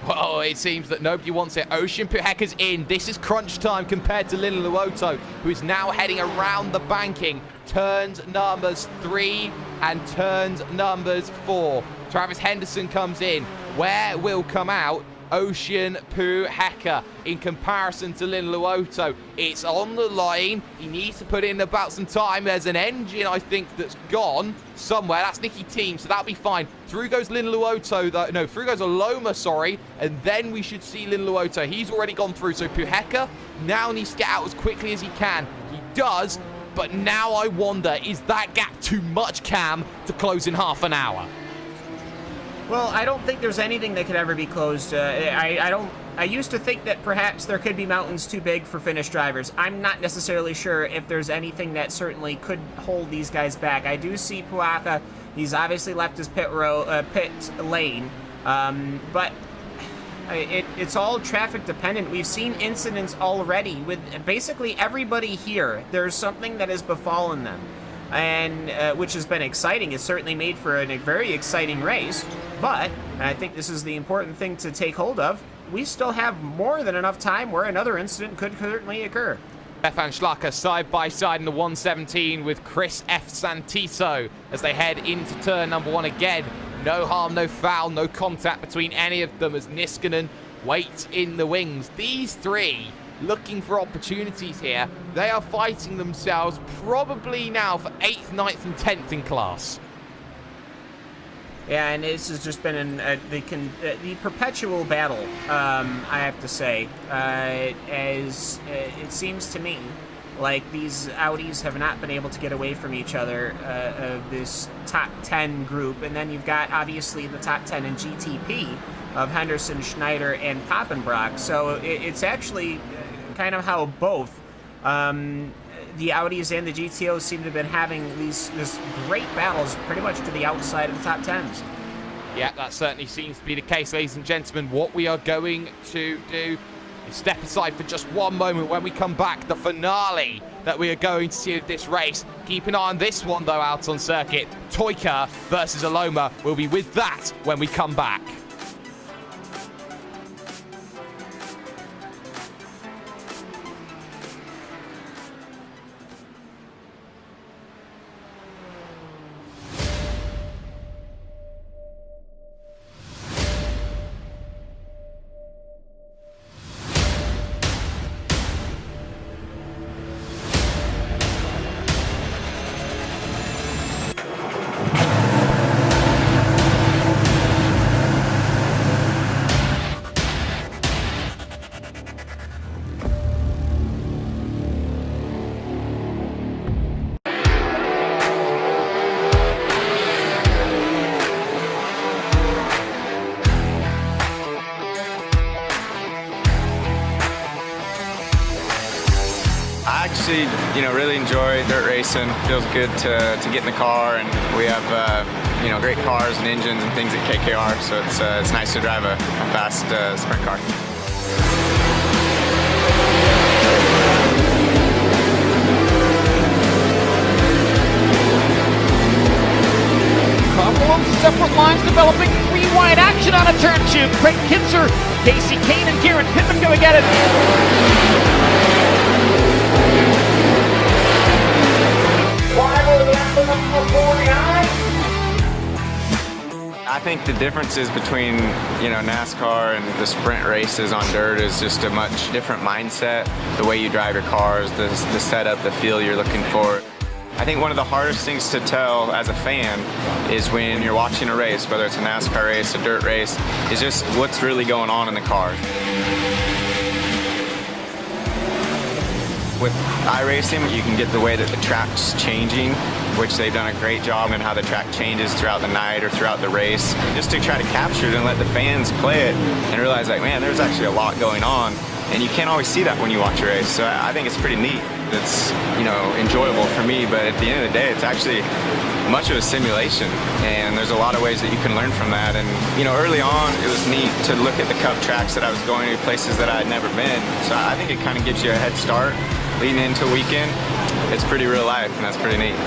Well, it seems that nobody wants it. Ocean Puheka's in. This is crunch time compared to Linluoto, who is now heading around the banking. Turns numbers 3 and turns numbers 4. Travis Henderson comes in. Where will come out Ocean Puheka in comparison to Linluoto? It's on the line. He needs to put in about some time. There's an engine, I think, that's gone somewhere. That's Nicky Team, so that'll be fine. Through goes Linluoto, though. No, through goes Aloma, sorry. And then we should see Linluoto. He's already gone through, so Puheka now needs to get out as quickly as he can. He does, but now I wonder, is that gap too much, Cam, to close in half an hour? Well, I don't think there's anything that could ever be closed. I used to think that perhaps there could be mountains too big for Finnish drivers. I'm not necessarily sure if there's anything that certainly could hold these guys back. I do see Puheka. He's obviously left his pit lane, but it's all traffic dependent. We've seen incidents already with basically everybody here. There's something that has befallen them, and which has been exciting. It's certainly made for a very exciting race, but, and I think this is the important thing to take hold of, we still have more than enough time where another incident could certainly occur. Stefan Schlacker side by side in the 117 with Chris F. Santiso as they head into turn number 1 again. No harm, no foul, no contact between any of them as Niskanen waits in the wings. These three looking for opportunities here. They are fighting themselves probably now for 8th, 9th, and 10th in class. Yeah, and this has just been the perpetual battle, I have to say, as it seems to me like these Audis have not been able to get away from each other of this top 10 group. And then you've got, obviously, the top 10 in GTP of Henderson, Schneider, and Papenbrock. So it's actually kind of how both the Audis and the GTOs seem to have been having this great battles pretty much to the outside of the top 10s. Yeah, that certainly seems to be the case, ladies and gentlemen. What we are going to do is step aside for just one moment. When we come back, the finale that we are going to see of this race. Keep an eye on this one, though, out on circuit. Toika versus Aloma. We'll be with that when we come back. actually, you know, really enjoy dirt racing. Feels good to get in the car, and we have, you know, great cars and engines and things at KKR, so it's nice to drive a fast sprint car. Couple of separate lines developing, three wide action on a turn 2. Craig Kinzer, Casey Kane, and Garrett Pittman go get it. I think the differences between, you know, NASCAR and the sprint races on dirt is just a much different mindset. The way you drive your cars, the setup, the feel you're looking for. I think one of the hardest things to tell as a fan is when you're watching a race, whether it's a NASCAR race, a dirt race, is just what's really going on in the cars. With iRacing, you can get the way that the track's changing, which they've done a great job in how the track changes throughout the night or throughout the race, just to try to capture it and let the fans play it and realize, like, man, there's actually a lot going on, and you can't always see that when you watch a race. So I think it's pretty neat. It's, you know, enjoyable for me, but at the end of the day, it's actually much of a simulation, and there's a lot of ways that you can learn from that. And, you know, early on, it was neat to look at the Cup tracks that I was going to, places that I had never been. So I think it kind of gives you a head start leading into a weekend. It's pretty real life, and that's pretty neat.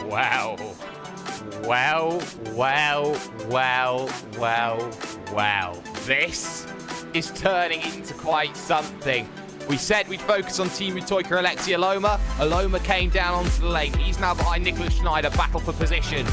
Wow. Wow, wow, wow, wow, wow. This is turning into quite something. We said we'd focus on Team Utoika Alexi Aloma. Aloma came down onto the lane. He's now behind Nicholas Schneider. Battle for position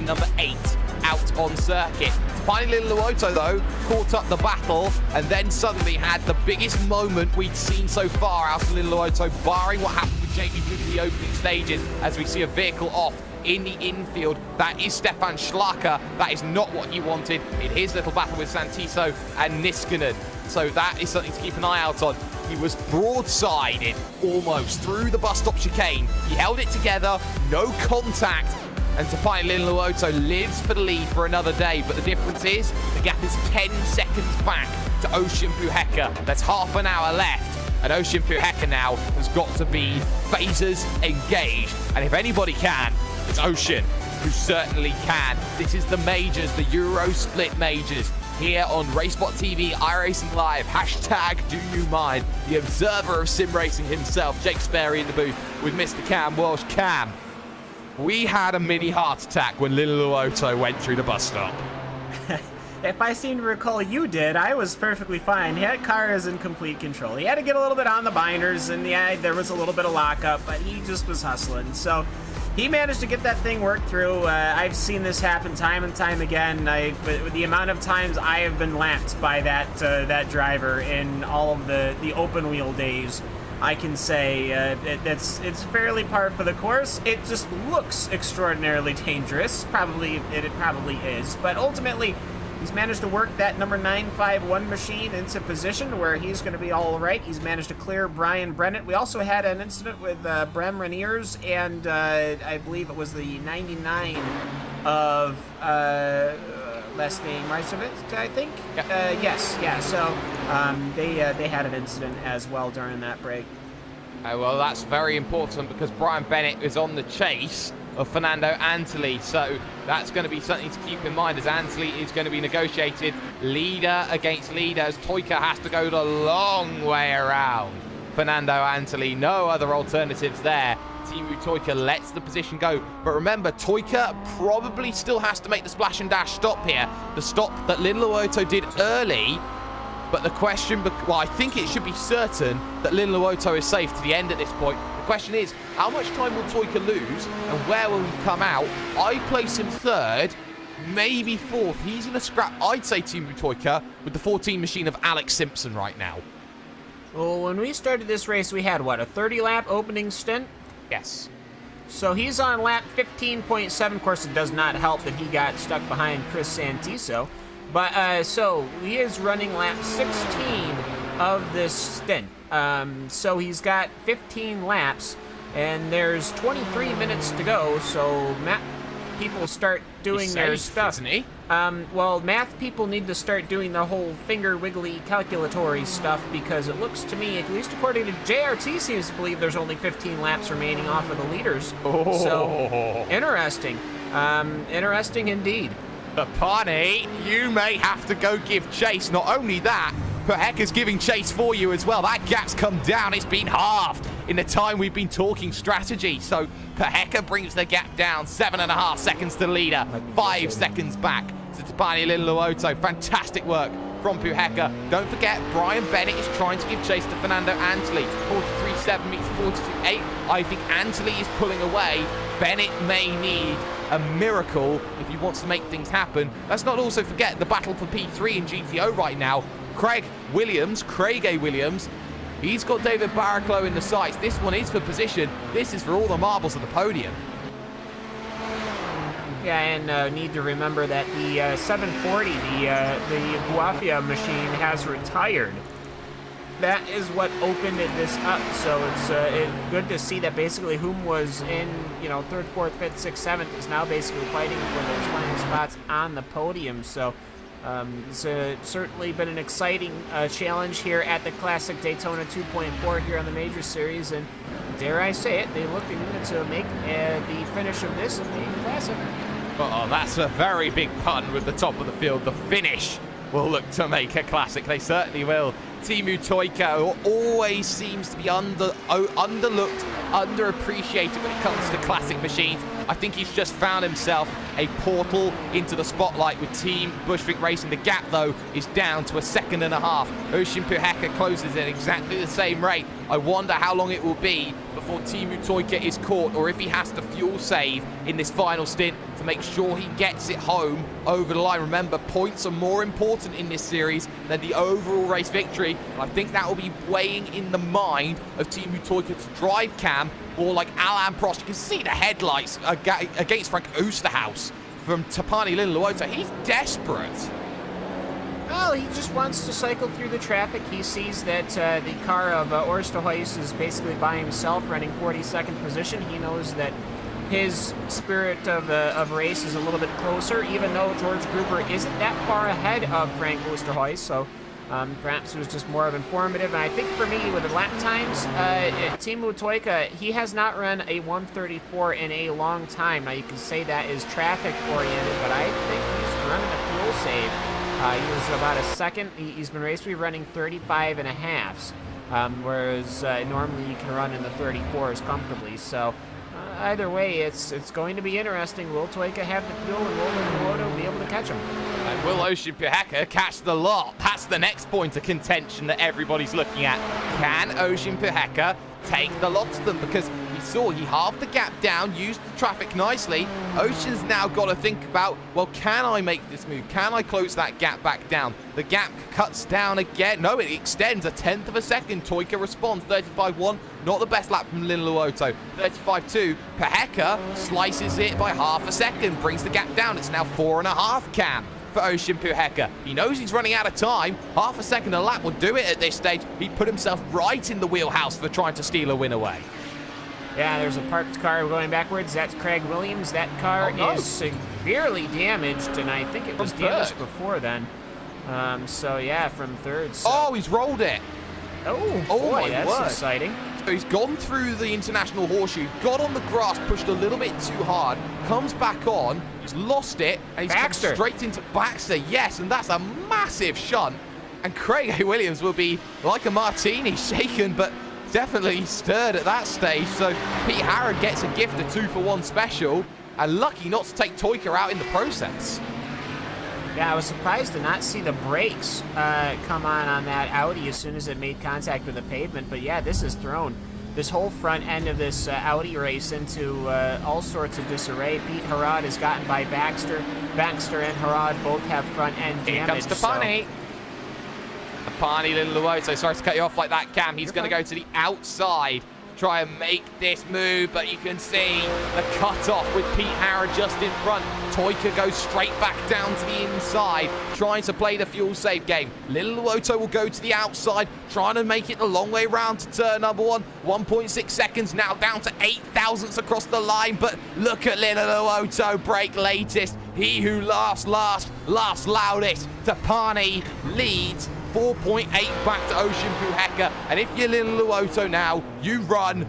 number 8 out on circuit. Finally, Luoto, though, caught up the battle and then suddenly had the biggest moment we'd seen so far out of Luoto, barring what happened with Jamie Blue in the opening stages, as we see a vehicle off in the infield. That is Stefan Schlacker. That is not what he wanted in his little battle with Santiso and Niskanen. So that is something to keep an eye out on. He was broadsided almost through the bus stop chicane. He held it together, no contact, and to find Luoto lives for the lead for another day. But the difference is the gap is 10 seconds back to Ocean Puheka. There's half an hour left, and Ocean Puheka now has got to be phasers engaged. And if anybody can, it's Ocean, who certainly can. This is the majors, the Euro Split majors, here on RaceSpotTV, iRacing Live, hashtag Do You Mind, the observer of sim racing himself, Jake Sperry in the booth with Mr. Cam Walsh. Cam, we had a mini heart attack when Luoto went through the bus stop. If I seem to recall you did, I was perfectly fine. He had cars in complete control. He had to get a little bit on the binders, and yeah, there was a little bit of lockup, but he just was hustling. So he managed to get that thing worked through. I've seen this happen time and time again. But the amount of times I have been lapped by that driver in all of the open wheel days, I can say it's fairly par for the course. It just looks extraordinarily dangerous. It probably is. But ultimately, he's managed to work that number 951 machine into position where he's going to be all right. He's managed to clear Brian Bennett. We also had an incident with Brem Reniers, and I believe it was the 99 of last name Rysovitz, I think. Yes, yeah. So they had an incident as well during that break. Well, that's very important because Brian Bennett is on the chase of Fernando Antoli, so that's going to be something to keep in mind as Antoli is going to be negotiated leader against leader as Toika has to go the long way around Fernando Antoli. No other alternatives there. Teemu Toika lets the position go, but remember, Toika probably still has to make the splash and dash stop here, the stop that Lin Luoto did early. But the question, well, I think it should be certain that Lin Luoto is safe to the end at this point. The question is, how much time will Toika lose and where will he come out? I place him third, maybe fourth. He's in a scrap, I'd say, Teemu Toika with the 14 machine of Alex Simpson right now. Well, when we started this race, we had, what, a 30-lap opening stint? Yes. So he's on lap 15.7. Of course, it does not help that he got stuck behind Chris Santiso. But, so, he is running lap 16 of this stint. So he's got 15 laps, and there's 23 minutes to go, so people start doing their stuff. Isn't he? Well, math people need to start doing the whole finger wiggly calculatory stuff because it looks to me, at least according to JRT, seems to believe there's only 15 laps remaining off of the leaders. Oh. So, interesting. Interesting indeed. But Pani, you may have to go give chase. Not only that, Peheka's giving chase for you as well. That gap's come down. It's been halved in the time we've been talking strategy. So Peheka brings the gap down. 7.5 seconds to the leader. 5 seconds back to Tapani Lin Luoto. Fantastic work from Peheka. Don't forget, Brian Bennett is trying to give chase to Fernando Antoli. 43.7 meets 42.8. I think Antoli is pulling away. Bennett may need a miracle if he wants to make things happen. Let's not also forget the battle for P3 in GTO right now. Craig A. Williams, he's got David Barraclough in the sights. This one is for position. This is for all the marbles of the podium. Yeah, and need to remember that the 740, the Buafia machine has retired. That is what opened this up, so it's good to see that basically whom was in, third, fourth, fifth, sixth, seventh is now basically fighting for those winning spots on the podium. So it's certainly been an exciting challenge here at the Classic Daytona 2.4 here on the Major Series, and dare I say it, they look to make the finish of this a classic. Oh, that's a very big pun with the top of the field. The finish will look to make a classic. They certainly will. Teemu Toika always seems to be underlooked, underappreciated when it comes to classic machines. I think he's just found himself a portal into the spotlight with Team Bushwick Racing. The gap, though, is down to 1.5 seconds. Oisin Peheka closes at exactly the same rate. I wonder how long it will be before Teemu Toika is caught, or if he has to fuel save in this final stint to make sure he gets it home over the line. Remember, points are more important in this series than the overall race victory. And I think that will be weighing in the mind of Teemu Toika's drive cam, or like Alain Prost. You can see the headlights against Frank Oosterhuis from Tapani Lin Luoto. He's desperate. Well, he just wants to cycle through the traffic. He sees that the car of Oosterhuis is basically by himself, running 42nd position. He knows that his spirit of race is a little bit closer, even though George Gruber isn't that far ahead of Frank Oosterhuis. So perhaps it was just more of informative. And I think for me, with the lap times, Teemu Toika, he has not run a 134 in a long time. Now, you can say that is traffic-oriented, but I think he's running a fuel save. He was about a second. He's been racing running 35.5s, whereas normally you can run in the 34s comfortably. So either way, it's going to be interesting. Will Toika have the fuel, and will Lin Luoto be able to catch him? And will Oisin Peheka catch the lot? That's the next point of contention that everybody's looking at. Can Oisin Peheka take the lot of them? Because we saw he halved the gap down, used the traffic nicely. Ocean's now got to think about, well, can I make this move? Can I close that gap back down? The gap cuts down again. No, it extends a 1/10 of a second. Toika responds 35-1. Not the best lap from Linluoto. 35-2. Peheka slices it by half a second, brings the gap down. It's now 4.5, Cam, for Ocean Peheka. He knows he's running out of time. Half a second a lap will do it at this stage. He put himself right in the wheelhouse for trying to steal a win away. Yeah, there's a parked car going backwards. That's Craig Williams. That car is severely damaged, and I think it was damaged before then. So yeah, from third. So. Oh, he's rolled it. Oh boy, that's exciting. So he's gone through the international horseshoe, got on the grass, pushed a little bit too hard, comes back on, he's lost it, and he's come straight into Baxter. Yes, and that's a massive shunt. And Craig Williams will be like a martini, shaken, but definitely stirred at that stage. So Pete Harrod gets a gift, a 2-for-1 special, and lucky not to take Toika out in the process. Yeah, I was surprised to not see the brakes come on that Audi as soon as it made contact with the pavement. But yeah, this has thrown this whole front end of this Audi race into all sorts of disarray. Pete Harrod has gotten by Baxter. Baxter and Harrod both have front end damage. Here comes Stefani. Stefani Linluoto, sorry to cut you off like that, Cam. He's going to go to the outside, try and make this move, but you can see the cut-off with Pete Harrod just in front. Toika goes straight back down to the inside, trying to play the fuel save game. Linluoto will go to the outside, trying to make it the long way round to turn number 1. 1.6 seconds now, down to 8 thousandths across the line, but look at Linluoto, break latest. He who laughs last, laughs loudest. Tapani leads 4.8 back to Ocean Peheka, and if you're Linluoto now, you run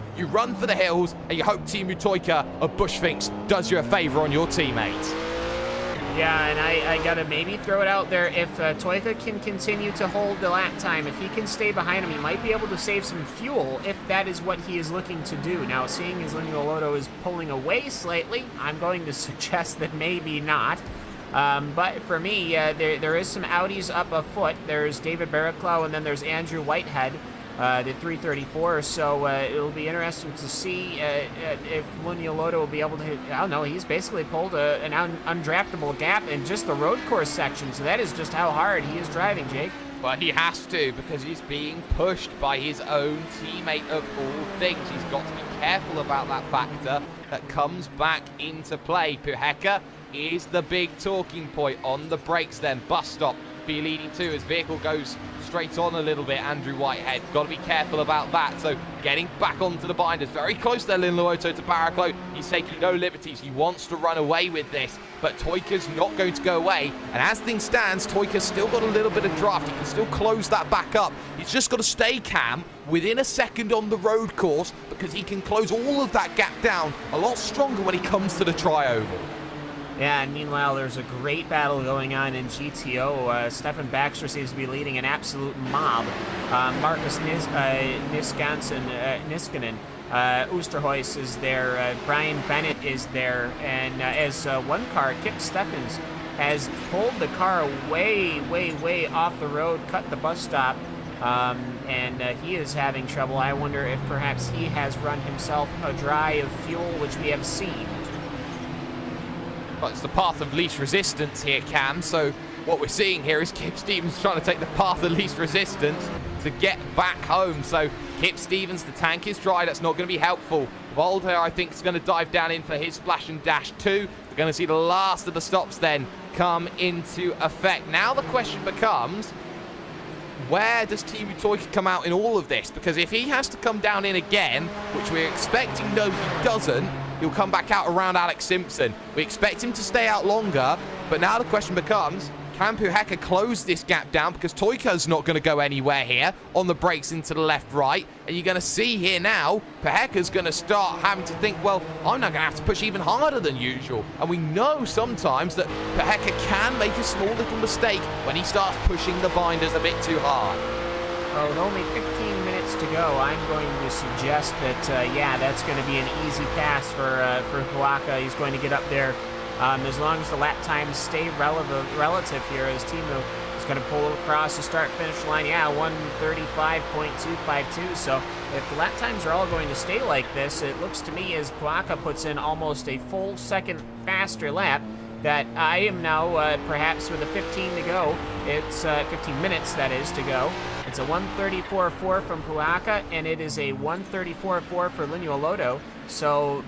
for the hills, and you hope Team Toika of Bushfinks does you a favor on your teammate. Yeah, and I gotta maybe throw it out there, if Toika can continue to hold the lap time, if he can stay behind him, he might be able to save some fuel if that is what he is looking to do. Now, seeing as Linluoto is pulling away slightly, I'm going to suggest that maybe not. But for me, there is some Audis up afoot. There's David Barraclough, and then there's Andrew Whitehead, the 334. So it'll be interesting to see if Linluoto will be able to hit. I don't know. He's basically pulled an undraftable gap in just the road course section. So that is just how hard he is driving, Jake. Well, he has to, because he's being pushed by his own teammate of all things. He's got to be careful about that factor that comes back into play. Peheka is the big talking point on the brakes then. Bus stop be leading to. His vehicle goes straight on a little bit. Andrew Whitehead, got to be careful about that. So getting back onto the binders. Very close there, Linluoto to Barraclough. He's taking no liberties. He wants to run away with this, but Toika's not going to go away. And as things stands, Toika's still got a little bit of draft. He can still close that back up. He's just got to stay calm within a second on the road course, because he can close all of that gap down a lot stronger when he comes to the tri-oval. Yeah, and meanwhile, there's a great battle going on in GTO. Stefan Baxter seems to be leading an absolute mob. Marcus Niskanen, Oosterhuis is there. Brian Bennett is there. And as one car, Kip Steffens, has pulled the car way, way, way off the road, cut the bus stop, and he is having trouble. I wonder if perhaps he has run himself a dry of fuel, which we have seen. Well, it's the path of least resistance here, Cam. So what we're seeing here is Kip Stevens trying to take the path of least resistance to get back home. So Kip Stevens, the tank is dry. That's not going to be helpful. Volta, I think, is going to dive down in for his splash and dash too. We're going to see the last of the stops then come into effect. Now the question becomes, where does Team Toika come out in all of this? Because if he has to come down in again, which we're expecting, no, he doesn't, he'll come back out around Alex Simpson. We expect him to stay out longer, but now the question becomes, can Peheka close this gap down? Because Toika's not going to go anywhere here on the brakes into the left-right. And you're going to see here now, Peheka's going to start having to think, well, I'm not going to have to push even harder than usual. And we know sometimes that Peheka can make a small little mistake when he starts pushing the binders a bit too hard. Well, with only 15 minutes to go, I'm going to suggest that, yeah, that's going to be an easy pass for Huaka. He's going to get up there. As long as the lap times stay relative here, as Teemu He's going to pull across the start-finish line. Yeah, 1:35.252. So if the lap times are all going to stay like this, it looks to me as Puaka puts in almost a full second faster lap, that I am now perhaps with a 15 to go. It's 15 minutes, that is, to go. It's a 1:34.4 from Puaka, and it is a 1:34.4 for Linuoloto. So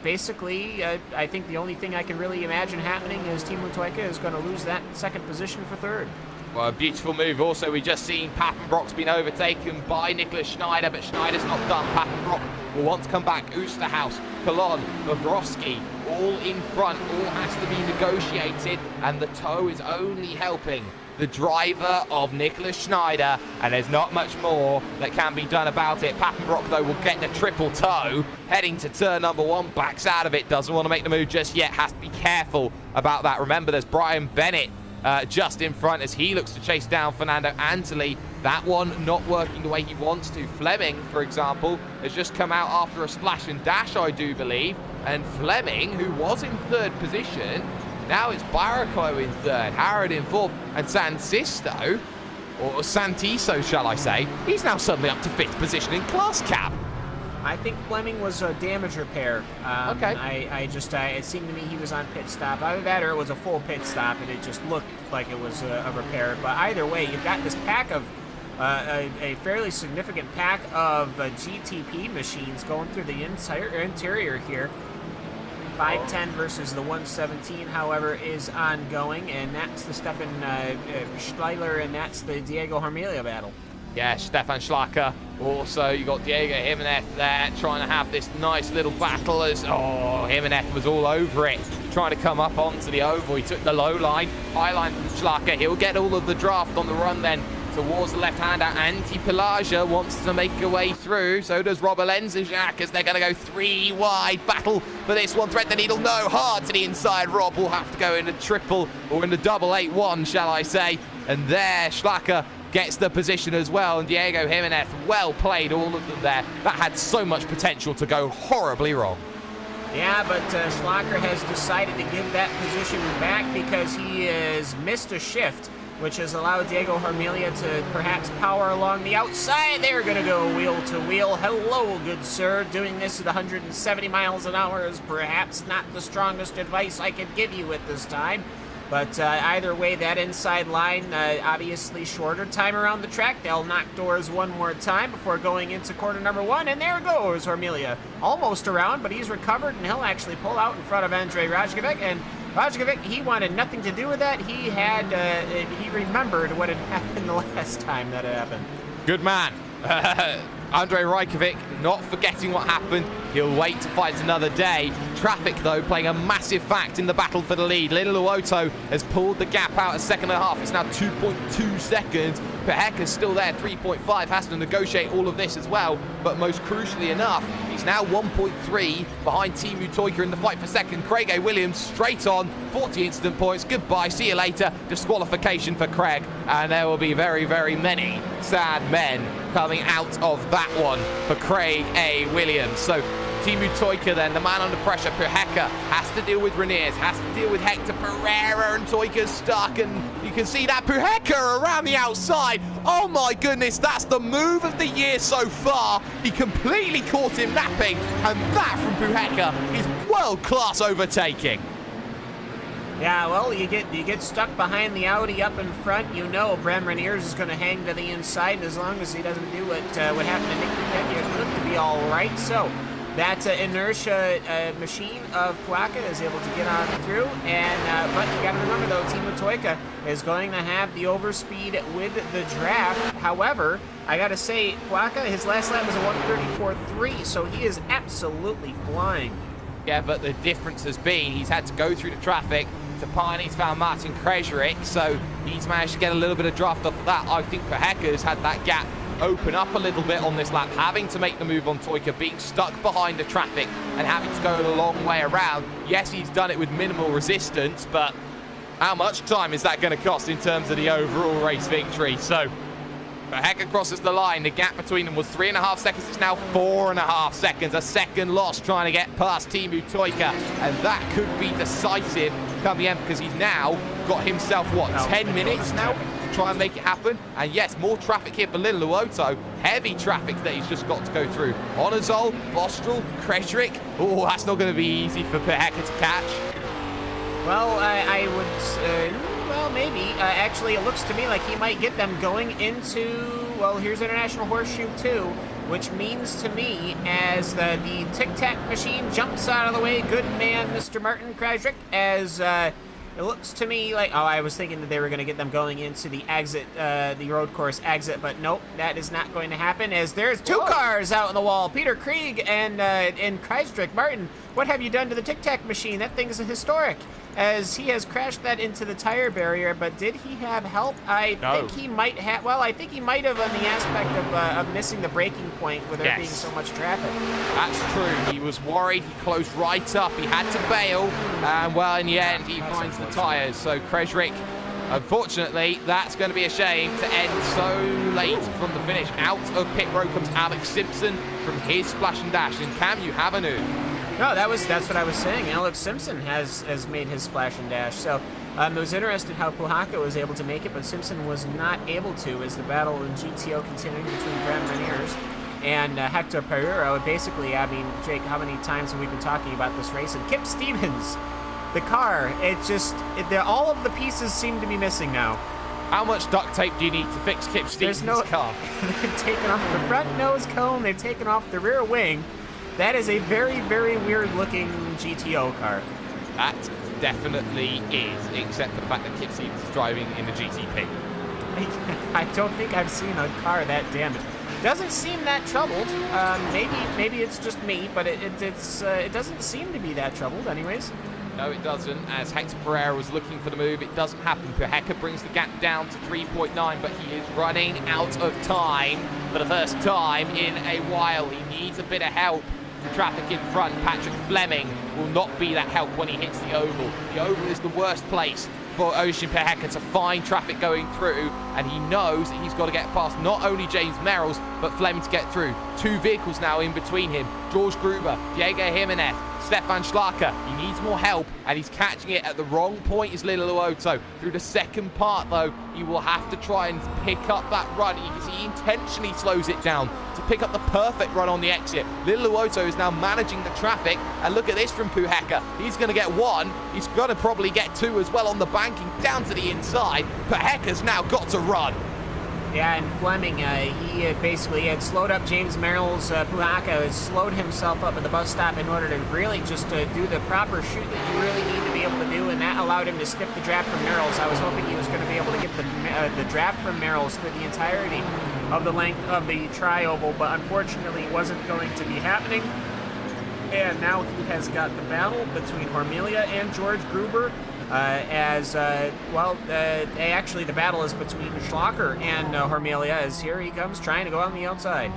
basically, I think the only thing I can really imagine happening is Team Montoya is going to lose that second position for third. Well, a beautiful move. Also, we just seen Papenbrock's been overtaken by Nicholas Schneider, but Schneider's not done. Papenbrock will want to come back. Oosterhouse, Colon, Bobrovsky, all in front. All has to be negotiated, and the tow is only helping the driver of Nicholas Schneider, and there's not much more that can be done about it. Papenbrock, though, will get the triple tow, heading to turn number 1, backs out of it, doesn't want to make the move just yet, has to be careful about that. Remember, there's Brian Bennett just in front as he looks to chase down Fernando Antoli. That one not working the way he wants to. Fleming, for example, has just come out after a splash and dash, I do believe, and Fleming, who was in third position, now it's Baraclo in third, Harrod in fourth, and Santiso, or Santiso, shall I say, he's now suddenly up to 5th position in class cap. I think Fleming was a damage repair. Okay. It seemed to me he was on pit stop. Either that or it was a full pit stop, and it just looked like it was a repair. But either way, you've got this pack of, a fairly significant pack of GTP machines going through the entire interior here. 510 versus the 117, however, is ongoing, and that's the Stefan Schleiler, and that's the Diego Hormilia battle. Yeah, Stefan Schlacker. Also, you got Diego Jimenez there trying to have this nice little battle as, Jimenez was all over it, trying to come up onto the oval. He took the low line, high line from Schlacker. He'll get all of the draft on the run then towards the left-hander. Anti-Pelagia wants to make a way through. So does Robert Lenzijak as they're going to go 3 wide. Battle for this one. Thread the needle. No, hard to the inside. Rob will have to go in a triple or in a double 8-1, shall I say. And there, Schlacker gets the position as well, and Diego Jimenez, well played, all of them there. That had so much potential to go horribly wrong. Yeah, but Schlacker has decided to give that position back because he has missed a shift, which has allowed Diego Hormilia to perhaps power along the outside. They're going to go wheel to wheel. Hello, good sir. Doing this at 170 miles an hour is perhaps not the strongest advice I could give you at this time. But either way, that inside line, obviously shorter time around the track. They'll knock doors one more time before going into corner number 1. And there goes Hormilia. Almost around, but he's recovered, and he'll actually pull out in front of Andrei Rajkovic. And Rajkovic, he wanted nothing to do with that. He remembered what had happened the last time that it happened. Good man. Andrei Rajkovic not forgetting what happened. He'll wait to fight another day. Traffic, though, playing a massive fact in the battle for the lead. Linuoloto has pulled the gap out a second and a half. It's now 2.2 seconds. Peheka's still there, 3.5. Has to negotiate all of this as well. But most crucially enough, he's now 1.3 behind Teemu Toika in the fight for second. Craig A. Williams straight on, 40 incident points. Goodbye, see you later. Disqualification for Craig. And there will be very, very many sad men coming out of that one for Craig A. Williams. So Teemu Toika then, the man under pressure. Peheka has to deal with Reniers, has to deal with Hector Pereira, and Toika's stuck, and you can see that Peheka around the outside. Oh my goodness, that's the move of the year so far. He completely caught him napping, and that from Peheka is world-class overtaking. Yeah, well, you get stuck behind the Audi up in front. You know Bram Reniers is going to hang to the inside, and as long as he doesn't do what happened to Nick Duquette, you look to be all right. So that inertia machine of Puaka is able to get on through, and but you got to remember though, Teemu Toika is going to have the overspeed with the draft. However, I got to say, Puaka, his last lap was a 1:34.3, so he is absolutely flying. Yeah, but the difference has been he's had to go through the traffic to Pine. He's found Martin Krejcik, so he's managed to get a little bit of draft off of that. I think Peheka's had that gap open up a little bit on this lap, having to make the move on Toika, being stuck behind the traffic and having to go a long way around. Yes, he's done it with minimal resistance, but how much time is that going to cost in terms of the overall race victory? So Peheka crosses the line. The gap between them was 3.5 seconds. It's now 4.5 seconds. A second loss trying to get past Teemu Toika, and that could be decisive come the end, because he's now got himself, what, 10 minutes now try and make it happen. And yes, more traffic here for Little Luoto. Heavy traffic that he's just got to go through. Onazol, Vostrel, Kresrick. Oh, that's not going to be easy for Peheka to catch. Well, I would, well, maybe. Actually, it looks to me like he might get them going into, well, here's International Horseshoe 2, which means to me, as the tic-tac machine jumps out of the way, good man, Mr. Martin Kresrick, as it looks to me like, oh, I was thinking that they were going to get them going into the exit, the road course exit, but nope, that is not going to happen, as there's two cars out in the wall, Peter Krieg and Kresrick. Martin, what have you done to the tic-tac machine? That thing is historic, as he has crashed that into the tire barrier, but did he have help? I think he might have, well, I think he might have on the aspect of missing the braking point with there being so much traffic. That's true. He was worried. He closed right up. He had to bail, and well, in the end, he finds the tires. So Kresrick, unfortunately, that's going to be a shame to end so late from the finish. Out of pit road comes Alex Simpson from his splash and dash. And Cam, you have a new. No, that's what I was saying. Alex Simpson has made his splash and dash. So it was interesting how Peheka was able to make it, but Simpson was not able to, as the battle in GTO continued between Graham Meniers and Hector Pereira. Basically, I mean, Jake, how many times have we been talking about this race? And Kip Stevens, the car, all of the pieces seem to be missing now. How much duct tape do you need to fix Kip Stevens' car? They've taken off the front nose cone, they've taken off the rear wing. That is a very, very weird-looking GTO car. That definitely is, except for the fact that Kip Stevens is driving in the GTP. I don't think I've seen a car that damaged. Doesn't seem that troubled. Maybe it's just me, but it doesn't seem to be that troubled, anyways. No, it doesn't. As Hector Pereira was looking for the move, it doesn't happen. Peheka brings the gap down to 3.9, but he is running out of time for the first time in a while. He needs a bit of help. Traffic in front. Patrick Fleming will not be that help when he hits the oval. The oval is the worst place for Oisin Peheka to find traffic going through, and he knows that he's got to get past not only James Merrills, but Fleming to get through. Two vehicles now in between him. George Gruber, Diego Jimenez, Stefan Schlacker. He needs more help, and he's catching it at the wrong point is Little Luoto. Through the second part, though, he will have to try and pick up that run. You can see he intentionally slows it down to pick up the perfect run on the exit. Little Luoto is now managing the traffic, and look at this from Peheka. He's going to get one. He's going to probably get two as well on the banking down to the inside. Peheka's now got to run. Yeah, and Fleming, he basically had slowed up James Merrills. Peheka has slowed himself up at the bus stop in order to really just do the proper shoot that you really need to be able to do, and that allowed him to sniff the draft from Merrills. I was hoping he was going to be able to get the draft from Merrills through the entirety of the length of the tri-oval, but unfortunately it wasn't going to be happening. And now he has got the battle between Hormilia and George Gruber. Actually the battle is between Schlacker and Hormilia, as here he comes trying to go on the outside.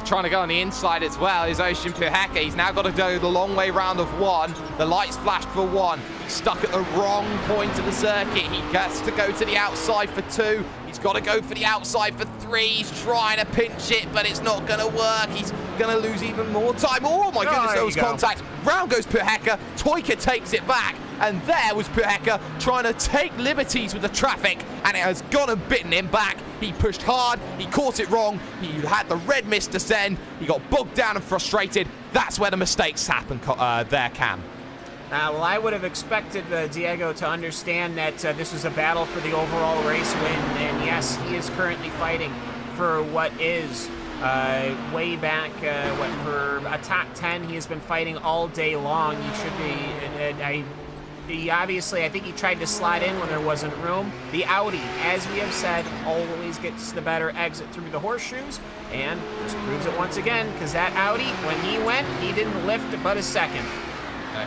Trying to go on the inside as well is Oisin Peheka. He's now got to go the long way round of one. The lights flashed for one. He's stuck at the wrong point of the circuit. He gets to go to the outside for two. He's got to go for the outside for three. He's trying to pinch it, but it's not going to work. He's going to lose even more time. Oh my goodness, there was contact. Round goes Peheka. Toika takes it back. And there was Peheka trying to take liberties with the traffic, and it has gone and bitten him back. He pushed hard, he caught it wrong, he had the red mist descend, he got bogged down and frustrated. That's where the mistakes happen there, Cam. Well, I would have expected Diego to understand that this was a battle for the overall race win, and yes, he is currently fighting for what is way back, for a top 10. He has been fighting all day long. He should be, obviously, I think he tried to slide in when there wasn't room. The Audi, as we have said, always gets the better exit through the horseshoes, and just proves it once again, because that Audi, when he went, he didn't lift but a second.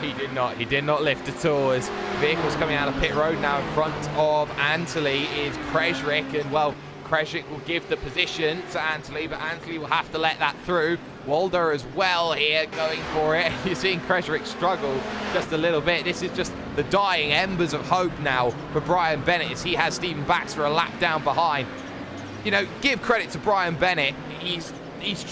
He did not. He did not lift at all. As vehicles coming out of pit road now in front of Antoli is Kresrick, and well, Kresrick will give the position to Antoli, but Antoli will have to let that through. Walder as well here going for it. You're seeing Kresrick struggle just a little bit. This is just the dying embers of hope now for Brian Bennett, as he has Stephen Baxter a lap down behind. You know, give credit to Brian Bennett. He's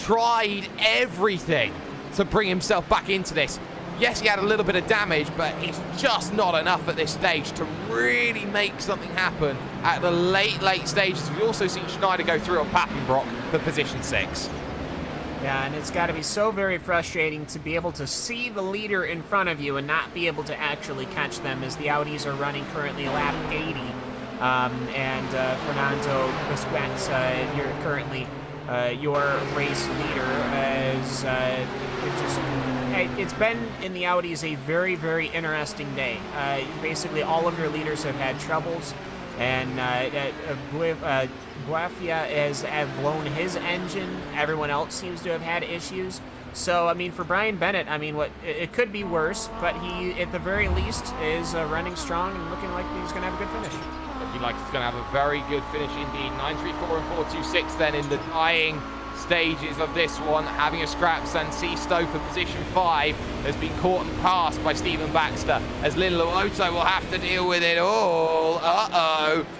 tried everything to bring himself back into this. Yes, he had a little bit of damage, but it's just not enough at this stage to really make something happen at the late stages. We've also seen Schneider go through on Pappenbrock for position 6. Yeah, and it's got to be so very frustrating to be able to see the leader in front of you and not be able to actually catch them, as the Audis are running currently lap 80. Fernando Busquets, you're currently your race leader, as it's been in the Audis a very, very interesting day. Basically, all of your leaders have had troubles, and Guafia has blown his engine. Everyone else seems to have had issues. So, I mean, for Brian Bennett, I mean, it could be worse, but he, at the very least, is running strong and looking like he's going to have a good finish. Looking like he's going to have a very good finish indeed. 9.34 and 4.26 then in the dying stages of this one. Having a scrap, Sansisto for position 5 has been caught and passed by Stephen Baxter, as Linloauto will have to deal with it all.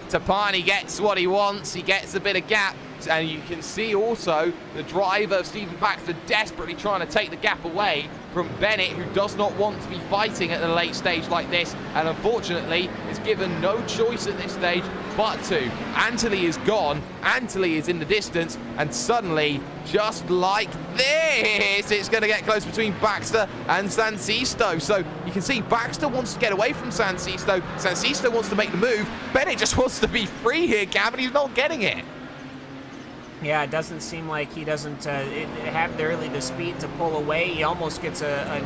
Tapani gets what he wants. He gets a bit of gap, and you can see also the driver of Stephen Baxter desperately trying to take the gap away from Bennett, who does not want to be fighting at the late stage like this, and unfortunately is given no choice at this stage but to. Antony is gone, Antony is in the distance, and suddenly, just like this, it's going to get close between Baxter and Sansisto. So you can see Baxter wants to get away from Sansisto, Sansisto wants to make the move, Bennett just wants to be free here, Gab, and he's not getting it. Yeah, it doesn't seem like he doesn't have really the speed to pull away. He almost gets a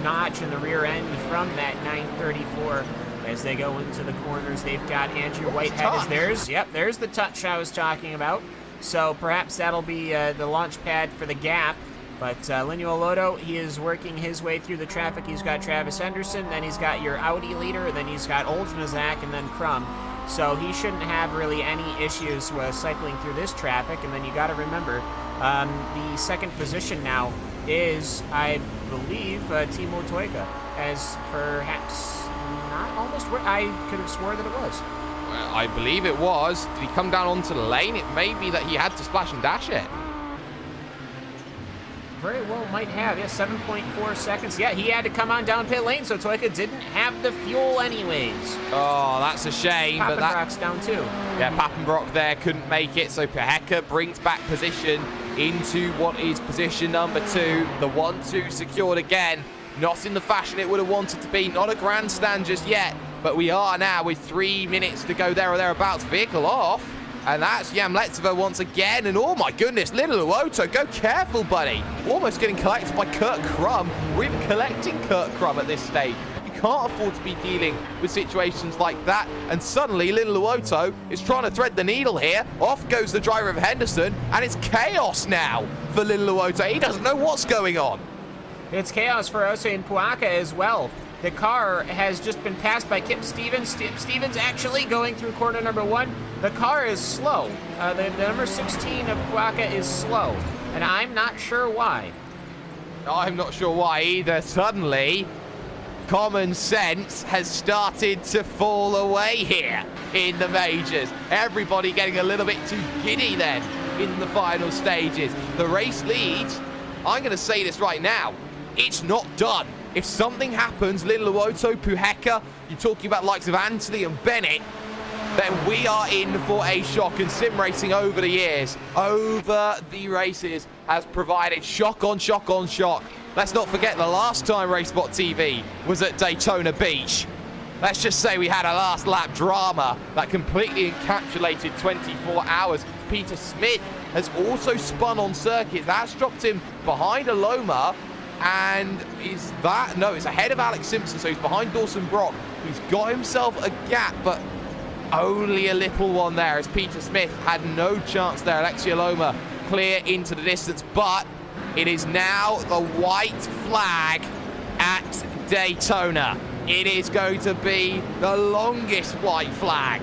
notch in the rear end from that 934 as they go into the corners. They've got Andrew Whitehead. There's the touch I was talking about. So perhaps that'll be the launch pad for the gap. But Linloauto, he is working his way through the traffic. He's got Travis Henderson, then he's got your Audi leader, then he's got Oljanazak, and then Crum. So he shouldn't have really any issues with cycling through this traffic. And then you got to remember, the second position now is, I believe, Timo Toika, as perhaps not almost where I could have swore that it was. Well, I believe it was. Did he come down onto the lane? It may be that he had to splash and dash it. Very well might have. Yeah, 7.4 seconds. Yeah, he had to come on down pit lane, so Toika didn't have the fuel anyways. Oh, that's a shame. Pappenbrock's down too. Yeah, Pappenbrock there couldn't make it, so Peheka brings back position into what is position number 2. The 1-2 secured again. Not in the fashion it would have wanted to be. Not a grandstand just yet, but we are now with 3 minutes to go there or thereabouts. Vehicle off. And that's Yamletseva once again. And oh my goodness, Linloauto, go careful, buddy. Almost getting collected by Kurt Crum. We're even collecting Kurt Crum at this stage. You can't afford to be dealing with situations like that. And suddenly, Linloauto is trying to thread the needle here. Off goes the driver of Henderson. And it's chaos now for Linloauto. He doesn't know what's going on. It's chaos for Osain Puaka as well. The car has just been passed by Kip Stevens. Stevens actually going through corner number 1. The car is slow. The number 16 of Puaka is slow, and I'm not sure why. I'm not sure why either. Suddenly, common sense has started to fall away here in the majors. Everybody getting a little bit too giddy then in the final stages. The race leads, I'm going to say this right now, it's not done. If something happens, Linloauto, Puheka, you're talking about likes of Anthony and Bennett, then we are in for a shock. And sim racing over the years, over the races, has provided shock on shock on shock. Let's not forget the last time RaceSpotTV was at Daytona Beach. Let's just say we had a last lap drama that completely encapsulated 24 hours. Peter Smith has also spun on circuit. That's dropped him behind Aloma. And is that? No, it's ahead of Alex Simpson, so he's behind Dawson Brock. He's got himself a gap, but only a little one there, as Peter Smith had no chance there. Alexia Loma clear into the distance, but it is now the white flag at Daytona. It is going to be the longest white flag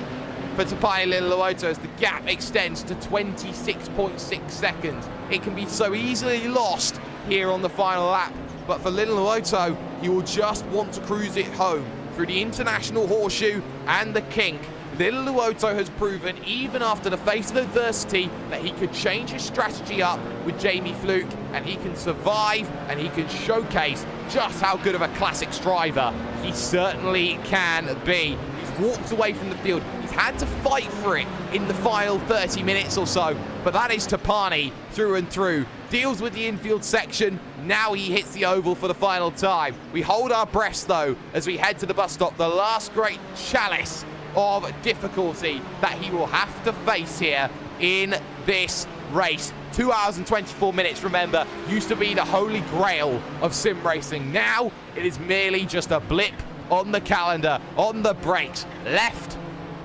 for Tapani Linloauto as the gap extends to 26.6 seconds. It can be so easily lost here on the final lap, but for Linloauto, he will just want to cruise it home through the International Horseshoe and the kink. Little Luoto has proven, even after the face of adversity, that he could change his strategy up with Jamie Fluke, and he can survive, and he can showcase just how good of a classics driver he certainly can be. He's walked away from the field. He's had to fight for it in the final 30 minutes or so, but that is Tapani through and through. Deals with the infield section. Now he hits the oval for the final time. We hold our breaths, though, as we head to the bus stop. The last great chalice of difficulty that he will have to face here in this race. 2 hours and 24 minutes, remember, used to be the holy grail of sim racing. Now it is merely just a blip on the calendar, on the brakes. Left,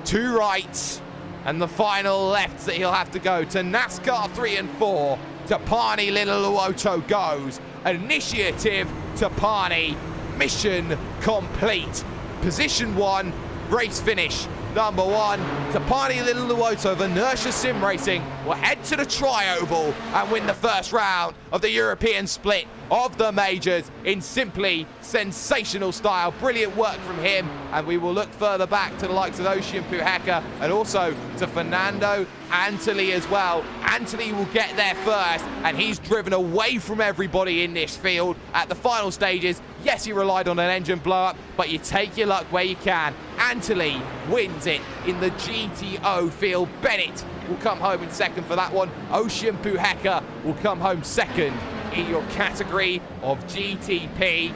2 rights, and the final lefts that he'll have to go to. NASCAR 3 and 4. Tapani Little Luoto goes. Initiative Tapani. Mission complete. Position 1. Race finish number 1. Tapani Little Luoto of Inertia Sim Racing will head to the Tri-Oval and win the first round of the European split of the majors in simply sensational style. Brilliant work from him, and we will look further back to the likes of Ocean Puheka and also to Fernando Antoli as well. Antoli will get there first, and he's driven away from everybody in this field at the final stages. Yes, he relied on an engine blow-up, but you take your luck where you can. Antoli wins it in the GTO field. Bennett will come home in second for that one. Ocean Puheka will come home second in your category of GTP.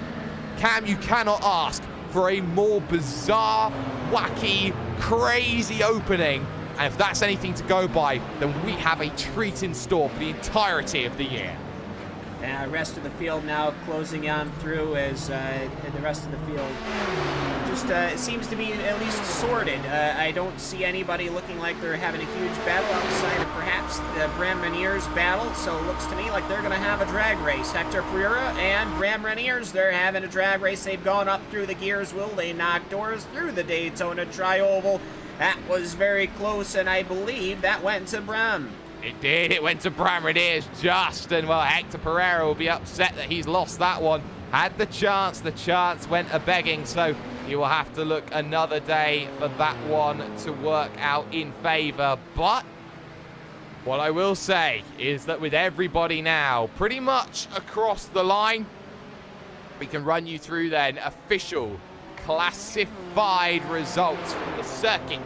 Cam, you cannot ask for a more bizarre, wacky, crazy opening. And if that's anything to go by, then we have a treat in store for the entirety of the year. Rest of the field now closing on through as the rest of the field just seems to be at least sorted. I don't see anybody looking like they're having a huge battle outside of perhaps the Bram Reniers battle, so it looks to me like they're going to have a drag race. Hector Pereira and Bram Reniers, they're having a drag race. They've gone up through the gears. Will they knock doors through the Daytona Tri-Oval? That was very close, and I believe that went to Bram. It did. It went to Bram Reniers just, and well, Hector Pereira will be upset that he's lost that one. Had the chance went a-begging, so you will have to look another day for that one to work out in favor. But what I will say is that with everybody now pretty much across the line, we can run you through then official classified results from the circuit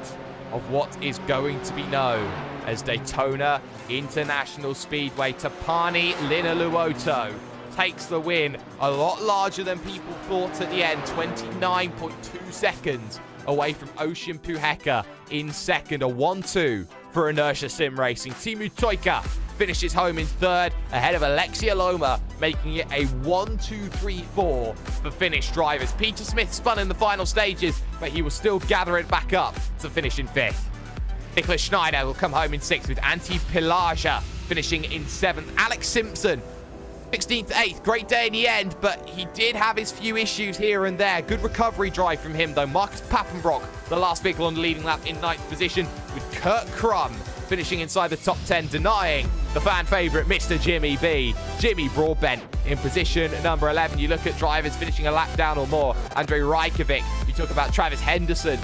of what is going to be known as Daytona International Speedway. Tapani Little Luoto takes the win, a lot larger than people thought at the end, 29.2 seconds away from Ocean Puheka in second, a 1-2 for Inertia Sim Racing. Timu Toika finishes home in third, ahead of Alexia Loma, making it a 1-2-3-4 for Finnish drivers. Peter Smith spun in the final stages, but he will still gather it back up to finish in fifth. Nicholas Schneider will come home in sixth, with Antti Pilaja finishing in seventh. Alex Simpson 16th, 8th. Great day in the end, but he did have his few issues here and there. Good recovery drive from him, though. Marcus Pappenbrock, the last vehicle on the leading lap, in 9th position, with Kurt Crum finishing inside the top 10, denying the fan favourite, Mr. Jimmy B. Jimmy Broadbent in position number 11. You look at drivers finishing a lap down or more. Andrei Rajkovic. You talk about Travis Henderson,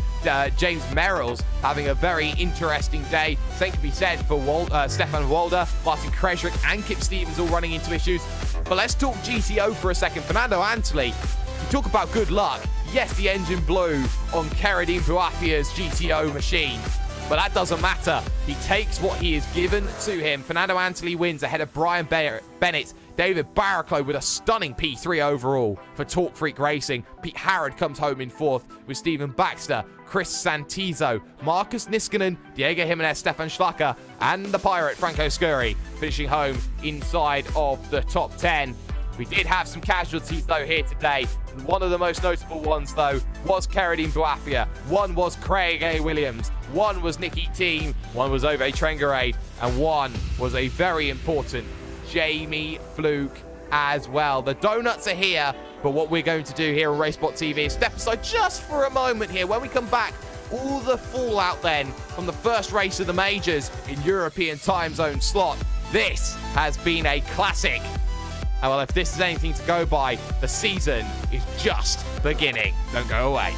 James Merrills having a very interesting day. Same can be said for Stefan Walder, Martin Kresrick, and Kip Stevens all running into issues. But let's talk GTO for a second. Fernando Antoli, you talk about good luck. Yes, the engine blew on Keradine Buafia's GTO machine, but that doesn't matter. He takes what he is given to him. Fernando Antoli wins ahead of Brian Bennett. David Barraclough with a stunning P3 overall for Talk Freak Racing. Pete Harrod comes home in fourth with Stephen Baxter, Chris Santizo, Marcus Niskanen, Diego Jimenez, Stefan Schlacker, and the Pirate Franco Scurry finishing home inside of the top 10. We did have some casualties, though, here today. One of the most notable ones, though, was Keradine Buafia. One was Craig A. Williams. One was Nicky Team. One was Ove Trengarade. And one was a very important Jamie Fluke as well. The donuts are here, but what we're going to do here on RaceSpotTV is step aside just for a moment here. When we come back, all the fallout then from the first race of the majors in European time zone slot. This has been a classic. And well, if this is anything to go by, the season is just beginning. Don't go away.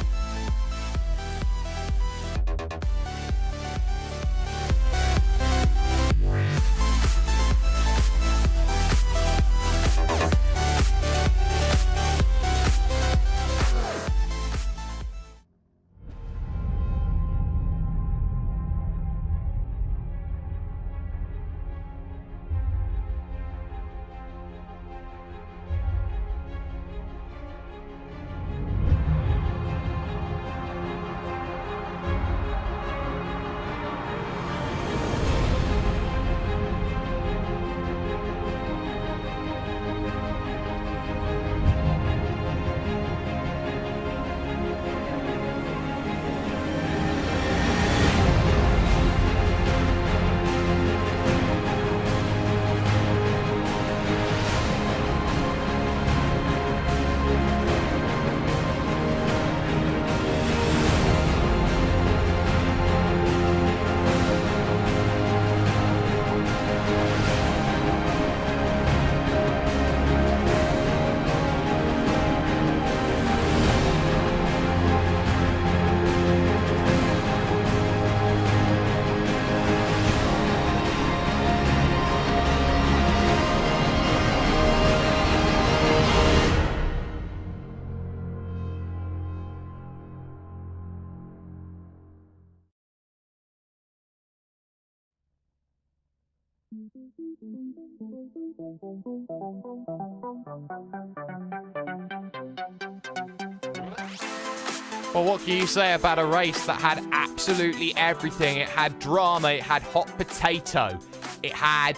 Well, what can you say about a race that had absolutely everything? It had drama, it had hot potato, it had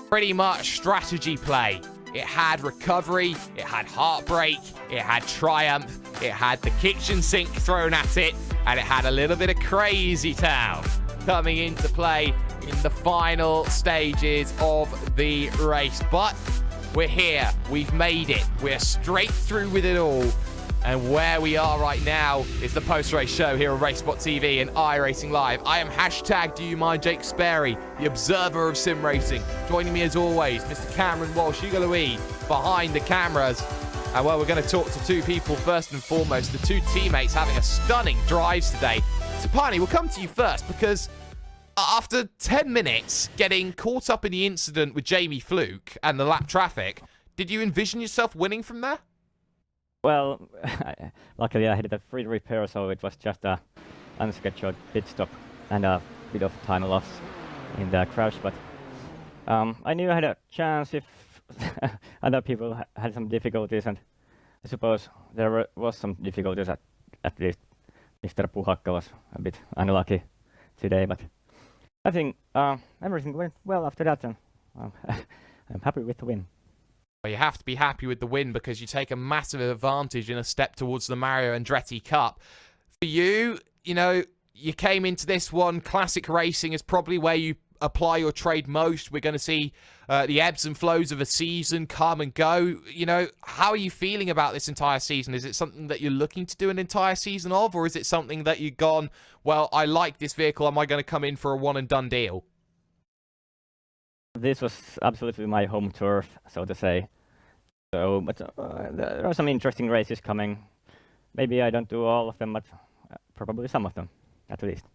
pretty much strategy play, it had recovery, it had heartbreak, it had triumph, it had the kitchen sink thrown at it, and it had a little bit of crazy town coming into play in the final stages of the race. But we're here, we've made it, we're straight through with it all. And where we are right now is the post-race show here on RaceSpotTV and iRacing Live. I am hashtag Do You Mind Jake Sperry, the observer of sim racing. Joining me as always, Mr. Cameron Walsh, Hugo Louis, behind the cameras. And well, we're going to talk to two people first and foremost, the two teammates having a stunning drives today. So Piney, we'll come to you first because after 10 minutes getting caught up in the incident with Jamie Fluke and the lap traffic, did you envision yourself winning from there? Well, luckily I had a free repair, so it was just a unscheduled pit stop and a bit of time loss in the crash. But I knew I had a chance if other people had some difficulties, and I suppose there was some difficulties at least. Mr. Puhakka was a bit unlucky today, but I think everything went well after that, and I'm happy with the win. Well, you have to be happy with the win because you take a massive advantage in a step towards the Mario Andretti Cup. For you, you know, you came into this one, classic racing is probably where you apply your trade most. We're going to see the ebbs and flows of a season come and go. You know, how are you feeling about this entire season? Is it something that you're looking to do an entire season of, or is it something that you've gone, well, I like this vehicle, am I going to come in for a one-and-done deal? This was absolutely my home turf, so to say. So, but there are some interesting races coming. Maybe I don't do all of them, but probably some of them, at least.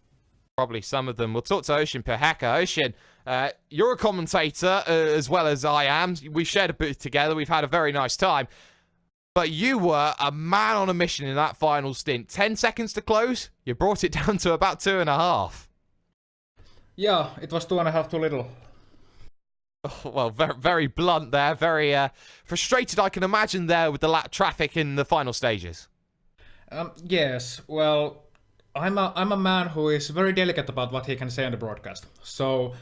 Probably some of them. We'll talk to Ocean Peheka. Ocean, you're a commentator as well as I am. We shared a booth together. We've had a very nice time. But you were a man on a mission in that final stint. 10 seconds to close. You brought it down to about 2.5. Yeah, it was 2.5 too little. Oh, well, very, very blunt there. Very frustrated, I can imagine, there with the lap traffic in the final stages. Yes, well, I'm a man who is very delicate about what he can say on the broadcast. So,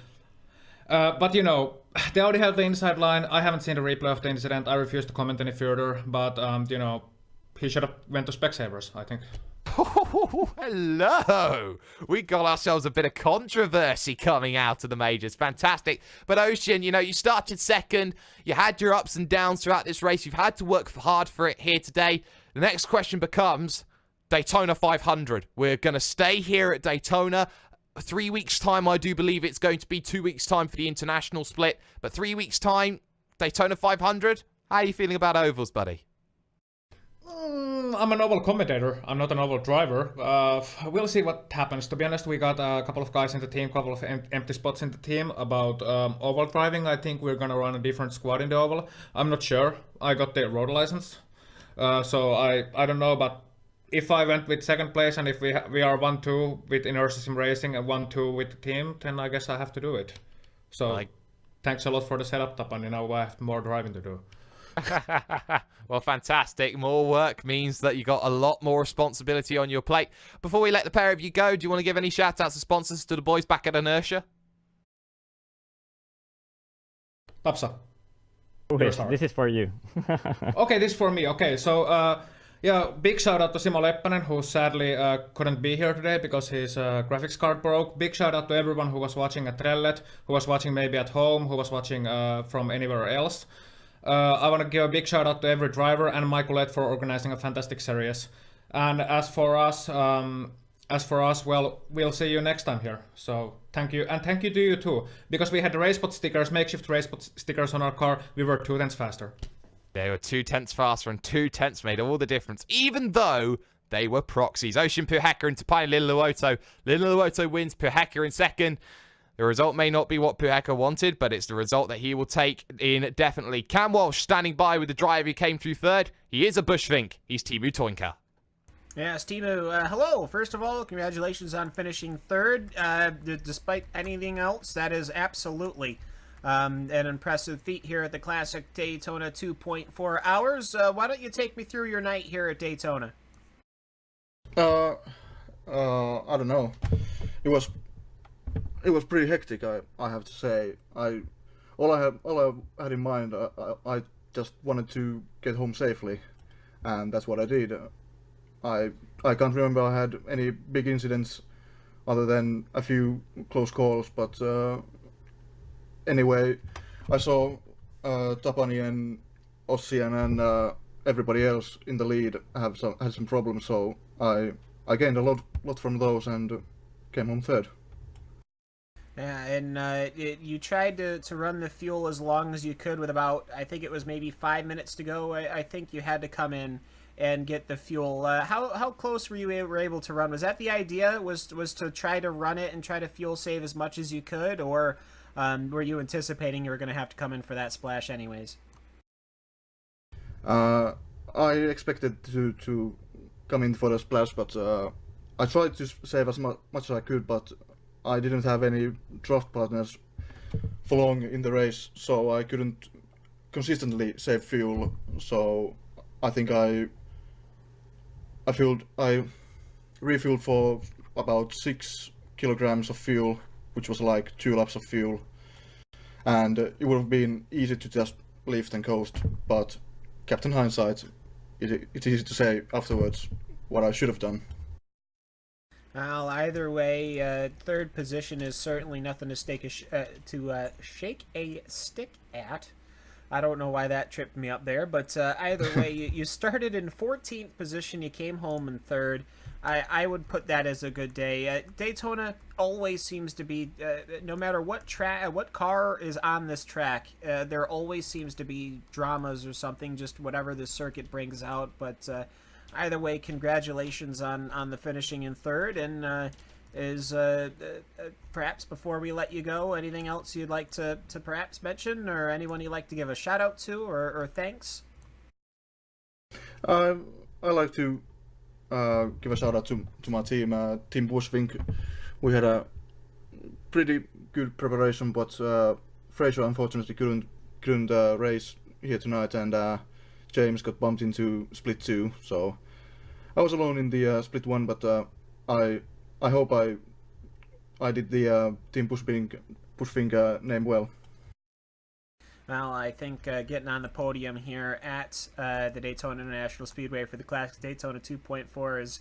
but you know, they already have the inside line. I haven't seen the replay of the incident. I refuse to comment any further. But you know, he should have went to Specsavers, I think. Oh, hello! We got ourselves a bit of controversy coming out of the majors. Fantastic. But Ocean, you know, you started second. You had your ups and downs throughout this race. You've had to work hard for it here today. The next question becomes Daytona 500. We're going to stay here at Daytona. 3 weeks' time, I do believe it's going to be 2 weeks' time for the international split. But 3 weeks' time, Daytona 500. How are you feeling about ovals, buddy? I'm an oval commentator. I'm not an oval driver. We'll see what happens. To be honest, we got a couple of guys in the team, couple of empty spots in the team about oval driving. I think we're gonna run a different squad in the oval. I'm not sure. I got the road license, so I don't know. But if I went with second place and if we are 1-2 with Inertia Sim Racing and 1-2 with the team, then I guess I have to do it. So thanks a lot for the setup, Tapani. Now I have more driving to do. Well, fantastic. More work means that you got a lot more responsibility on your plate. Before we let the pair of you go, do you want to give any shout outs to sponsors to the boys back at Inertia? Tapsa. Okay, this is for you. Okay, this is for me. Okay, so yeah, big shout out to Simo Leppänen, who sadly couldn't be here today because his graphics card broke. Big shout out to everyone who was watching at Trellet, who was watching maybe at home, who was watching from anywhere else. I want to give a big shout out to every driver and Michaelette for organizing a fantastic series. And as for us, well, we'll see you next time here. So thank you, and thank you to you too, because we had the RaceSpot stickers, makeshift RaceSpot stickers on our car. We were 2 tenths faster. They were 2 tenths faster, and 2 tenths made all the difference, even though they were proxies. Ocean Peheka and Tapani Liluoto. Liluoto wins, Peheka in second. The result may not be what Peheka wanted, but it's the result that he will take in definitely. Cam Walsh standing by with the driver who came through third. He is a Bushvink. He's Teemu Toinka. Yes, Teemu, hello. First of all, congratulations on finishing third. Despite anything else, that is absolutely an impressive feat here at the Classic Daytona 2.4 hours. Why don't you take me through your night here at Daytona? I don't know. It was pretty hectic. I have to say. All I had in mind. I just wanted to get home safely, and that's what I did. I can't remember I had any big incidents other than a few close calls, but anyway, I saw Tapani and Ossian and everybody else in the lead had some problems, so I gained a lot from those and came home third. Yeah, and you tried to run the fuel as long as you could with about, I think it was maybe 5 minutes to go. I think you had to come in and get the fuel. How close were you able to run? Was that the idea? Was to try to run it and try to fuel save as much as you could, or were you anticipating you were going to have to come in for that splash anyways? I expected to come in for the splash, but I tried to save as much as I could, but I didn't have any draft partners for long in the race, so I couldn't consistently save fuel. So I think I refueled for about 6 kilograms of fuel, which was like 2 laps of fuel, and it would have been easy to just lift and coast, but Captain Hindsight, it's easy to say afterwards what I should have done. Well, either way, third position is certainly nothing to shake a stick at. I don't know why that tripped me up there, but either way, you started in 14th position, you came home in third. I would put that as a good day. Daytona always seems to be, no matter what car is on this track, there always seems to be dramas or something, just whatever the circuit brings out, but either way, congratulations on the finishing in third, and perhaps before we let you go, anything else you'd like to perhaps mention, or anyone you'd like to give a shout out to or thanks? I like to give a shout out to my team, Team Bushwink. We had a pretty good preparation, but Fraser unfortunately couldn't race here tonight, and James got bumped into split 2, so I was alone in the split 1, but I hope I did the Team Bushwink name well. Well, I think getting on the podium here at the Daytona International Speedway for the Classic Daytona 2.4 is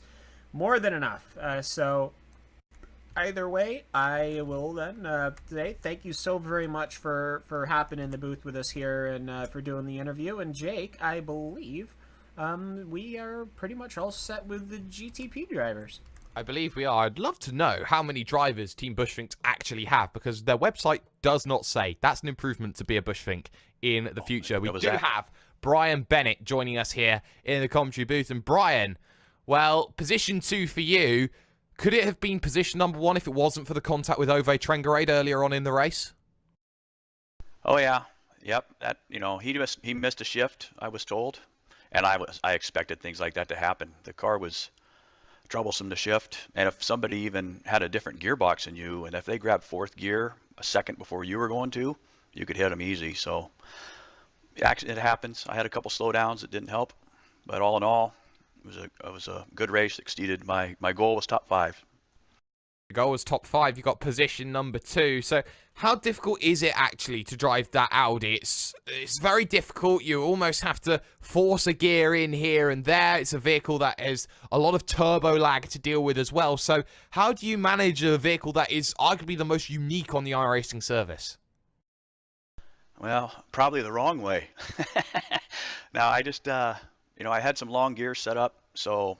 more than enough. So either way, I will then today thank you so very much for hopping in the booth with us here and for doing the interview. And Jake, I believe we are pretty much all set with the GTP drivers. I believe we are. I'd love to know how many drivers Team Bushfink actually have, because their website does not say. That's an improvement to be a Bushfink in the future. We do have Brian Bennett joining us here in the commentary booth. And Brian, well, position 2 for you. Could it have been position number 1 if it wasn't for the contact with Ove Trengerade earlier on in the race? Oh yeah, yep. That, you know, he missed a shift, I was told, and I expected things like that to happen. The car was troublesome to shift, and if somebody even had a different gearbox than you, and if they grabbed 4th gear a second before you were going to, you could hit them easy. So it happens. I had a couple slowdowns that didn't help, but all in all, it was a good race. Exceeded my goal was top 5. The goal was top 5. You got position number 2. So how difficult is it actually to drive that Audi? It's very difficult. You almost have to force a gear in here and there. It's a vehicle that has a lot of turbo lag to deal with as well. So how do you manage a vehicle that is arguably the most unique on the iRacing service? Well, probably the wrong way. Now I just you know, I had some long gears set up, so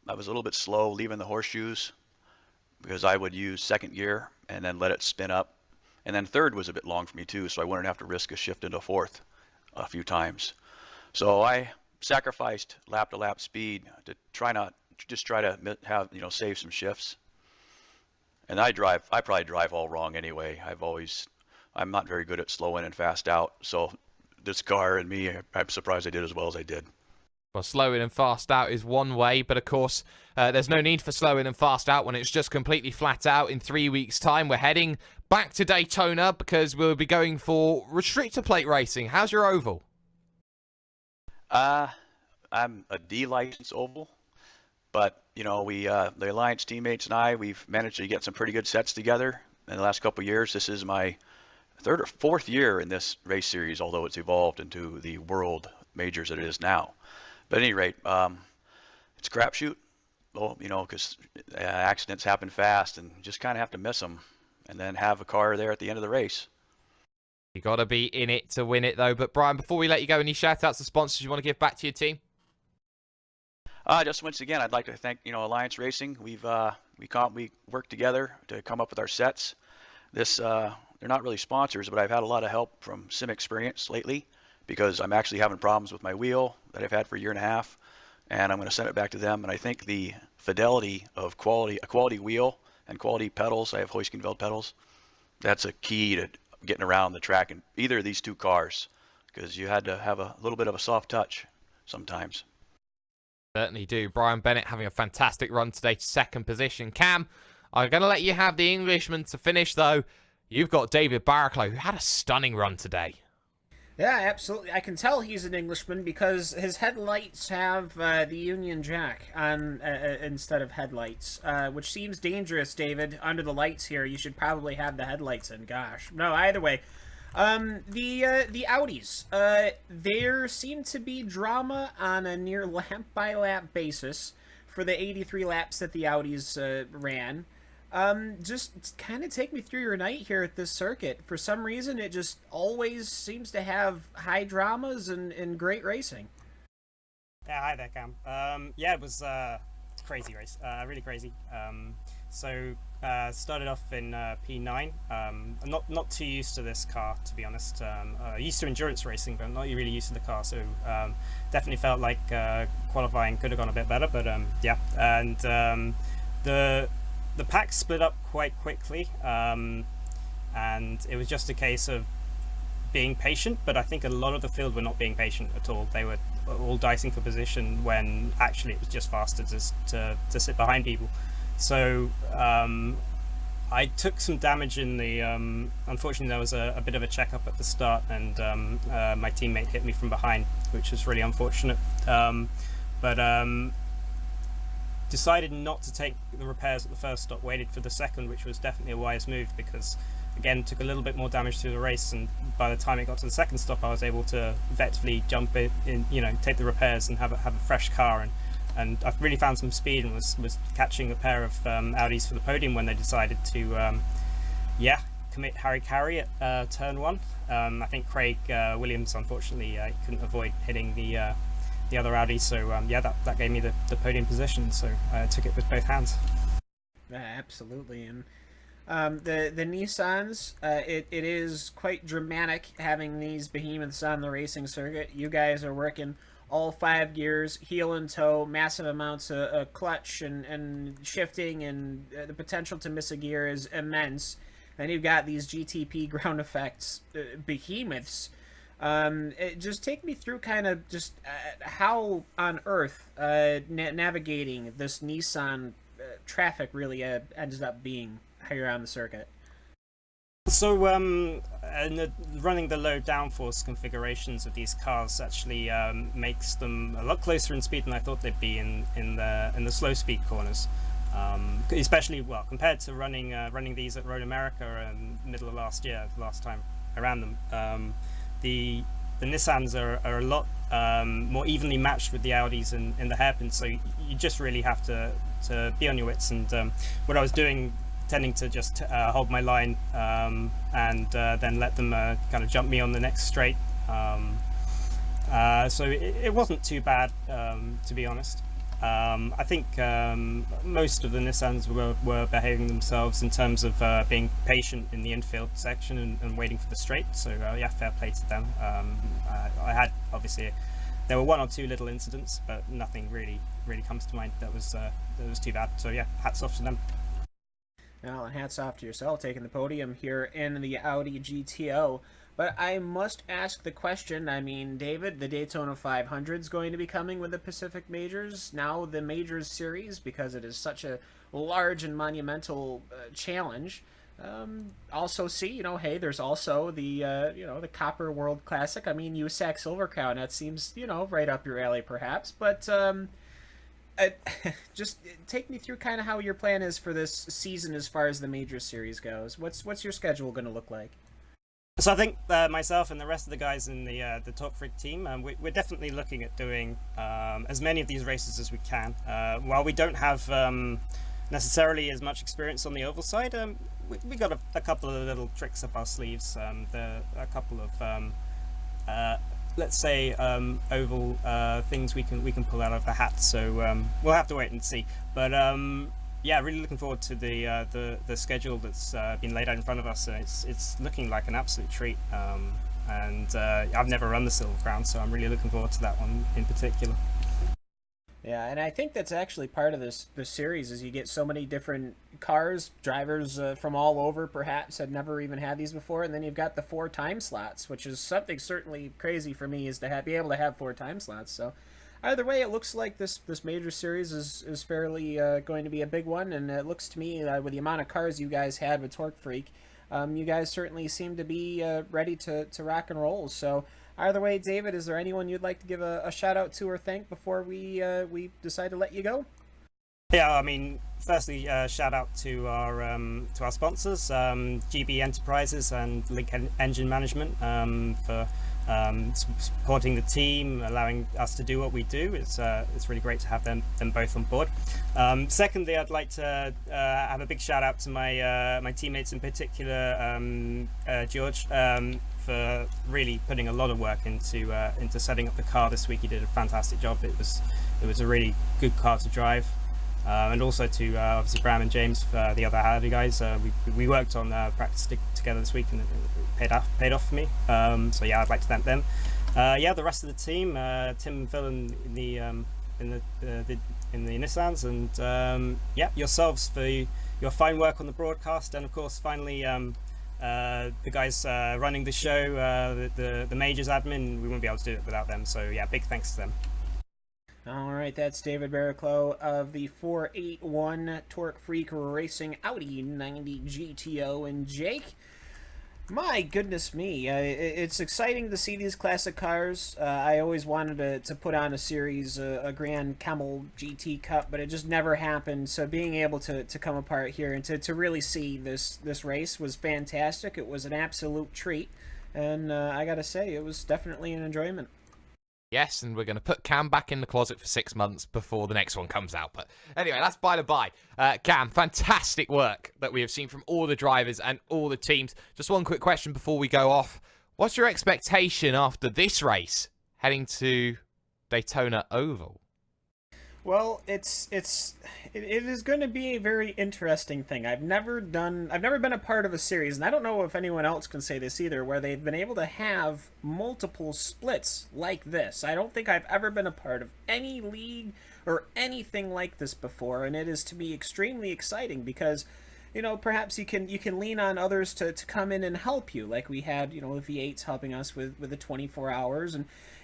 I was a little bit slow leaving the horseshoes, because I would use 2nd gear and then let it spin up. And then 3rd was a bit long for me too, so I wouldn't have to risk a shift into 4th a few times. So I sacrificed lap to lap speed to try to have, you know, save some shifts. And I probably drive all wrong anyway. I'm not very good at slow in and fast out. So this car and me, I'm surprised I did as well as I did. Well, slow in and fast out is one way, but of course, there's no need for slow in and fast out when it's just completely flat out. In 3 weeks' time, we're heading back to Daytona because we'll be going for restrictor plate racing. How's your oval? I'm a D license oval, but you know, the Alliance teammates and I, we've managed to get some pretty good sets together in the last couple of years. This is my third or fourth year in this race series, although it's evolved into the world majors that it is now. But at any rate, it's a crapshoot. Well, you know, because accidents happen fast, and you just kind of have to miss them, and then have a car there at the end of the race. You got to be in it to win it, though. But Brian, before we let you go, any shout-outs to sponsors you want to give back to your team? Just once again, I'd like to thank Alliance Racing. We worked together to come up with our sets. They're not really sponsors, but I've had a lot of help from Sim Experience lately, because I'm actually having problems with my wheel that I've had for a year and a half, and I'm going to send it back to them. And I think the fidelity of a quality wheel and quality pedals, I have Huiskenveld pedals, that's a key to getting around the track in either of these two cars, because you had to have a little bit of a soft touch sometimes. Certainly do. Brian Bennett having a fantastic run today to second position. Cam, I'm going to let you have the Englishman to finish, though. You've got David Barraclough, who had a stunning run today. Yeah, absolutely. I can tell he's an Englishman because his headlights have the Union Jack on instead of headlights, which seems dangerous, David. Under the lights here, you should probably have the headlights in. Gosh, no. Either way, the Audis. There seemed to be drama on a near lap by lap basis for the 83 laps that the Audis ran. Just kind of take me through your night here at this circuit. For some reason, it just always seems to have high dramas and great racing. Yeah, hi there, Cam. Yeah, it was crazy race, really crazy. Started off in P9. I'm not too used to this car, to be honest. Used to endurance racing, but I'm not really used to the car, so definitely felt like qualifying could have gone a bit better, but yeah. And the pack split up quite quickly, and it was just a case of being patient, but I think a lot of the field were not being patient at all. They were all dicing for position when actually it was just faster to sit behind people. So I took some damage in the unfortunately there was a bit of a checkup at the start, and my teammate hit me from behind, which was really unfortunate, but decided not to take the repairs at the first stop, waited for the second, which was definitely a wise move, because again took a little bit more damage through the race, and by the time it got to the second stop I was able to effectively jump in, take the repairs and have a fresh car, and I really found some speed and was catching a pair of Audis for the podium when they decided to commit Harry at turn one. I think Craig Williams unfortunately couldn't avoid hitting the other Audi, so that gave me the podium position, so I took it with both hands. Yeah, absolutely. And the Nissans, it is quite dramatic having these behemoths on the racing circuit. You guys are working all 5 gears, heel and toe, massive amounts of clutch and shifting, and the potential to miss a gear is immense. And you've got these GTP ground effects behemoths. Just take me through kind of just how on earth navigating this Nissan traffic really ends up being here on the circuit. So running the low downforce configurations of these cars actually makes them a lot closer in speed than I thought they'd be in the slow speed corners. Especially compared to running these at Road America middle of last time I ran them. The Nissans are a lot more evenly matched with the Audis in the hairpin, so you just really have to be on your wits. And what I was doing, tending to just hold my line and then let them kind of jump me on the next straight. So it wasn't too bad, to be honest. I think most of the Nissans were behaving themselves in terms of being patient in the infield section and waiting for the straight, so fair play to them. I had, obviously, there were 1 or 2 little incidents, but nothing really comes to mind that was too bad, so yeah, hats off to them. Well, and hats off to yourself taking the podium here in the Audi GTO. But I must ask the question, I mean, David, the Daytona 500 is going to be coming with the Pacific Majors, now the Majors Series, because it is such a large and monumental challenge. Also see, hey, there's also the, the Copper World Classic. I mean, USAC Silver Crown, that seems, right up your alley perhaps. But just take me through kind of how your plan is for this season as far as the Major Series goes. What's your schedule going to look like? So I think myself and the rest of the guys in the Talk Freak team, we're definitely looking at doing as many of these races as we can. While we don't have necessarily as much experience on the oval side, we got a couple of little tricks up our sleeves. A couple of let's say oval things we can pull out of the hat. So we'll have to wait and see. But yeah, really looking forward to the schedule that's been laid out in front of us. It's looking like an absolute treat, and I've never run the Silver Crown, so I'm really looking forward to that one in particular. Yeah, and I think that's actually part of this series is you get so many different cars, drivers from all over perhaps had never even had these before, and then you've got the 4 time slots, which is something certainly crazy for me is to be able to have 4 time slots. So either way, it looks like this major series is fairly going to be a big one, and it looks to me with the amount of cars you guys had with Torque Freak, you guys certainly seem to be ready to rock and roll. So either way, David, is there anyone you'd like to give a shout out to or thank before we decide to let you go? Yeah, I mean, firstly, shout out to our sponsors, GB Enterprises and Link Engine Management, for supporting the team, allowing us to do what we do. It's really great to have them both on board. Secondly, I'd like to have a big shout out to my teammates, in particular George, for really putting a lot of work into setting up the car this week. He did a fantastic job. It was a really good car to drive. And also to obviously Bram and James, the other Hardy guys. We worked on practice together this week, and it paid off for me. So yeah, I'd like to thank them. Yeah, the rest of the team, Tim and Phil in the Nissans, and yeah, yourselves for your fine work on the broadcast, and of course, finally the guys running the show, the Majors admin. We wouldn't be able to do it without them. So yeah, big thanks to them. All right, that's David Barraclough of the 481 Torque Freak Racing Audi 90 GTO. And Jake, my goodness me, it's exciting to see these classic cars. I always wanted to put on a series, a Grand Camel GT Cup, but it just never happened. So being able to come apart here and to really see this race was fantastic. It was an absolute treat, and I gotta say, it was definitely an enjoyment. Yes, and we're going to put Cam back in the closet for 6 months before the next one comes out. But anyway, that's by the by. Cam, fantastic work that we have seen from all the drivers and all the teams. Just one quick question before we go off. What's your expectation after this race heading to Daytona Oval? Well, it is going to be a very interesting thing. I've never been a part of a series, and I don't know if anyone else can say this either, where they've been able to have multiple splits like this. I don't think I've ever been a part of any league or anything like this before, and it is to me extremely exciting because, perhaps you can lean on others to come in and help you, like we had, the V8s helping us with the 24 hours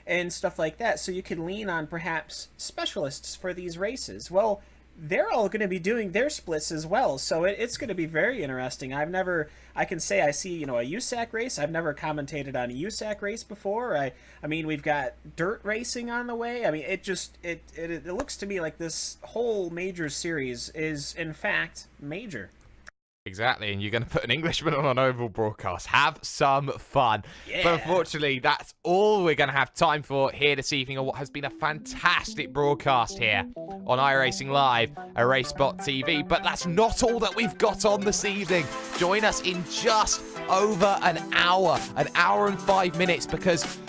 and stuff like that. So you can lean on perhaps specialists for these races. Well, they're all going to be doing their splits as well, so it's going to be very interesting. I can say I see, a USAC race. I've never commentated on a USAC race before. I mean, we've got dirt racing on the way. I mean, it looks to me like this whole major series is, in fact, major. Exactly, and you're going to put an Englishman on an oval broadcast. Have some fun. Yeah. But unfortunately, that's all we're going to have time for here this evening on what has been a fantastic broadcast here on iRacing Live, a RaceSpotTV. But that's not all that we've got on this evening. Join us in just over an hour and 5 minutes, because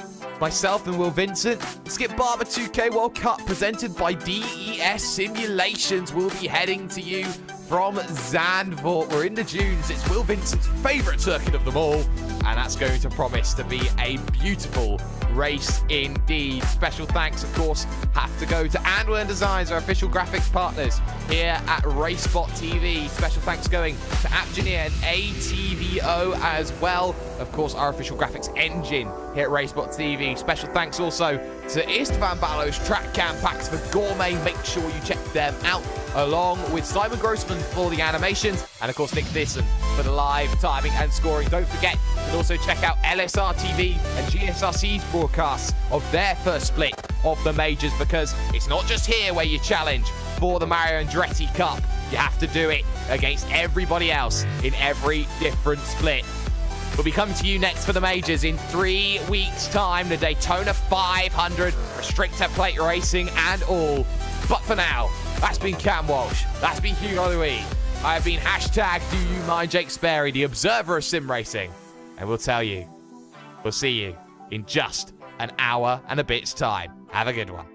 myself and Will Vincent, Skip Barber 2K World Cup presented by DES Simulations, will be heading to you from Zandvoort. We're in the dunes. It's Will Vincent's favourite circuit of them all, and that's going to promise to be a beautiful race indeed. Special thanks, of course, have to go to Anwern Designs, our official graphics partners here at RaceSpotTV. Special thanks going to Apgineer and ATVO as well. Of course, our official graphics engine here at RaceSpotTV. Special thanks also to Istvan Ballo's Track Cam Packs for Gourmet. Make sure you check them out, along with Simon Grossman for the animations, and of course Nick Thiessen for the live timing and scoring. Don't forget, you can also check out LSR TV and GSRC's broadcasts of their first split of the majors, because it's not just here where you challenge for the Mario Andretti Cup. You have to do it against everybody else in every different split. We'll be coming to you next for the majors in 3 weeks' time. The Daytona 500, restrictor plate racing and all. But for now, that's been Cam Walsh. That's been Hugo Louis. I have been #DoYouMindJake Sperry, the observer of sim racing. And we'll see you in just an hour and a bit's time. Have a good one.